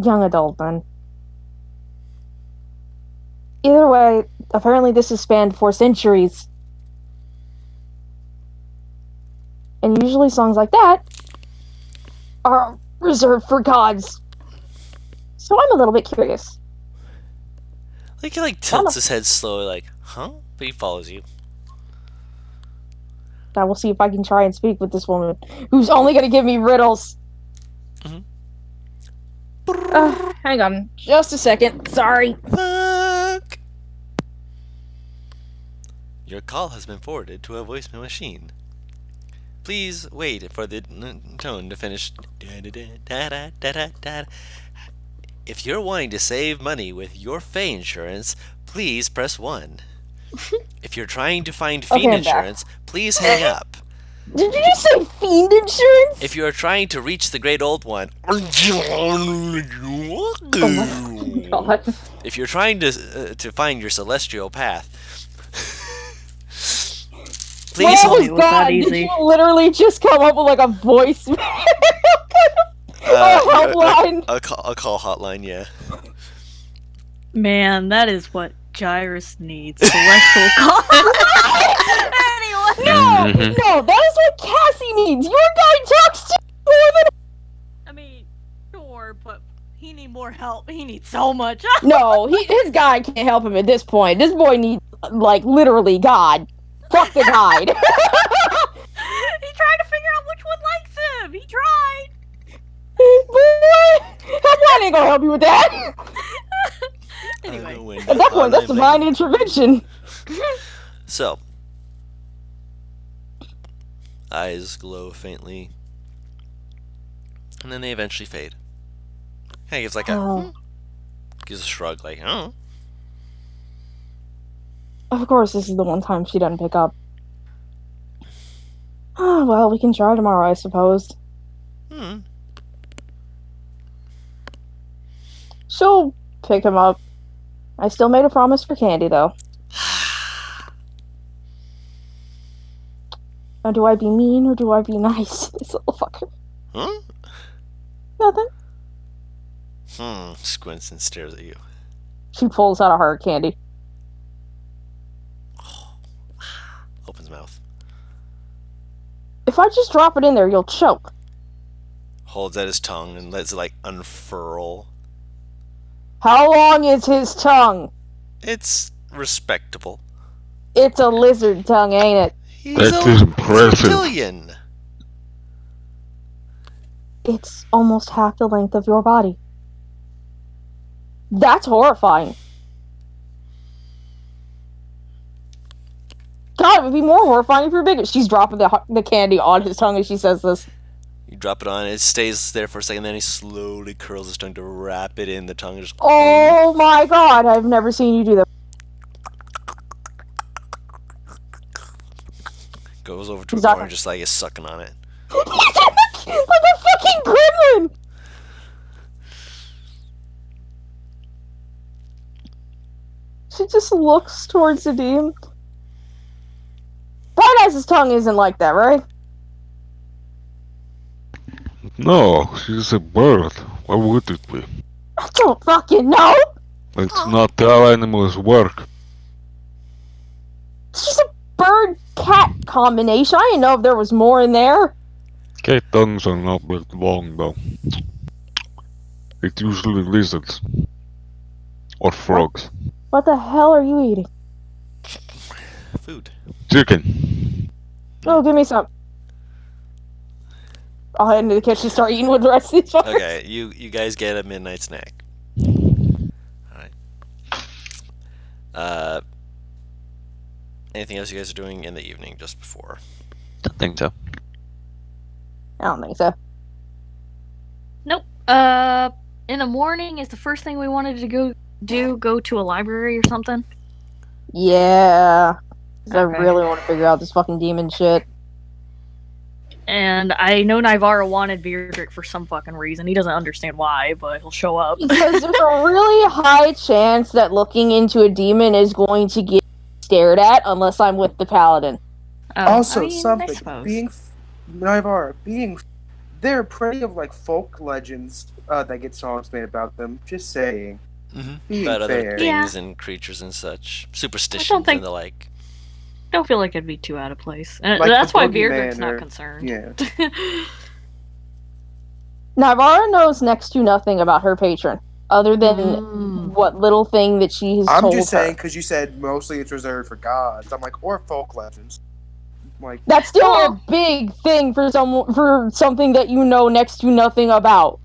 Young adult, then. Either way, apparently this has spanned 4 centuries. And usually songs like that are reserved for gods. So I'm a little bit curious. Like he like tilts his head slowly like, huh? But he follows you. I will see if I can try and speak with this woman, who's only going to give me riddles. Mhm. Hang on, just a second. Sorry. Fuck. Your call has been forwarded to a voicemail machine. Please wait for the tone to finish. If you're wanting to save money with your Fae insurance, please press 1. If you're trying to find Okay, Fiend I'm back. insurance, please hang up. Did you just say fiend insurance? If you are trying to reach the Great Old One, Oh my god. if you're trying to find your celestial path, Please. Tell me it was that God, did easy. you literally just come up with like a voice helpline? A call hotline, yeah. Man, that is what Gyrus needs. Celestial call. Anyway. No, no, that is what Cassie needs. Your guy talks to more than. I mean, sure, but he needs more help. He needs so much. No, his guy can't help him at this point. This boy needs, like, literally God. Fuck the guide. He tried to figure out which one likes him. He tried. Boy, helpline ain't gonna help you with that. Anyway. At that point, that's divine intervention. So, eyes glow faintly, and then they eventually fade. Kind of gives like a gives a shrug, like, oh. Of course, this is the one time she doesn't pick up. Oh, well, we can try tomorrow, I suppose. She'll pick him up. I still made a promise for Candy, though. Now, do I be mean or do I be nice? This little fucker. Huh? Nothing. Squints and stares at you. She pulls out a hard candy. Opens mouth. If I just drop it in there, you'll choke. Holds at his tongue and lets it, like, unfurl. How long is his tongue? It's respectable. It's a lizard tongue, ain't it? That is impressive. Reptilian. It's almost half the length of your body. That's horrifying. God, it would be more horrifying if you're bigger. She's dropping the candy on his tongue as she says this. You drop it on, it stays there for a second, then he slowly curls his tongue to wrap it in the tongue. And just, oh my God, I've never seen you do that. Goes over to a corner and just like is sucking on it. Like a fucking gremlin! She just looks towards the demon. Bright Eyes' tongue isn't like that, right? No, she's a bird. Why would it be? I don't fucking know! That's not how animals work. She's a bird-cat combination. I didn't know if there was more in there. Cat tongues are not that long though. It's usually lizards. Or frogs. What the hell are you eating? Food. Chicken. Oh, give me some. I'll head into the kitchen and start eating with the rest of these fuckers. Okay, you guys get a midnight snack. Alright. Anything else you guys are doing in the evening just before? Don't think so. I don't think so. Nope. In the morning is the first thing we wanted to go to a library or something? Yeah. 'Cause I Okay. really want to figure out this fucking demon shit. And I know Nivara wanted Beardrick for some fucking reason. He doesn't understand why, but he'll show up. Because there's a really high chance that looking into a demon is going to get stared at unless I'm with the paladin. Also, I mean, I something suppose. there are plenty of like folk legends that get songs made about them. Just saying. Being About other fair. things and creatures and such. Superstitions think- and the like. Don't feel like it'd be too out of place. And Like that's the why boogeyman Beardrick's not or- concerned. Yeah. Nivara knows next to nothing about her patron, other than what little thing that she has I'm told just saying her. because you said mostly it's reserved for gods. I'm like, or folk legends. I'm like, That's still a big thing for something that you know next to nothing about.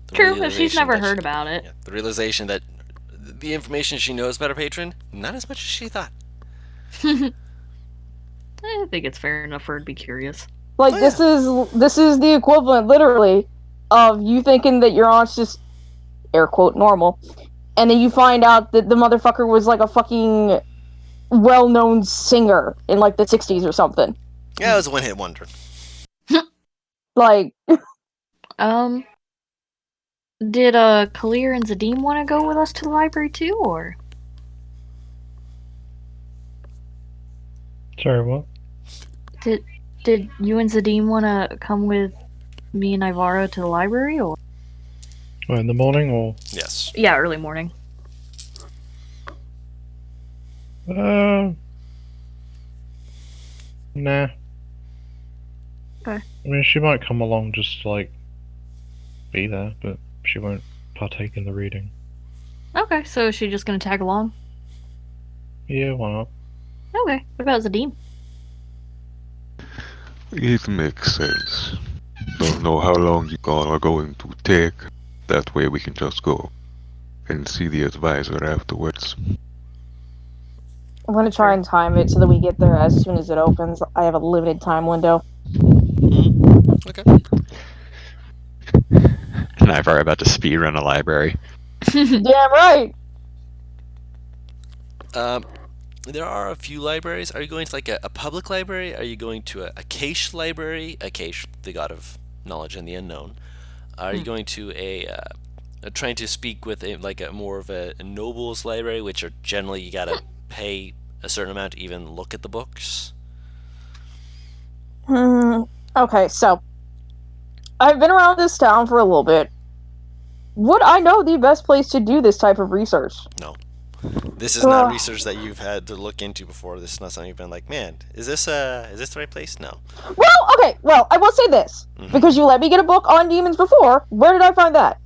The True, but she's realization never that heard she- about it. Yeah, the realization that the information she knows about her patron, not as much as she thought. I think it's fair enough for her to be curious. Like Oh, this is the equivalent, literally, of you thinking that your aunt's just air quote normal, and then you find out that the motherfucker was like a fucking well-known singer in like the 60s or something. Yeah, it was a one-hit wonder. Like, Did Kalir and Zadim want to go with us to the library too, or? Sorry, what? Did you and Zadim want to come with me and Ivara to the library, or? In the morning, or? Yes. Yeah, early morning. Nah. Okay. I mean, she might come along just to, like, be there, but she won't partake in the reading. Okay, so is she just gonna tag along? Yeah, why not? Okay, what about Zadim? It makes sense. Don't know how long you all are going to take. That way we can just go and see the advisor afterwards. I'm gonna try and time it so that we get there as soon as it opens. I have a limited time window. Okay. And I've already about to speedrun a library. Damn right! There are a few libraries. Are you going to like a public library? Are you going to a cache library? A cache, the god of knowledge and the unknown. Are you going to trying to speak with a more of a nobles library, which are generally you gotta pay a certain amount to even look at the books? Okay, so I've been around this town for a little bit. Would I know the best place to do this type of research? No. This is not research that you've had to look into before. This is not something you've been like, man, is this the right place? No. Well, okay, I will say this. Because you let me get a book on demons before, where did I find that?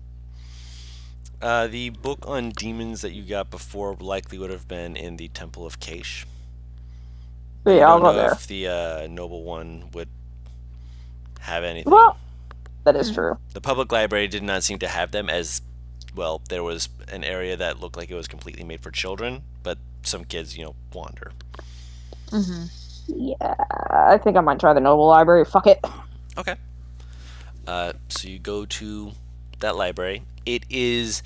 The book on demons that you got before likely would have been in the Temple of Keish. Yeah, I'll go there. If the noble one would have anything. Well, that is true. The public library did not seem to have them, as well. There was an area that looked like it was completely made for children, but some kids, wander. Yeah, I think I might try the noble library. Fuck it. Okay. So you go to that library. It is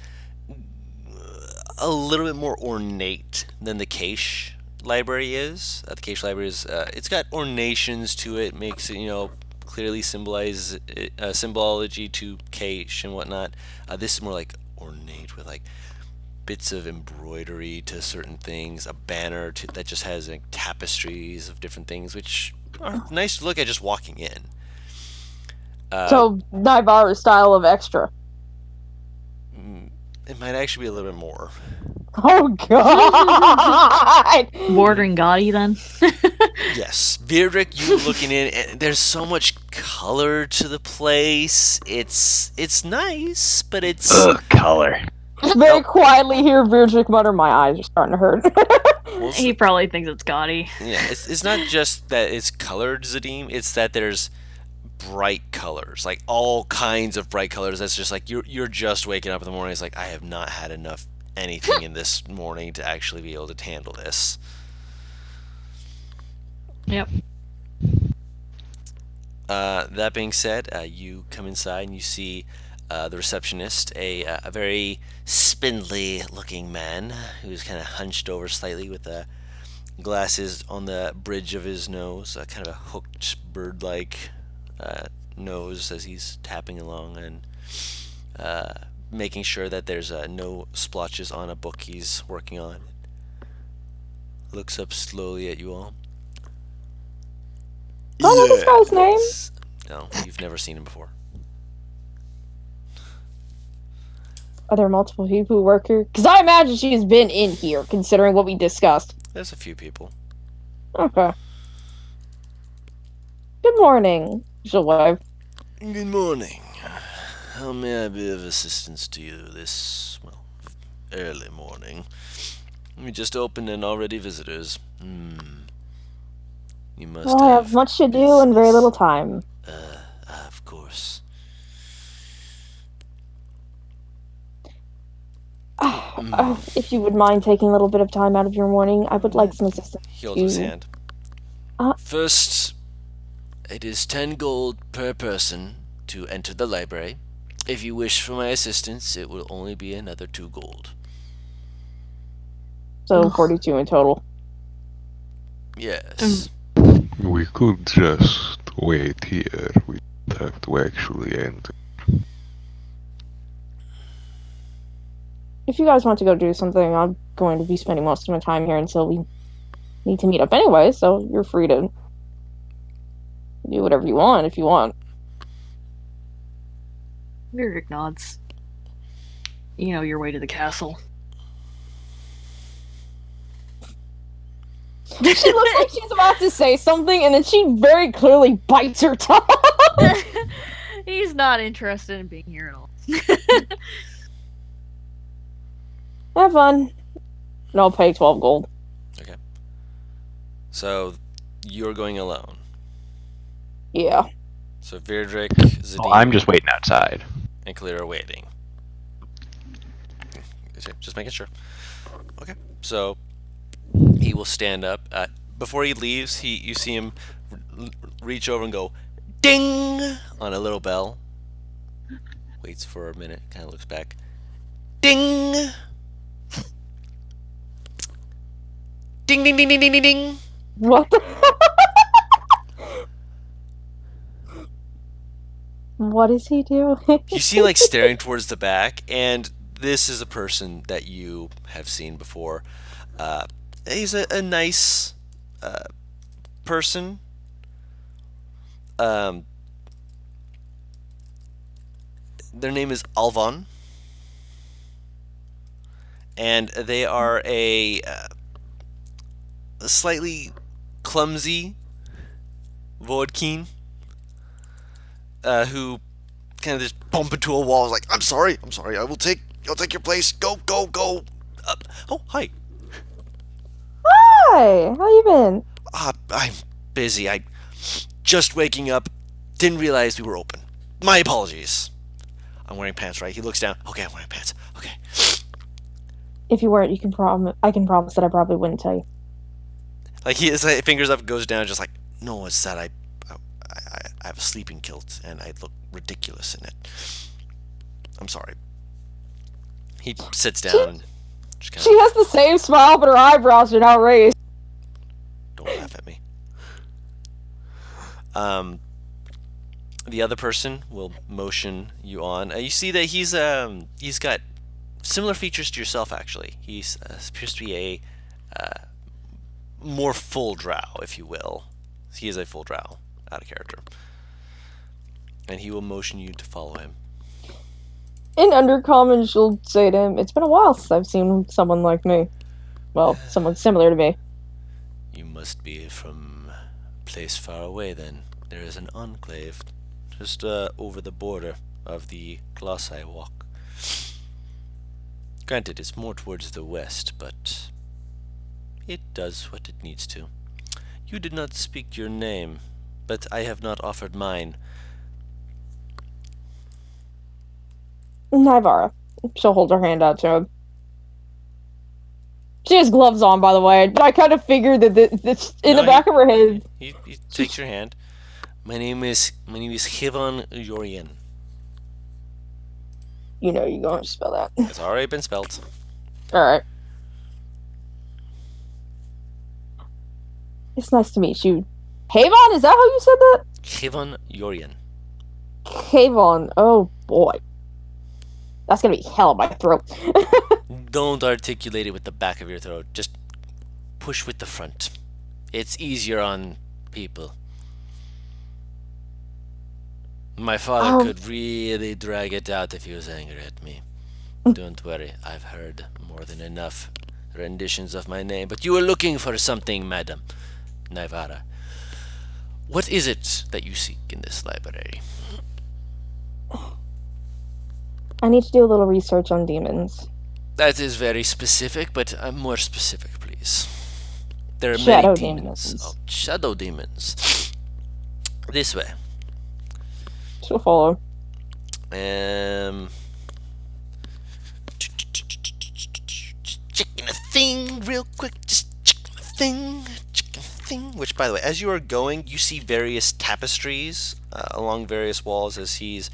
a little bit more ornate than the Keish library is. The Keish library is, it's got ornations to it, makes it, clearly symbolize symbology to Keish and whatnot. This is more like ornate with like bits of embroidery to certain things, a banner that just has like tapestries of different things, which are nice to look at just walking in. So, Naivara's style of extra. It might actually be a little bit more. Oh, God! Bordering gaudy, then? Yes. Virdrick, you looking in, and there's so much color to the place. It's nice, but it's... Color. Very quietly hear Virdrick mutter, my eyes are starting to hurt. He probably thinks it's gaudy. Yeah, it's not just that it's colored, Zadim, it's that there's bright colors, like all kinds of bright colors. That's just like you're just waking up in the morning. It's like I have not had enough anything in this morning to actually be able to handle this. Yep. That being said, you come inside and you see the receptionist, a very spindly looking man who's kind of hunched over slightly with glasses on the bridge of his nose, kind of a hooked bird-like nose as he's tapping along and making sure that there's no splotches on a book he's working on. Looks up slowly at you all. I don't know this guy's name. No, you've never seen him before. Are there multiple people who work here? Because I imagine she's been in here, considering what we discussed. There's a few people. Okay. Good morning, wife. Good morning. How may I be of assistance to you this, early morning? We just opened and already visitors. You must I have much to do and very little time. Of course. If you would mind taking a little bit of time out of your morning, I would like some assistance. He holds his hand. First, it is 10 gold per person to enter the library. If you wish for my assistance, it will only be another 2 gold. So 42 in total. Yes. We could just wait here. We don't have to actually enter. If you guys want to go do something, I'm going to be spending most of my time here until we need to meet up anyway, so you're free to do whatever you want if you want. Lyric nods. You know your way to the castle. She looks like she's about to say something, and then she very clearly bites her tongue. He's not interested in being here at all. Have fun. And I'll pay 12 gold. Okay. So you're going alone. Yeah. So Virdrick, Zadim, Oh, I'm just waiting outside. and Kalir are waiting. Just making sure. Okay. So he will stand up. Before he leaves, you see him reach over and go, ding, on a little bell. Waits for a minute, kind of looks back. Ding! Ding, ding, ding, ding, ding, ding, ding. What the? What is he doing? You see, like, staring towards the back, and this is a person that you have seen before. He's a nice person. Their name is Alvan, and they are a slightly clumsy Vodkin who kind of just bump into a wall. Like, I'm sorry, I'll take your place. Go. Oh, hi. Hi, how you been? I'm busy. I just waking up. Didn't realize we were open. My apologies. I'm wearing pants, right? He looks down. Okay, I'm wearing pants. Okay. If you weren't, I can promise that I probably wouldn't tell you. Like, his fingers up, goes down, just like, no, it's that I have a sleeping kilt and I look ridiculous in it. I'm sorry. He sits down and just kind She has the same smile, but her eyebrows are now raised. Don't laugh at me. The other person will motion you on. You see that he's got similar features to yourself, actually. He's appears to be a more full drow, if you will. He is a full drow, out of character. And he will motion you to follow him. In Undercommon, she'll say to him, "It's been a while since I've seen someone like me. Well, someone similar to me." You must be from a place far away, then. There is an enclave just over the border of the Colossi Walk. Granted, it's more towards the west, but it does what it needs to. You did not speak your name, but I have not offered mine. Nivara. She'll hold her hand out to him. She has gloves on, by the way, but I kind of figured that this in the back of her head. He takes your hand. My name is Hivon Yorian. You know you're going to spell that. It's already been spelled. Alright. It's nice to meet you. Havon, is that how you said that? Hivon Yorian. Havon, oh boy. That's gonna be hell in my throat. Don't articulate it with the back of your throat. Just push with the front. It's easier on people. My father could really drag it out if he was angry at me. Don't worry, I've heard more than enough renditions of my name. But you were looking for something, madam Nivara. What is it that you seek in this library? I need to do a little research on demons. That is very specific, but more specific, please. There are Shadow many demons. demons. Oh, shadow demons. This way. She'll follow. Checking a thing real quick. Just checking a thing. Which, by the way, as you are going, you see various tapestries along various walls as he's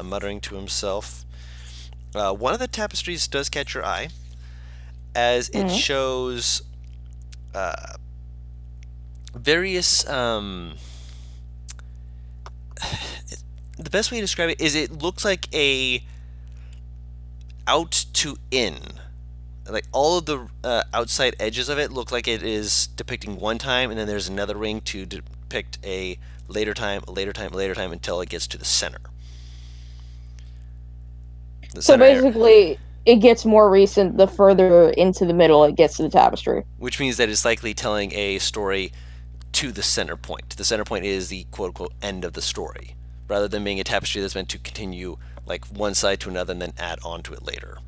muttering to himself. One of the tapestries does catch your eye, as it shows various. The best way to describe it is it looks like a out to in. Like all of the outside edges of it look like it is depicting one time, and then there's another ring to depict depict a later time, until it gets to the center. The So center area, basically, it gets more recent the further into the middle it gets to the tapestry. which means that it's likely telling a story to the center point. The center point is the quote-unquote end of the story, rather than being a tapestry that's meant to continue like one side to another and then add on to it later.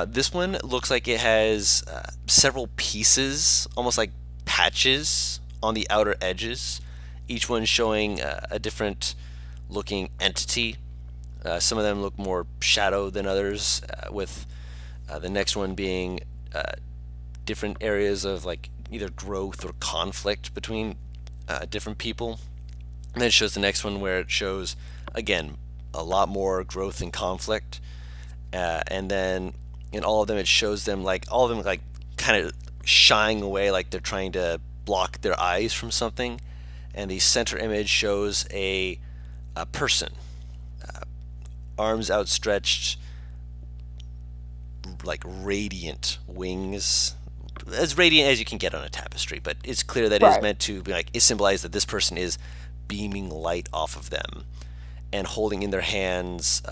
This one looks like it has several pieces, almost like patches on the outer edges, each one showing a different looking entity. Some of them look more shadow than others, with the next one being different areas of like either growth or conflict between different people. And then it shows the next one where it shows, again, a lot more growth and conflict. And then in all of them, it shows them like all of them like kind of shying away, like they're trying to block their eyes from something. And the center image shows a person, arms outstretched, like radiant wings, as radiant as you can get on a tapestry. But it's clear that it's meant to be like, it symbolizes that this person is beaming light off of them and holding in their hands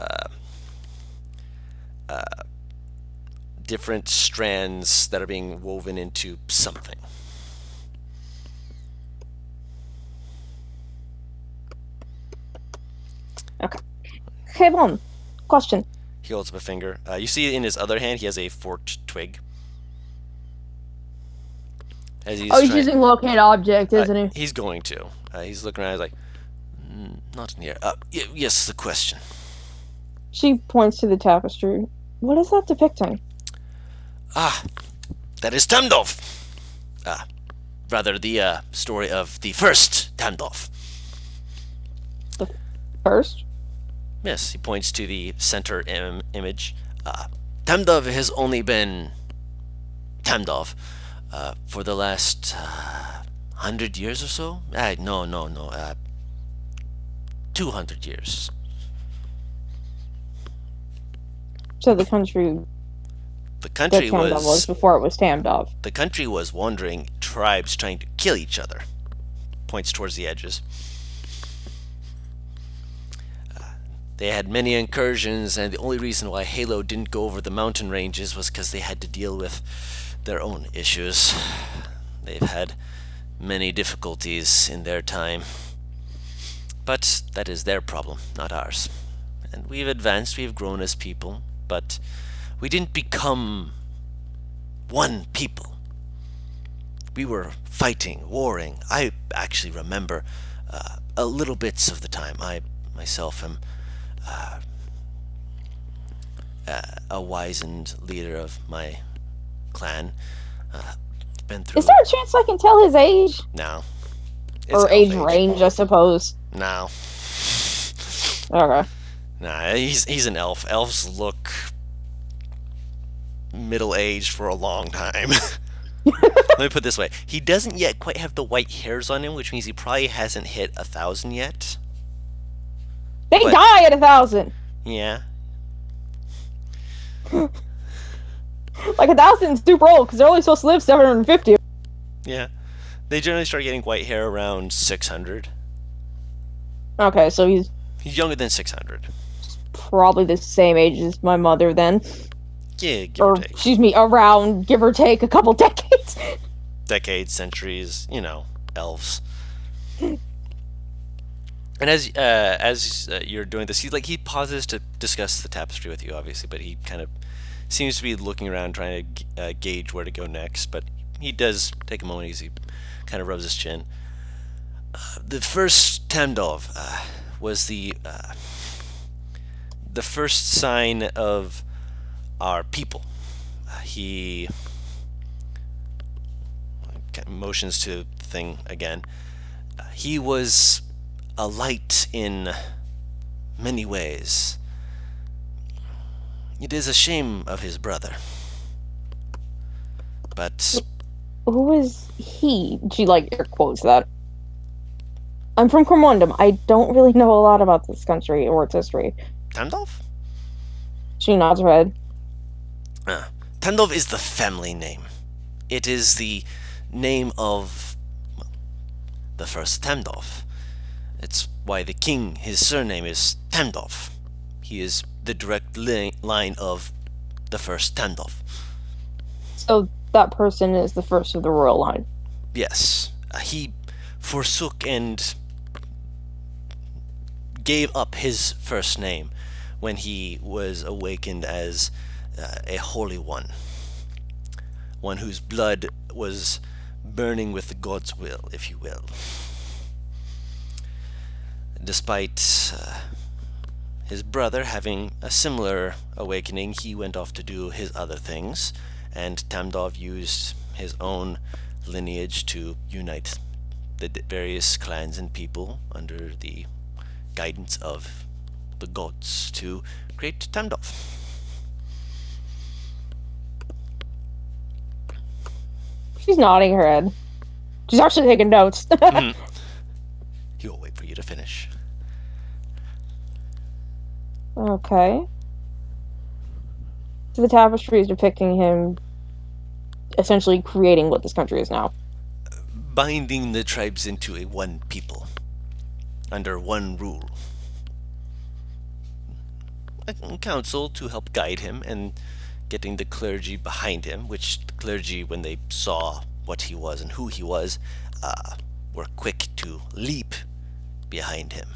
different strands that are being woven into something. Okay. Hey, Mom. Question. He holds up a finger. You see in his other hand, he has a forked twig. As he's using locate object, isn't he? He's going to. He's looking around. He's like, not in here. Yes, the question. She points to the tapestry. What is that depicting? That is Tamdov. Rather, the story of the first Tamdov. The first? Yes, he points to the center image. Tamdov has only been Tamdov for the last 100 years or so. No. 200 years. So the country was before it was Tamdov. The country was wandering tribes trying to kill each other. Points towards the edges. They had many incursions, and the only reason why Halo didn't go over the mountain ranges was because they had to deal with their own issues. They've had many difficulties in their time. But that is their problem, not ours. And we've advanced, we've grown as people, but we didn't become one people. We were fighting, warring. I actually remember a little bits of the time. I myself am a wizened leader of my clan. Been through. Is there a chance I can tell his age? No. Or age range, I suppose. No. Okay. Nah, he's an elf. Elves look middle-aged for a long time. Let me put it this way. He doesn't yet quite have the white hairs on him, which means he probably hasn't hit 1,000 yet. They die at 1,000! Yeah. Like 1,000 is super old, because they're only supposed to live 750. Yeah. They generally start getting white hair around 600. Okay, so he's younger than 600. Probably the same age as my mother then. Yeah, give or take. Excuse me, around, give or take, a couple decades. Decades, centuries, elves. And as you're doing this, he pauses to discuss the tapestry with you, obviously, but he kind of seems to be looking around, trying to gauge where to go next. But he does take a moment as he kind of rubs his chin. The first Tamdov was the first sign of our people. He motions to the thing again. He was a light in many ways. It is a shame of his brother. But who is he? She air quotes that. I'm from Cormondum. I don't really know a lot about this country or its history. Tamdov? She nods her head. Tamdov is the family name. It is the name of the first Tamdolf. It's why the king, his surname is Tamdolf. He is the direct line of the first Tamdolf. So that person is the first of the royal line. Yes, he forsook and gave up his first name when he was awakened as a holy one whose blood was burning with God's will, if you will. Despite his brother having a similar awakening, he went off to do his other things, and Tamdov used his own lineage to unite the various clans and people under the guidance of the gods to create Tamdov. She's nodding her head. She's actually taking notes. He will wait for you to finish. Okay. So the tapestry is depicting him essentially creating what this country is now. Binding the tribes into a one people, under one rule. A council to help guide him, and getting the clergy behind him, which the clergy, when they saw what he was and who he was, were quick to leap behind him.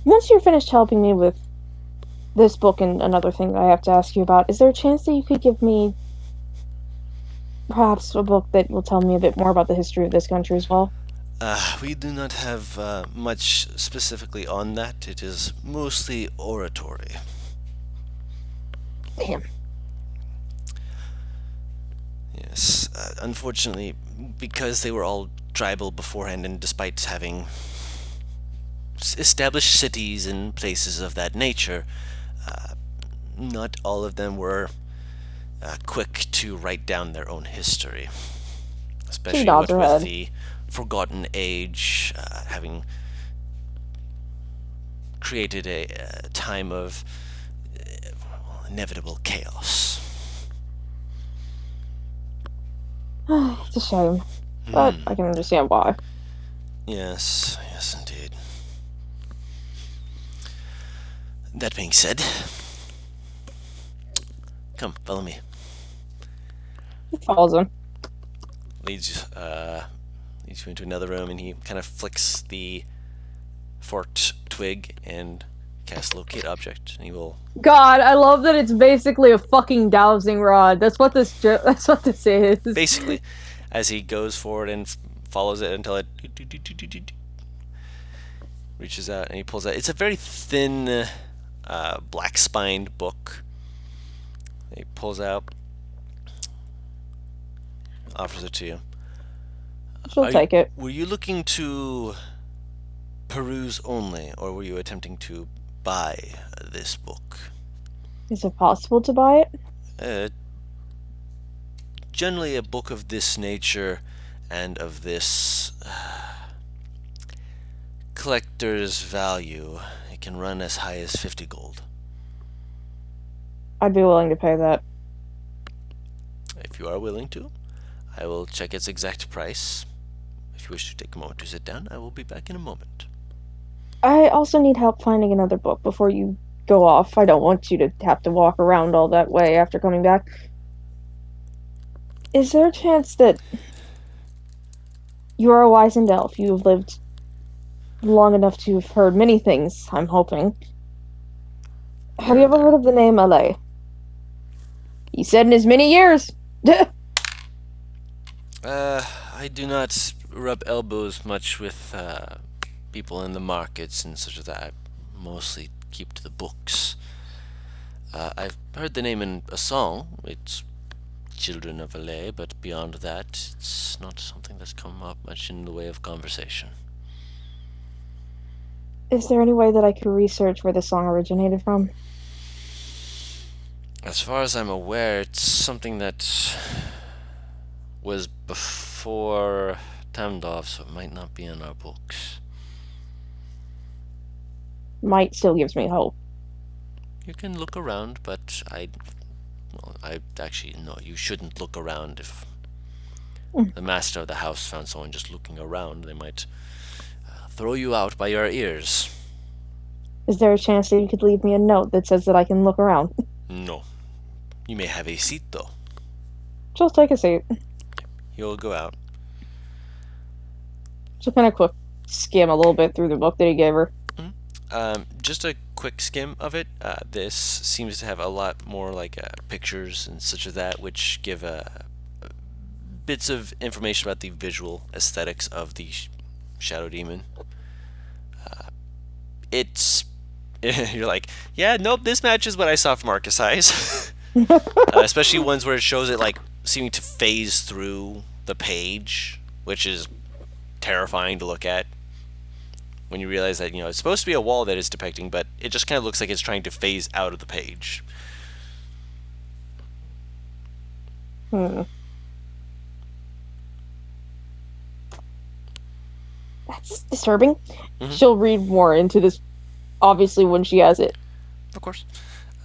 Once you're finished helping me with this book and another thing that I have to ask you about, is there a chance that you could give me perhaps a book that will tell me a bit more about the history of this country as well? We do not have much specifically on that. It is mostly oratory. Damn. Yes, unfortunately, because they were all tribal beforehand, and despite having established cities and places of that nature, not all of them were quick to write down their own history, especially nods what her with head. the Forgotten Age having created a time of inevitable chaos. It's a shame, but I can understand why. Yes, yes, indeed. That being said, come, follow me. He follows him. Leads you into another room, and he kind of flicks the forked twig and casts locate object, and he will God, I love that it's basically a fucking dowsing rod. That's what this is. basically, as he goes forward and follows it until it reaches out, and he pulls out. It's a very thin, black-spined book. He pulls out, offers it to you. She'll take it. Were you looking to peruse only, or were you attempting to buy this book? Is it possible to buy it? Generally, a book of this nature and of this collector's value, it can run as high as 50 gold. I'd be willing to pay that. If you are willing to, I will check its exact price. If you wish to take a moment to sit down, I will be back in a moment. I also need help finding another book before you go off. I don't want you to have to walk around all that way after coming back. Is there a chance that you are a wizened elf? You have lived long enough to have heard many things, I'm hoping. Have you ever heard of the name Ait'seh? He said in as many years. I do not rub elbows much with people in the markets and such as that. I mostly keep to the books. I've heard the name in a song. It's Children of Ait'seh, but beyond that, it's not something that's come up much in the way of conversation. Is there any way that I could research where the song originated from? As far as I'm aware, it's something that was before Tamdov, so it might not be in our books. Might still gives me hope. You can look around, but Well, I actually no. You shouldn't look around. If Mm. the master of the house found someone just looking around, they might throw you out by your ears. Is there a chance that you could leave me a note that says that I can look around? No. You may have a seat though. Just take a seat. He'll go out. Just kind of quick skim a little bit through the book that he gave her. Just a quick skim of it. This seems to have a lot more like pictures and such as that, which give bits of information about the visual aesthetics of the shadow demon. It's you're like, yeah, nope, this matches what I saw from Arcus Eyes. Especially ones where it shows it like seeming to phase through the page, which is terrifying to look at. When you realize that, it's supposed to be a wall that it's depicting, but it just kind of looks like it's trying to phase out of the page. That's disturbing. Mhm. She'll read more into this, obviously, when she has it. Of course.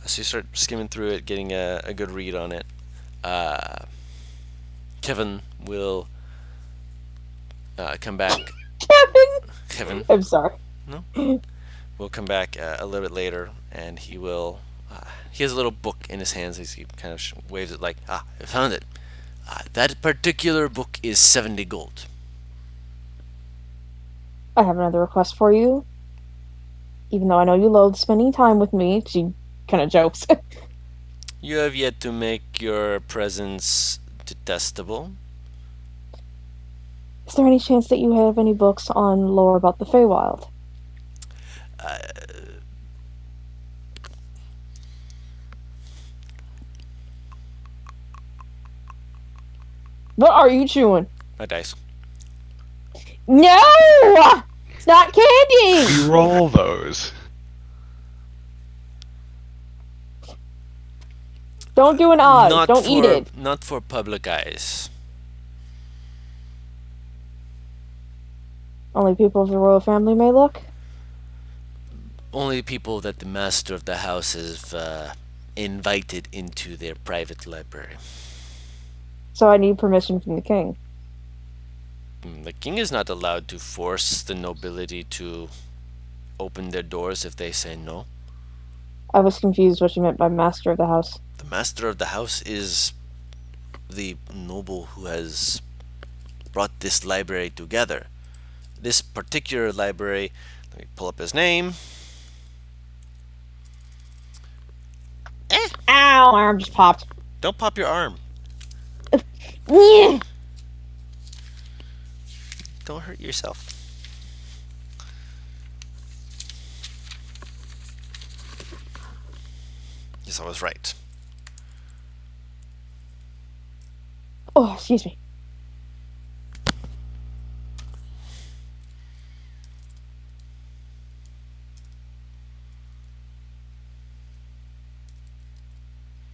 So you start skimming through it, getting a good read on it. Kevin will come back. Kevin I'm sorry. will come back a little bit later, and he will. He has a little book in his hands. He kind of waves it like, I found it. That particular book is 70 gold. I have another request for you. Even though I know you loathe spending time with me, she kind of jokes. You have yet to make your presence detestable. Is there any chance that you have any books on lore about the Feywild? What are you chewing? My dice. No! It's not candy! We roll those. Don't do an Oz. Don't eat it. Not for public eyes. Only people of the royal family may look? Only people that the master of the house has invited into their private library. So I need permission from the king. The king is not allowed to force the nobility to open their doors if they say no. I was confused what you meant by master of the house. The master of the house is the noble who has brought this library together. This particular library, let me pull up his name. Ow! My arm just popped. Don't pop your arm. Yeah. Don't hurt yourself. Yes, I was right. Oh, excuse me.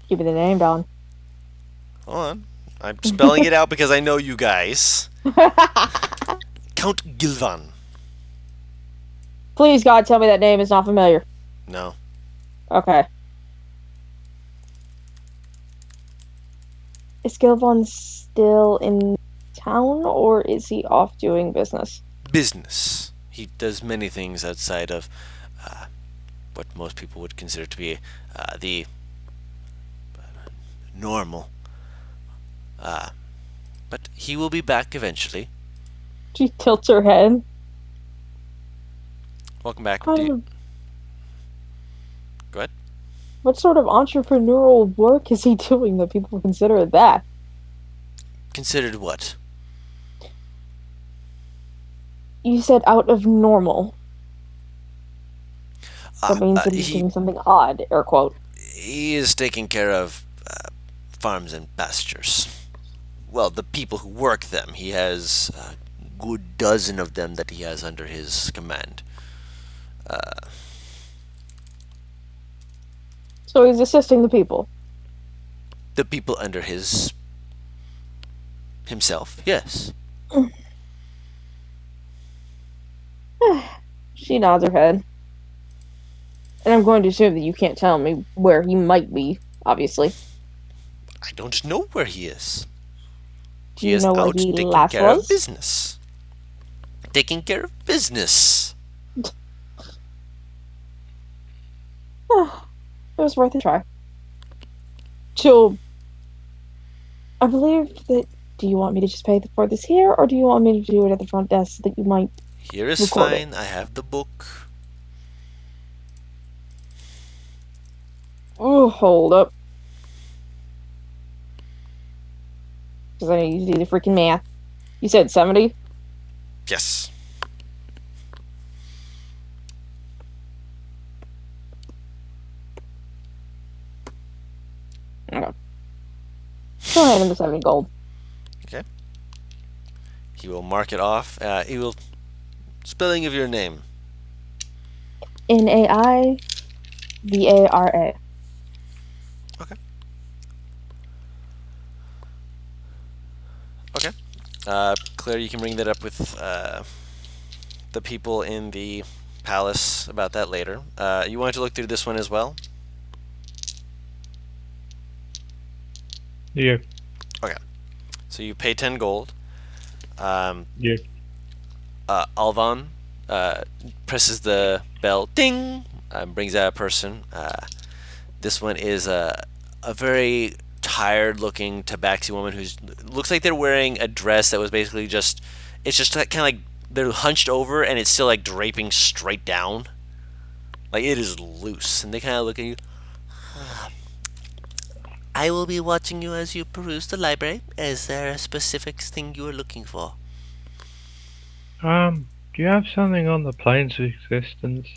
Give me the name, Don. Hold on. I'm spelling it out because I know you guys. Count Gilvan. Please, God, tell me that name is not familiar. No. Okay. Is Gilvan still in town, or is he off doing business? Business. He does many things outside of what most people would consider to be the normal. But he will be back eventually. She tilts her head. Welcome back. Go ahead. What sort of entrepreneurial work is he doing that people consider that? Considered what? You said out of normal. That means that he's he doing something odd, air quote. is taking care of farms and pastures. Well, the people who work them. He has a good dozen of them that he has under his command. So he's assisting the people. The people under himself, yes. She nods her head. And I'm going to assume that you can't tell me where he might be, obviously. I don't know where he is. Do He you is know where out he taking last care of was? business. Taking care of business. It was worth a try. She'll. I believe that. Do you want me to just pay for this here, or do you want me to do it at the front desk so that you might Here is record it? fine. I have the book. Oh, hold up. Because I need to do the freaking math. You said 70? Yes. Okay. She'll hand him the 70 gold. Okay. He will mark it off. He will. Spelling of your name. Naivara. Okay. Okay. Claire, you can bring that up with the people in the palace about that later. You want to look through this one as well? Yeah. Okay. So you pay 10 gold. Yeah. Alvan presses the bell. Ding! Brings out a person. This one is a very tired-looking tabaxi woman who looks like they're wearing a dress that was basically just. It's just kind of like they're hunched over and it's still like draping straight down. Like it is loose, and they kind of look at you. I will be watching you as you peruse the library. Is there a specific thing you are looking for? Do you have something on the planes of existence?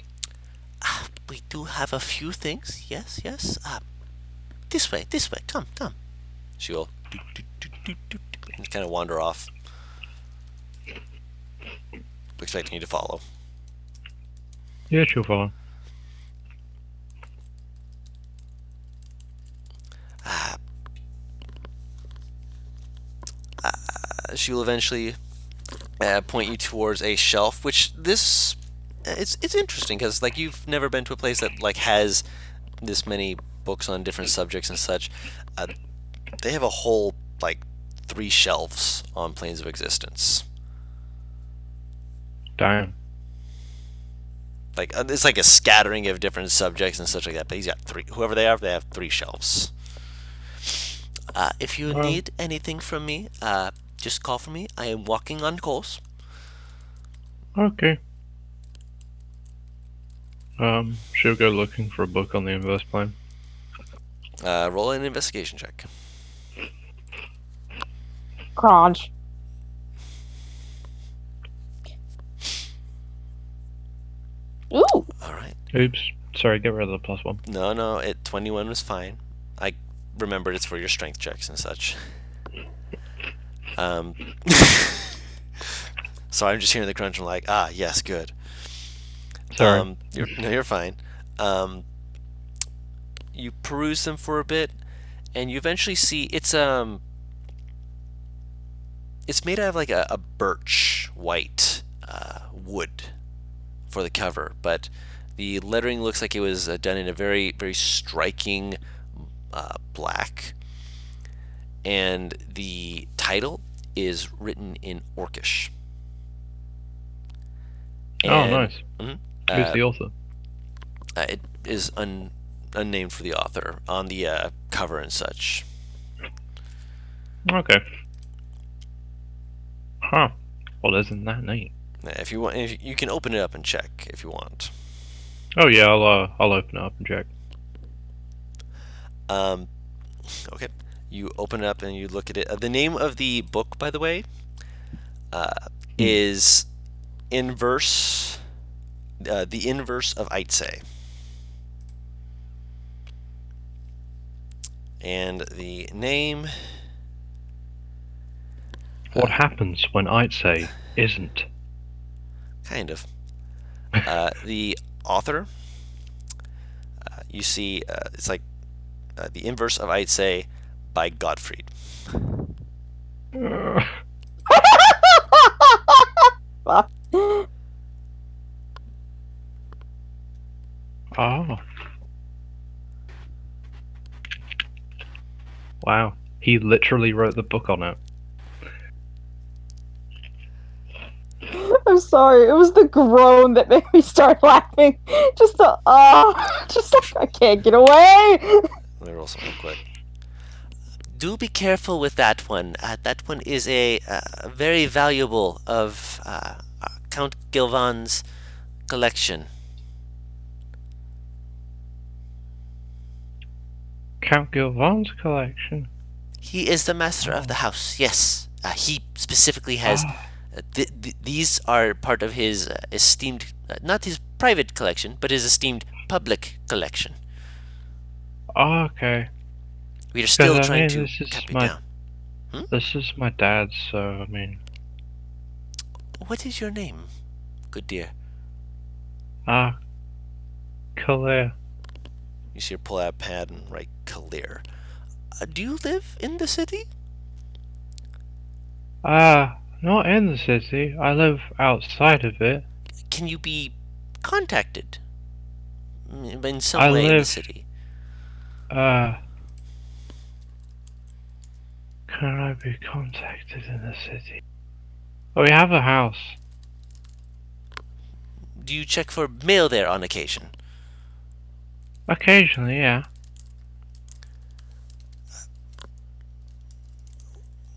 We do have a few things. Yes, yes. This way, this way. Come, come. She will and kind of wander off, expecting you to follow. Yeah, she'll follow. She will eventually point you towards a shelf, which this it's interesting because like you've never been to a place that like has this many books on different subjects and such. Uh, they have a whole like 3 shelves on planes of existence. Damn. Like it's like a scattering of different subjects and such like that. But he's got 3. Whoever they are, they have 3 shelves. If you need anything from me, just call for me. I am walking on course. Okay. She'll go looking for a book on the inverse plane. Roll an investigation check. Crunch. Ooh! All right. Oops. Sorry, get rid of the +1. No, 21 was fine. I remembered it's for your strength checks and such. So I'm just hearing the crunch. I'm like, yes, good. Sorry. You're fine. You peruse them for a bit, and you eventually see it's made out of like a birch white wood for the cover, but the lettering looks like it was done in a very very striking black, and the title is written in Orcish. And, nice. Who's the author? It is unnamed for the author on the cover and such. Okay. Huh. Well, isn't that neat? If you want, you can open it up and check if you want. Oh yeah, I'll open it up and check. Okay. You open it up and you look at it. The name of the book, by the way, is Inverse. The Inverse of Ait'seh. And the name. What happens when Ait'seh isn't? Kind of. The author. You see, it's like The Inverse of Ait'seh by Gottfried. Oh. Wow. He literally wrote the book on it. I'm sorry. It was the groan that made me start laughing. Just the just like I can't get away. Let me roll something quick. Do be careful with that one. That one is a very valuable of Count Gilvan's collection. Count Gilvan's collection. He is the master of the house. Yes, he specifically has. These are part of his esteemed, not his private collection, but his esteemed public collection. Oh, okay. We are still Because, I trying mean, to this is cap it my- down. This is my dad's, so I mean. What is your name, good dear? Claire. You see her pull out a pad and write Kalir. Do you live in the city? Not in the city. I live outside of it. Can you be contacted in some I way in the live- city? Can I be contacted in the city? Oh, we have a house. Do you check for mail there on occasion? Occasionally, yeah.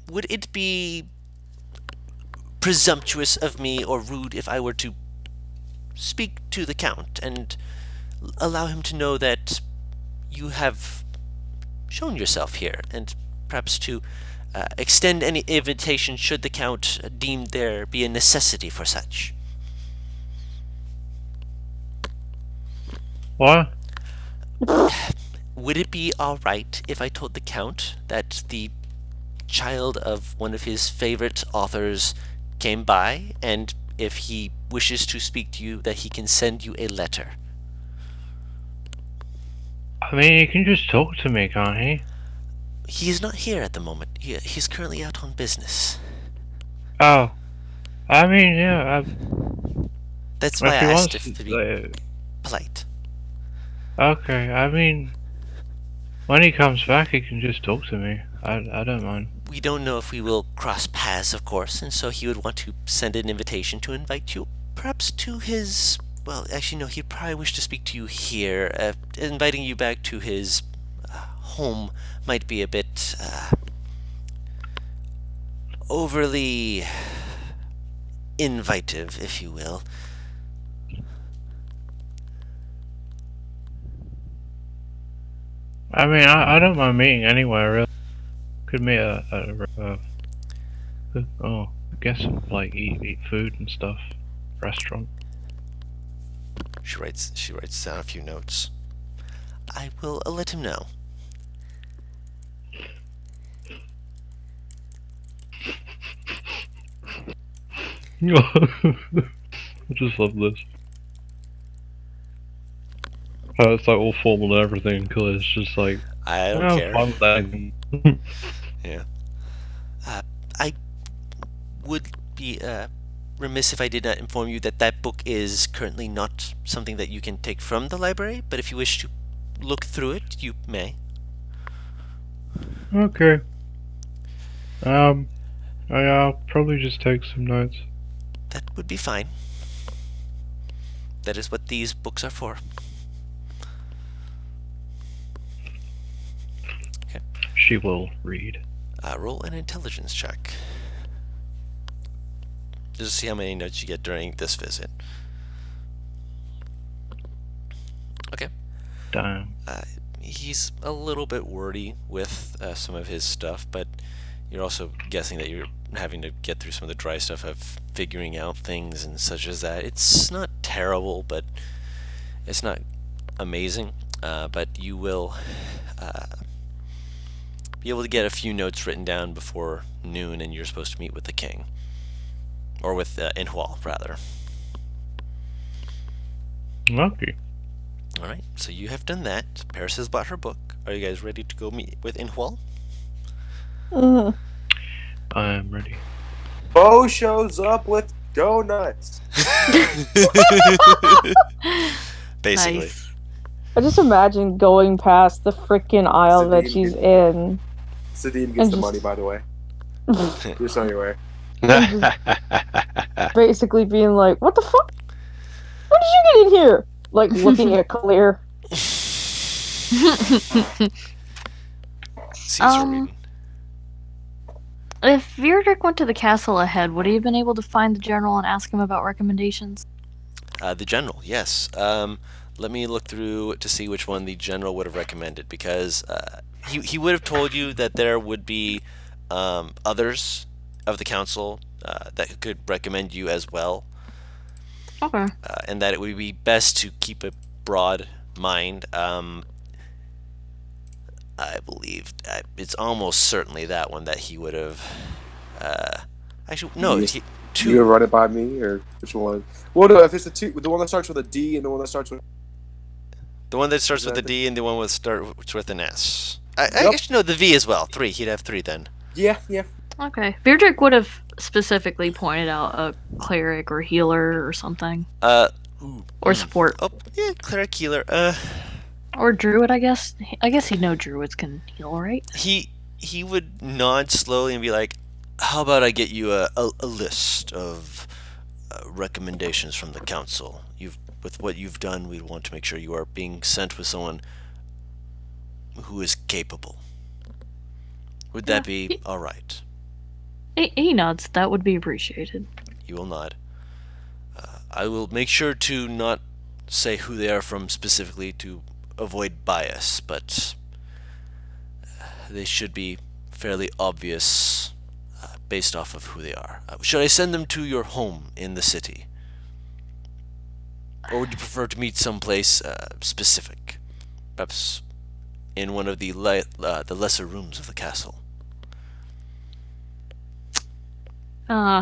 Would it be presumptuous of me or rude if I were to speak to the Count and allow him to know that you have shown yourself here, and perhaps to extend any invitation should the Count deem there be a necessity for such? What? Would it be all right if I told the Count that the child of one of his favorite authors came by, and if he wishes to speak to you, that he can send you a letter? I mean, he can just talk to me, can't he? He is not here at the moment. He's currently out on business. Oh. I mean, yeah. That's why I If he asked wants if to be to, polite. okay, I mean, when he comes back, he can just talk to me. I don't mind. We don't know if we will cross paths, of course, and so he would want to send an invitation to invite you, perhaps to his... Well, actually, no, he'd probably wish to speak to you here. Inviting you back to his home might be a bit overly invitive, if you will. I mean, I don't mind meeting anywhere, really. Could meet I guess, like, eat food and stuff. Restaurant. She writes down a few notes. I will let him know. I just love this. It's like all formal and everything, because it's just like, I don't oh, care. fun with that. Yeah. I would be remiss if I did not inform you that that book is currently not something that you can take from the library, but if you wish to look through it, you may. Okay. I'll probably just take some notes. That would be fine. That is what these books are for. She will read. Roll an intelligence check. Just to see how many notes you get during this visit. Okay. Damn. He's a little bit wordy with some of his stuff, but you're also guessing that you're having to get through some of the dry stuff of figuring out things and such as that. It's not terrible, but it's not amazing. But you will be able to get a few notes written down before noon, and you're supposed to meet with the king. Or with Inhwal, rather. Okay. Alright, so you have done that. Paris has bought her book. Are you guys ready to go meet with Inhwal? I am ready. Bo shows up with donuts. Basically. Nice. I just imagine going past the freaking aisle that Sabine she's did in Sadim gets And the just- money, by the way. Just so you're aware. Basically being like, what the fuck? When did you get in here? Like, looking at Clear. Caesar reading. If Virdrick went to the castle ahead, would he have been able to find the general and ask him about recommendations? The general, yes. Let me look through to see which one the general would have recommended, because he would have told you that there would be others of the council that could recommend you as well, Okay. and that it would be best to keep a broad mind. I believe it's almost certainly that one that he would have. Actually, no. Yes. Two. You gonna run it by me, or which one? Well, no, if it's the one that starts with a D and the one that starts with... The one that starts with a Exactly. D and the one that starts with an S. I Yep. actually no, the V as well. 3. He'd have 3 then. Yeah. Okay. Virdrick would have specifically pointed out a cleric or healer or something. Or support. Oh, yeah, cleric healer. Or druid, I guess. I guess he'd know druids can heal, right? He would nod slowly and be like, "How about I get you a list of recommendations from the council? With what you've done, we want to make sure you are being sent with someone who is capable. Would that be all right?" He nods. That would be appreciated. You will nod. I will make sure to not say who they are from specifically to avoid bias, but they should be fairly obvious based off of who they are. Should I send them to your home in the city? Or would you prefer to meet someplace specific? Perhaps in one of the lesser rooms of the castle?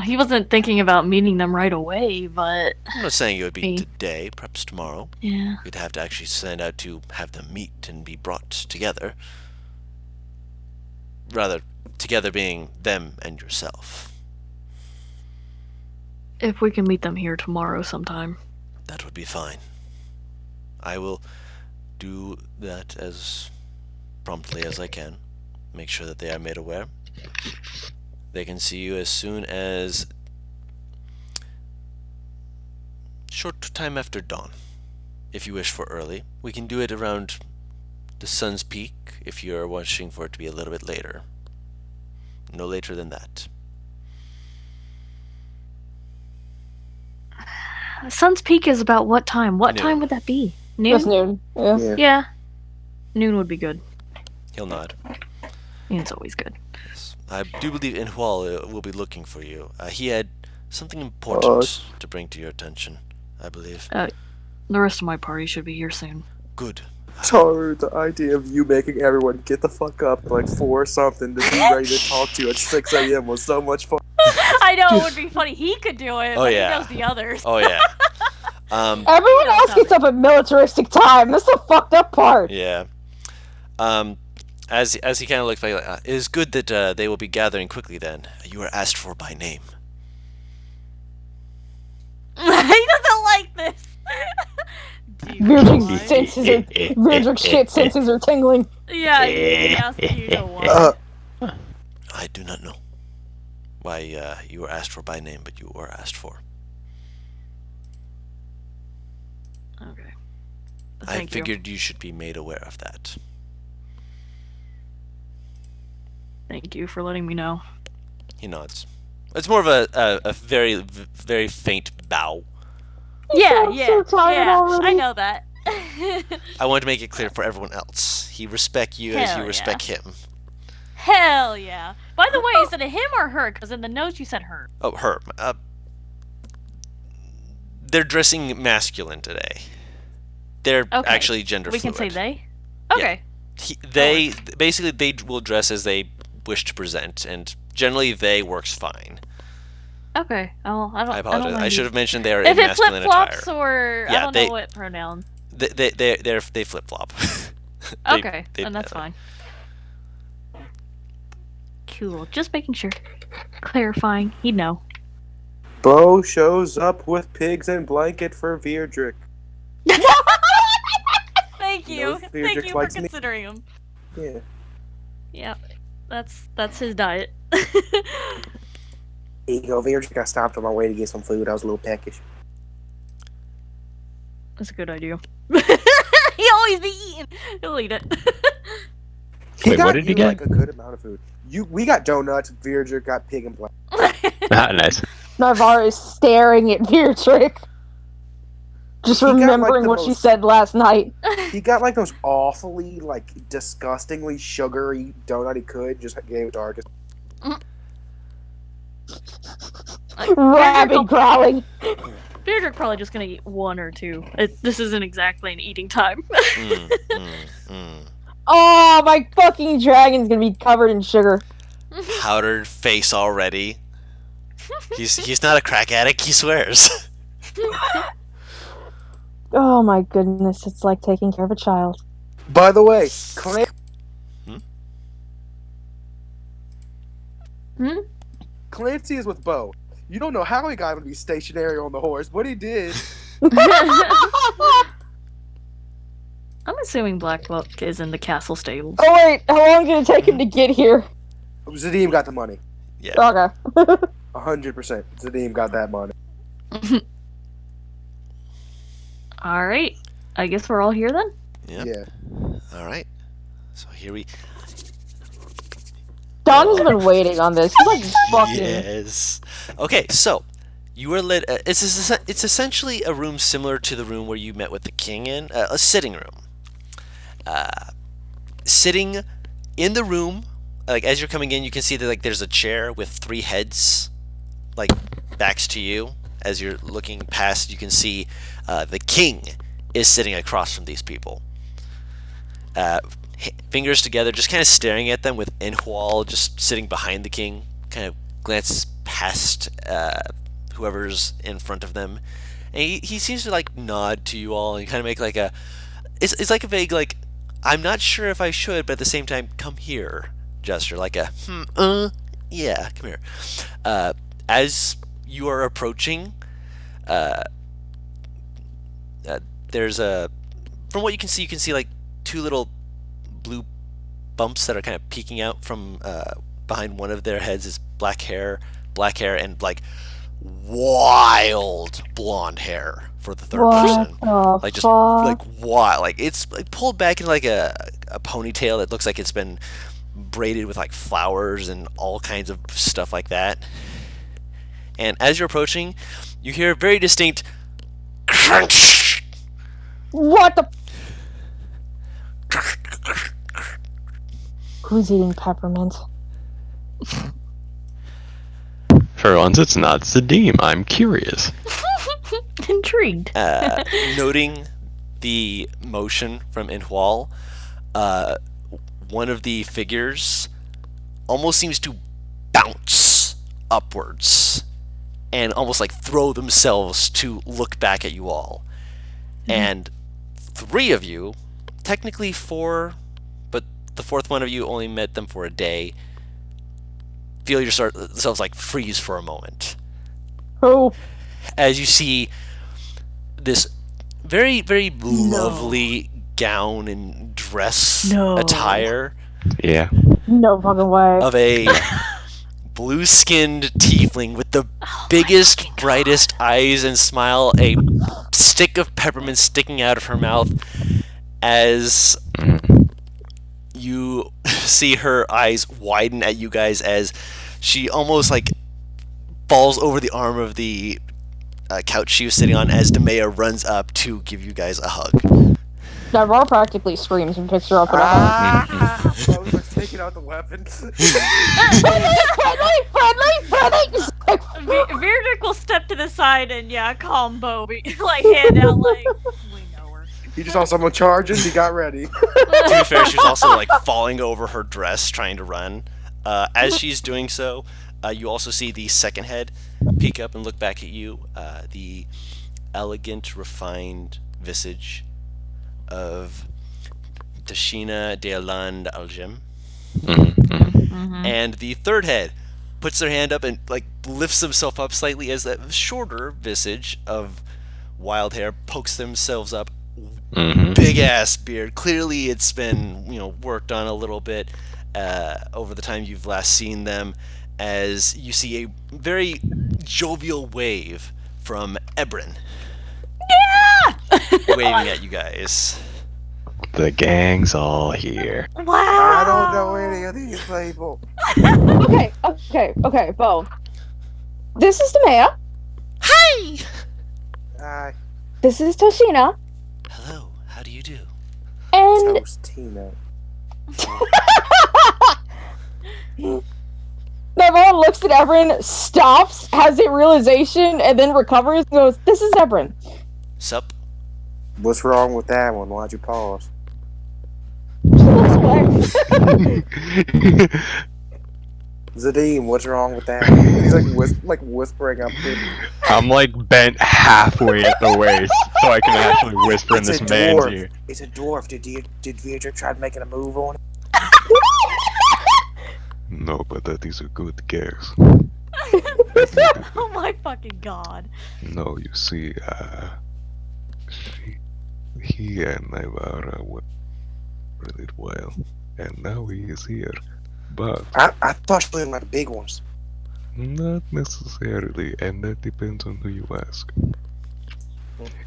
He wasn't thinking about meeting them right away, but I'm not saying it would be today, perhaps tomorrow. yeah. You'd have to actually send out to have them meet and be brought together. Rather, together being them and yourself. If we can meet them here tomorrow sometime. That would be fine. I will do that as promptly as I can. Make sure that they are made aware. They can see you as soon as short time after dawn. If you wish for early, we can do it around the sun's peak if you're wishing for it to be a little bit later. No later than that. Sun's Peak is about what time? What Noon. time would that be? That's Noon? noon. Yeah. Yeah. Noon would be good. He'll nod. Noon's always good. Yes. I do believe Inhual will be looking for you. He had something important to bring to your attention, I believe. The rest of my party should be here soon. Good. Taru, the idea of you making everyone get the fuck up at like 4 or something to be ready to talk to you at 6 a.m. was so much fun. I know it would be funny. He could do it, Oh, but yeah. he knows the others. Oh, yeah. Everyone else gets up at militaristic time. That's the fucked up part. Yeah. As he kind of looks back, it is good that they will be gathering quickly then. You are asked for by name. He doesn't like this. Virdrick's shit senses are tingling. Yeah, he asked you to what? I do not know why you were asked for by name, but you were asked for. Okay. I figured you should be made aware of that. Thank you for letting me know. He nods. It's more of a very, very faint bow. Yeah, I'm so tired already. I know that. I wanted to make it clear for everyone else. He respects you as Hell you yeah. respect him. Hell yeah. By the way, is it a him or her? Because in the notes you said her. Oh, her. They're dressing masculine today. They're Okay. actually gender We fluid. can say they? Yeah. Okay. They basically they will dress as they wish to present, and generally they works fine. Okay. Oh, I don't. I apologize. don't I mind should you- have mentioned they are If in it masculine flip flops attire. or I Yeah, don't they- know what pronoun. They flip flop. Okay, then that's fine. Cool. Just making sure. Clarifying. He'd know. Bo shows up with pigs and blanket for Virdrick. Thank you. No, Thank Friedrich you for likes me. considering him. Yeah. Yeah. That's his diet. Here you go, Virgil. I stopped on my way to get some food. I was a little peckish. That's a good idea. He always be eating. He'll eat it. Wait, got what did you he get? like a good amount of food. We got donuts. Virgil got pig and black. Nice. Navarre is staring at Beatrix. Just He got, like, remembering the what she most- said last night. He got like those awfully, like, disgustingly sugary donut he could. Just gave it to Argus. Rabbit growling. Beardrick probably just gonna eat one or two. This isn't exactly an eating time. Oh, my fucking dragon's gonna be covered in sugar. Powdered face already. He's not a crack addict, he swears. Oh my goodness, it's like taking care of a child. By the way, Clancy is with Bo. You don't know how he got him to be stationary on the horse, but he did. I'm assuming Black Book is in the castle stables. Oh wait, how long did it take him to get here? Zadim got the money. Yeah. Okay. 100%. Zadim got that money. Alright. I guess we're all here then? Yep. Yeah. All right. So here we. Don has been waiting on this. He's like fucking. Yes. Okay, so you are lit. It's essentially a room similar to the room where you met with the king in, a sitting room. Sitting in the room, like as you're coming in, you can see that like there's a chair with 3 heads, like backs to you. As you're looking past, you can see the king is sitting across from these people. Fingers together, just kind of staring at them, with Inhual just sitting behind the king, kind of glances past whoever's in front of them, and he seems to like nod to you all and kind of make like a it's like a vague like I'm not sure if I should, but at the same time come here gesture, like a yeah, come here. As you are approaching, there's a from what you can see like 2 little blue bumps that are kind of peeking out from behind one of their heads. Is black hair, and like wild blonde hair for the third person. Like just like wild, like it's like pulled back in like a ponytail that looks like it's been braided with like flowers and all kinds of stuff like that. And as you're approaching, you hear a very distinct crunch. What the? Who's eating peppermint? For once, it's not Zadim. I'm curious. Intrigued. Noting the motion from Inhual, one of the figures almost seems to bounce upwards and almost like throw themselves to look back at you all. And 3 of you, technically 4, but the 4th one of you only met them for a day, feel yourselves like freeze for a moment. Oh. As you see this very, very lovely gown and dress attire Yeah. No fucking way. of a blue-skinned tiefling with the biggest, brightest eyes and smile, a stick of peppermint sticking out of her mouth, as you see her eyes widen at you guys as she almost like falls over the arm of the couch she was sitting on, as Demea runs up to give you guys a hug. Navarre practically screams and picks her up and I was like taking out the weapons. friendly! Beardrick will step to the side and calm Bo, like hand out like we know her. He just saw someone charging. He got ready. To be fair, she's also like falling over her dress trying to run. As she's doing so, you also see the second head peek up and look back at you. The elegant, refined visage of Tashina Dealand Aljim. And the third head puts their hand up and like lifts himself up slightly as that shorter visage of wild hair pokes themselves up. Big ass beard. Clearly it's been, worked on a little bit, over the time you've last seen them, as you see a very jovial wave from Ebrin waving at you guys. The gang's all here. Wow. I don't know any of these people. Okay, Bo. This is the mayor. Hi! Hi, This is Toshina. Hello, how do you do? And Toastina. everyone looks at Ebrin, stops, has a realization, and then recovers and goes, "This is Ebrin." Sup? What's wrong with that one? Why'd you pause? She looks away. Zadim, what's wrong with that one? He's like whispering up to. I'm like bent halfway at the waist, so I can actually whisper in It's this a man's dwarf. ear. It's a dwarf. Did Viedrich try making a move on it? No, but that is a good guess. Oh my fucking god. No, you see, he and Naivara were for a little while, and now he is here. But I thought she was like the big ones. not necessarily, and that depends on who you ask.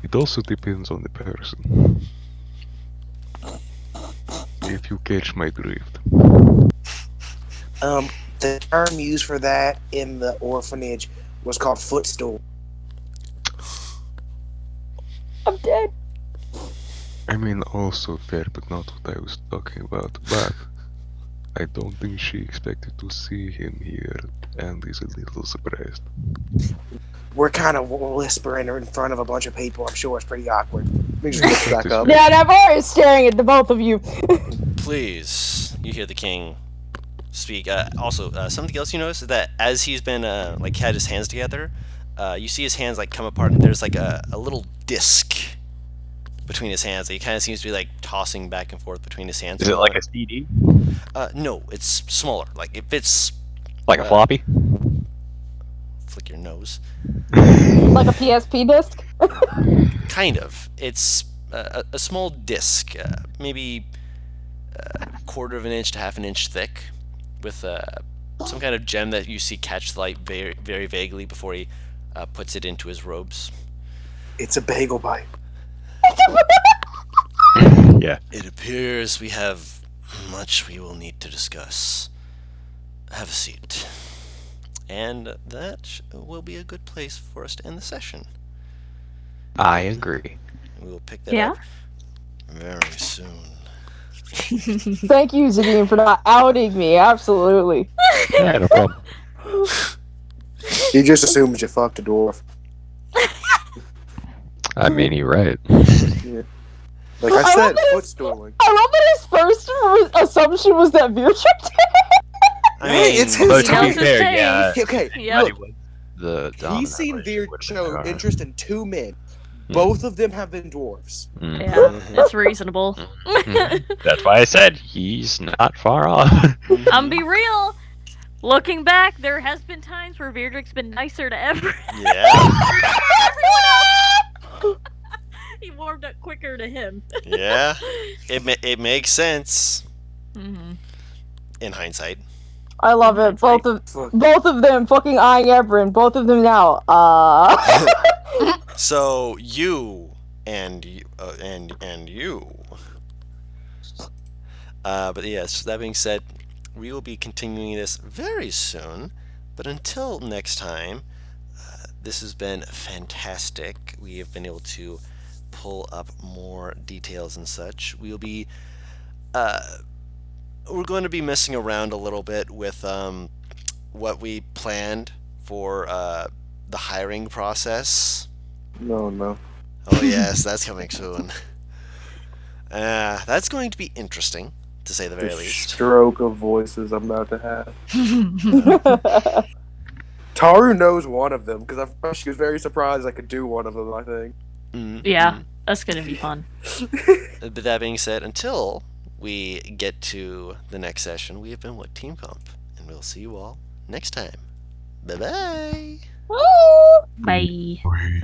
It also depends on the person. If you catch my drift. The term used for that in the orphanage was called footstool. I'm dead. I mean, also fair, but not what I was talking about. But I don't think she expected to see him here, and is a little surprised. We're kind of whispering in front of a bunch of people. I'm sure it's pretty awkward. Let me just look back up. Yeah, and Navarre is staring at the both of you. Please, you hear the king speak. Also, something else you notice is that as he's been like had his hands together, you see his hands like come apart, and there's like a little disc between his hands. He kind of seems to be like tossing back and forth between his hands. Is it like a CD? No, it's smaller. Like it fits. Like a floppy? Flick your nose. Like a PSP disc? Kind of. It's a small disc, maybe a quarter of an inch to half an inch thick, with some kind of gem that you see catch the light very, very vaguely before he puts it into his robes. It's a bagel bite. Yeah. It appears we have much we will need to discuss. Have a seat. And that will be a good place for us to end the session. I agree. We will pick that Yeah? up very soon. Thank you, Zadim, for not outing me. Absolutely. Yeah, no problem. He just assumes you fucked a dwarf. I mean, you're right. Yeah. Like I I said, love that footstooling. I love that his first assumption was that Veer tricked him. I Hey, mean, it's his But to be How's it fair, taste? yeah. Okay, Yep. look, The he's seen Veer show interest in two men. Both of them have been dwarves. Yeah, it's reasonable. That's why I said he's not far off. I'm be real. Looking back, there has been times where Vierdrick's been nicer to everyone. yeah, He warmed up quicker to him. yeah. It makes sense Mm-hmm. in hindsight. I love it. Fuck. Both of them fucking eyeing Ebrin. Both of them now. So you and you, and you. But yes, that being said, we will be continuing this very soon. But until next time, this has been fantastic. We have been able to pull up more details and such. We'll be we're going to be messing around a little bit with what we planned for the hiring process. No. Oh yes, that's coming soon. That's going to be interesting, to say the very The least. stroke of voices I'm about to have. Taru knows one of them because she was very surprised I could do one of them. I think. Yeah, that's gonna be fun. But that being said, until we get to the next session, we have been What Team Comp, and we'll see you all next time. Bye bye. Bye.